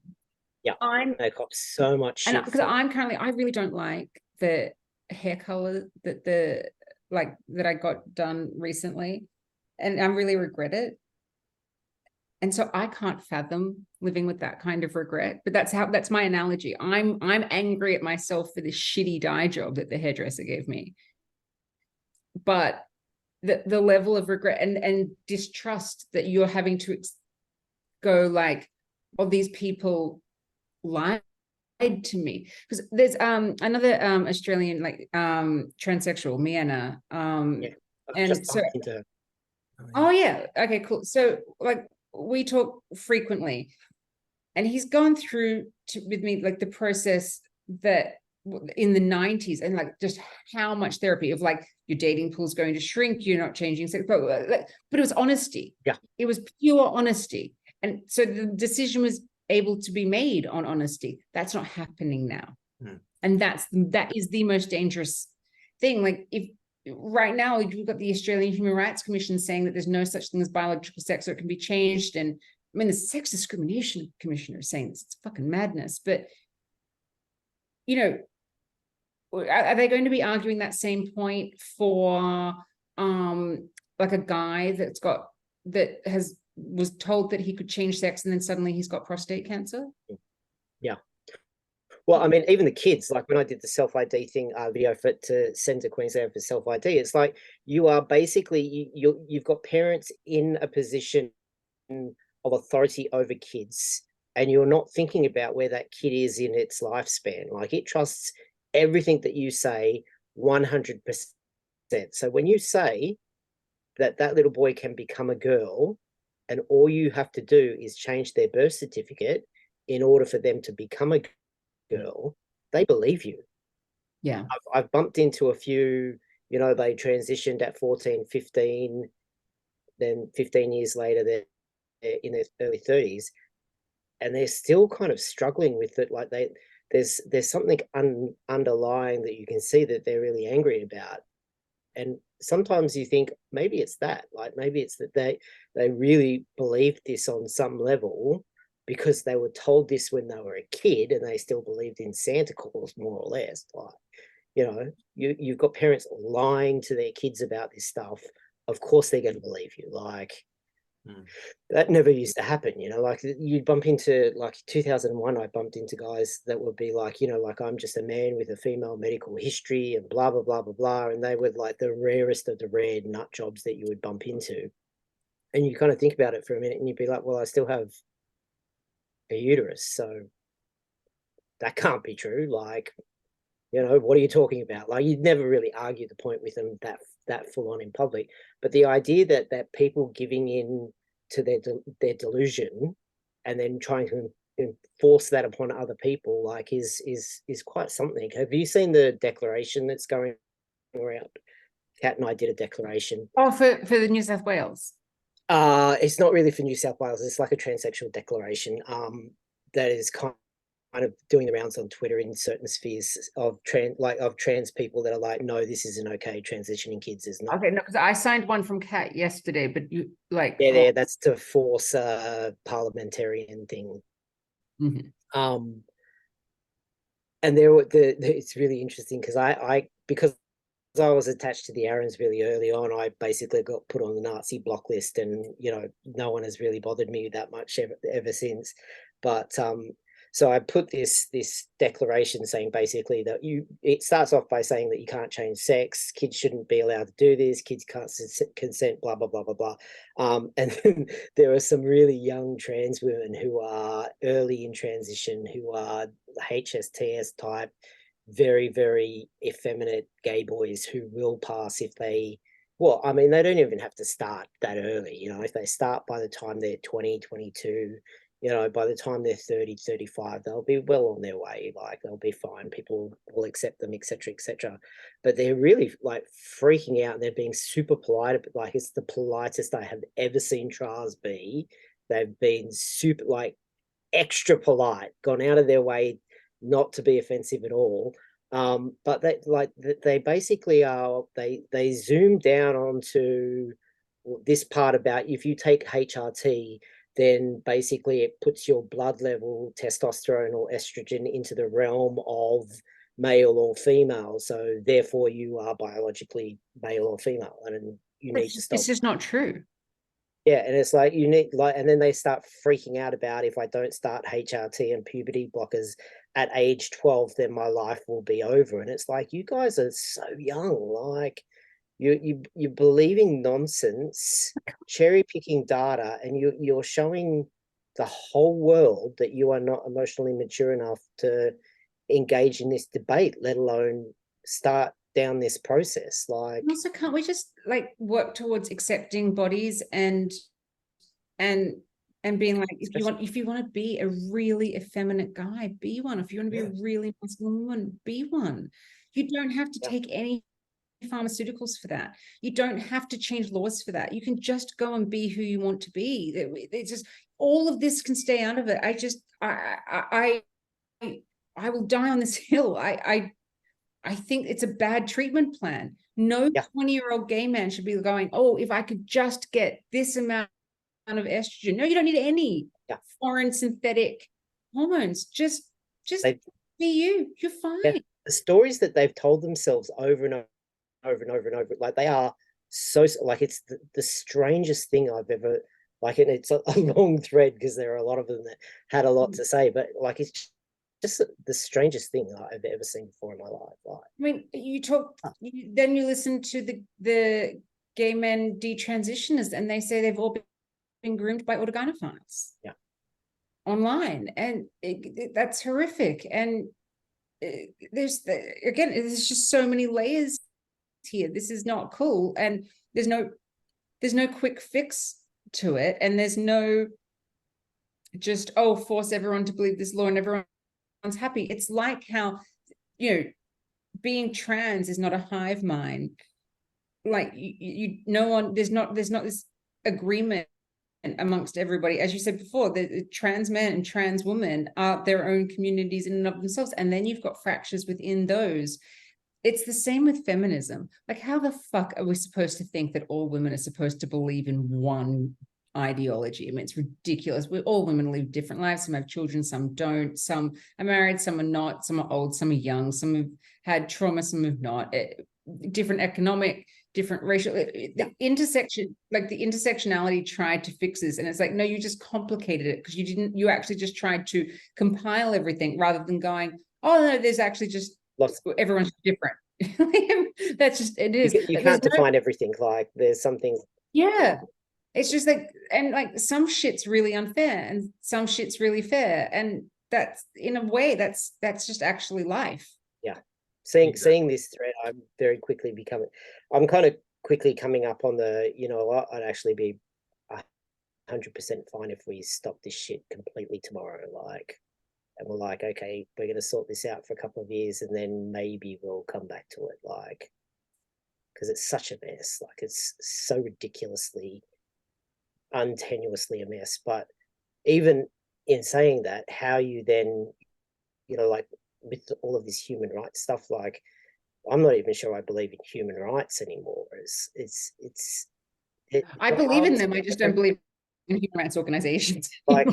Yeah, they cop so much shit. And because I'm currently, I really don't like the hair color that I got done recently, and I really regret it. And so I can't fathom living with that kind of regret. But that's my analogy. I'm angry at myself for this shitty dye job that the hairdresser gave me. But the level of regret and distrust that you're having to go like, oh, these people lied to me. Because there's another Australian transsexual, Mianna. And so oh yeah, okay, cool. So like, we talk frequently, and he's gone through with me like the process that in the 90s, and like just how much therapy of like, your dating pool's going to shrink, you're not changing sex, but it was honesty. Yeah, it was pure honesty. And so the decision was able to be made on honesty. That's not happening now. And that is the most dangerous thing. Like, if right now you've got the Australian Human Rights Commission saying that there's no such thing as biological sex, so it can be changed. And I mean, the Sex Discrimination Commissioner is saying this. It's fucking madness. But, you know, are they going to be arguing that same point for like a guy was told that he could change sex and then suddenly he's got prostate cancer? Yeah. Well, I mean, even the kids, like when I did the self-ID thing, video to send to Queensland for self-ID, it's like, you are basically, you've got parents in a position of authority over kids, and you're not thinking about where that kid is in its lifespan. Like, it trusts everything that you say 100%. So when you say that little boy can become a girl, and all you have to do is change their birth certificate in order for them to become a girl, they believe you. Yeah. I've bumped into a few, you know, they transitioned at 14, 15, then 15 years later they're in their early 30s, and they're still kind of struggling with it. Like, there's something underlying that you can see that they're really angry about. And sometimes you think maybe it's that, like, maybe it's that they really believed this on some level because they were told this when they were a kid, and they still believed in Santa Claus, more or less. Like, you know, you've got parents lying to their kids about this stuff. Of course they're going to believe you. Like, that never used to happen, you know. Like, you'd bump into, like 2001, I bumped into guys that would be like, you know, like, I'm just a man with a female medical history and blah, blah, blah, blah, blah. And they were like the rarest of the rare nut jobs that you would bump into. And you kind of think about it for a minute and you'd be like, well, I still have a uterus, so that can't be true. Like, you know, what are you talking about? Like, you'd never really argue the point with them that full on in public. But the idea that people giving in to their delusion and then trying to enforce that upon other people, like, is quite something. Have you seen the declaration that's going around? Kat and I did a declaration. Oh, for the New South Wales. It's not really for New South Wales. It's like a transsexual declaration that is kind of doing the rounds on Twitter in certain spheres of trans people that are like, no, this isn't okay. Transitioning kids is not. Okay, no, because I signed one from Kat yesterday, but you like, yeah, that's to force a parliamentarian thing. And it's really interesting because because I was attached to the Arons really early on, I basically got put on the Nazi block list, and, you know, no one has really bothered me that much ever since. But So I put this declaration saying basically that it starts off by saying that you can't change sex, kids shouldn't be allowed to do this, kids can't consent, blah blah blah blah blah. And then there are some really young trans women who are early in transition, who are HSTS type, very very effeminate gay boys who will pass if they. Well, I mean, they don't even have to start that early. You know, if they start by the time they're 20, 22, you know, by the time they're 30, 35, they'll be well on their way. Like, they'll be fine. People will accept them, etc., etc. But they're really like freaking out and they're being super polite. Like, it's the politest I have ever seen trials be. They've been super, like, extra polite, gone out of their way not to be offensive at all. But they basically are, they zoom down onto this part about if you take HRT, then basically it puts your blood level, testosterone or estrogen, into the realm of male or female. So therefore you are biologically male or female, and you need to stop. This is not true. Yeah, and it's like you need, like, and then they start freaking out about, if I don't start HRT and puberty blockers at age 12, then my life will be over. And it's like, you guys are so young. Like, you're believing nonsense, cherry picking data, and you're showing the whole world that you are not emotionally mature enough to engage in this debate, let alone start down this process. Like, Also, can't we just like work towards accepting bodies and being like, if you want to be a really effeminate guy, be one. If you want to be a really masculine woman, be one. You don't have to take any pharmaceuticals for that. You don't have to change laws for that. You can just go and be who you want to be. It's just, all of this can stay out of it. I will die on this hill. I think it's a bad treatment plan. No 20-year-old gay man should be going, oh, if I could just get this amount of estrogen. No, you don't need any foreign synthetic hormones. Just be you. You're fine. Yeah. The stories that they've told themselves over and over and over and over, like, they are so, like, it's the strangest thing I've ever, like, and it's a long thread because there are a lot of them that had a lot to say, but like, it's just the strangest thing I've ever seen before in my life. Like, I mean, then you listen to the gay men detransitioners, and they say they've all been groomed by autogynophiles online, and that's horrific. And there's just so many layers here. This is not cool, and there's no quick fix to it, and there's no just force everyone to believe this law and everyone's happy. It's like how, being trans is not a hive mind. Like, there's not this agreement amongst everybody. As you said before, the trans men and trans women are their own communities in and of themselves, and then you've got fractures within those. It's the same with feminism. Like, how the fuck are we supposed to think that all women are supposed to believe in one ideology? I mean, it's ridiculous. All women live different lives. Some have children, some don't. Some are married, some are not. Some are old, some are young. Some have had trauma, some have not. Different economic, different racial. The intersection, like the intersectionality tried to fix this, and it's like, no, you just complicated it because you actually just tried to compile everything rather than going, oh no, there's actually just everyone's different. That's just, it is. You can't define everything. Like, there's some things. Yeah. It's just like, and like, some shit's really unfair and some shit's really fair. And that's, in a way, that's just actually life. Yeah. Seeing this thread, I'm kind of quickly coming up on the, I'd actually be 100% fine if we stop this shit completely tomorrow. Like, and we're like, okay, we're going to sort this out for a couple of years and then maybe we'll come back to it. Like, because it's such a mess. Like, it's so ridiculously, untenuously a mess. But even in saying that, how you then, like, with all of this human rights stuff, like, I'm not even sure I believe in human rights anymore. I believe in them. I just don't believe in human rights organizations. like,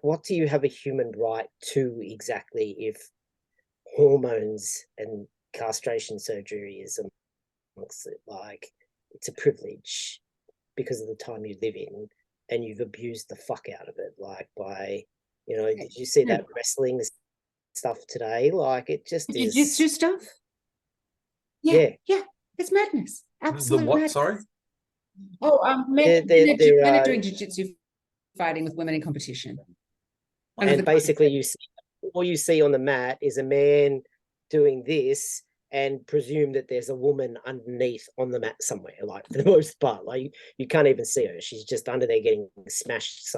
what do you have a human right to exactly if hormones and castration surgery is amongst it? Like, it's a privilege because of the time you live in, and you've abused the fuck out of it, like, by You know, did you see that wrestling stuff today? Like, it just is. Jiu-jitsu stuff? Yeah, it's madness. Absolute what? madness. Sorry? Oh, men are doing jiu-jitsu fighting with women in competition. And basically all you see on the mat is a man doing this and presume that there's a woman underneath on the mat somewhere, like, for the most part. Like, you can't even see her. She's just under there getting smashed.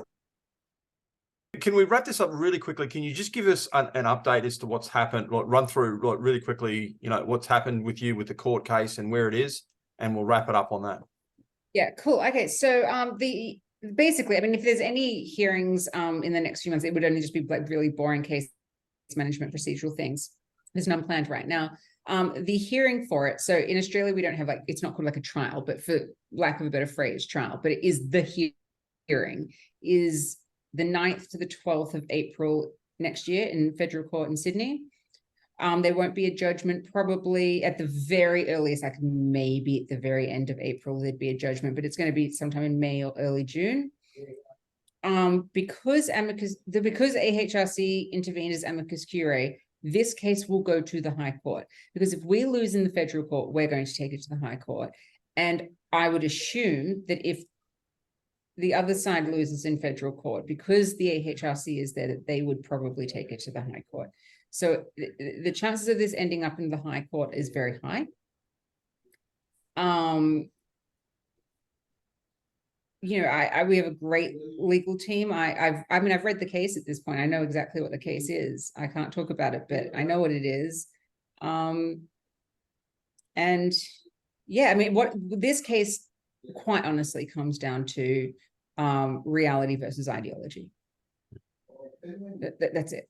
Can we wrap this up really quickly? Can you just give us an update as to what's happened, like run through like really quickly, you know, what's happened with you with the court case and where it is, and we'll wrap it up on that. Yeah, cool. Okay, so basically, I mean, if there's any hearings in the next few months, it would only just be like really boring case management procedural things. There's none planned right now. The hearing for it, so in Australia, we don't have like, it's not called like a trial, but for lack of a better phrase, trial, but it is the hearing, is the 9th to the 12th of April next year in federal court in Sydney. There won't be a judgment, probably at the very earliest, like maybe at the very end of April, there'd be a judgment, but it's going to be sometime in May or early June. Because AHRC intervened as amicus curiae, this case will go to the High Court, because if we lose in the federal court, we're going to take it to the High Court. And I would assume that if the other side loses in federal court, because the AHRC is there, that they would probably take it to the High Court. So the chances of this ending up in the High Court is very high. You know, we have a great legal team. I mean, I've read the case at this point. I know exactly what the case is. I can't talk about it, but I know what it is. And yeah, I mean, what this case quite honestly comes down to reality versus ideology. That's it.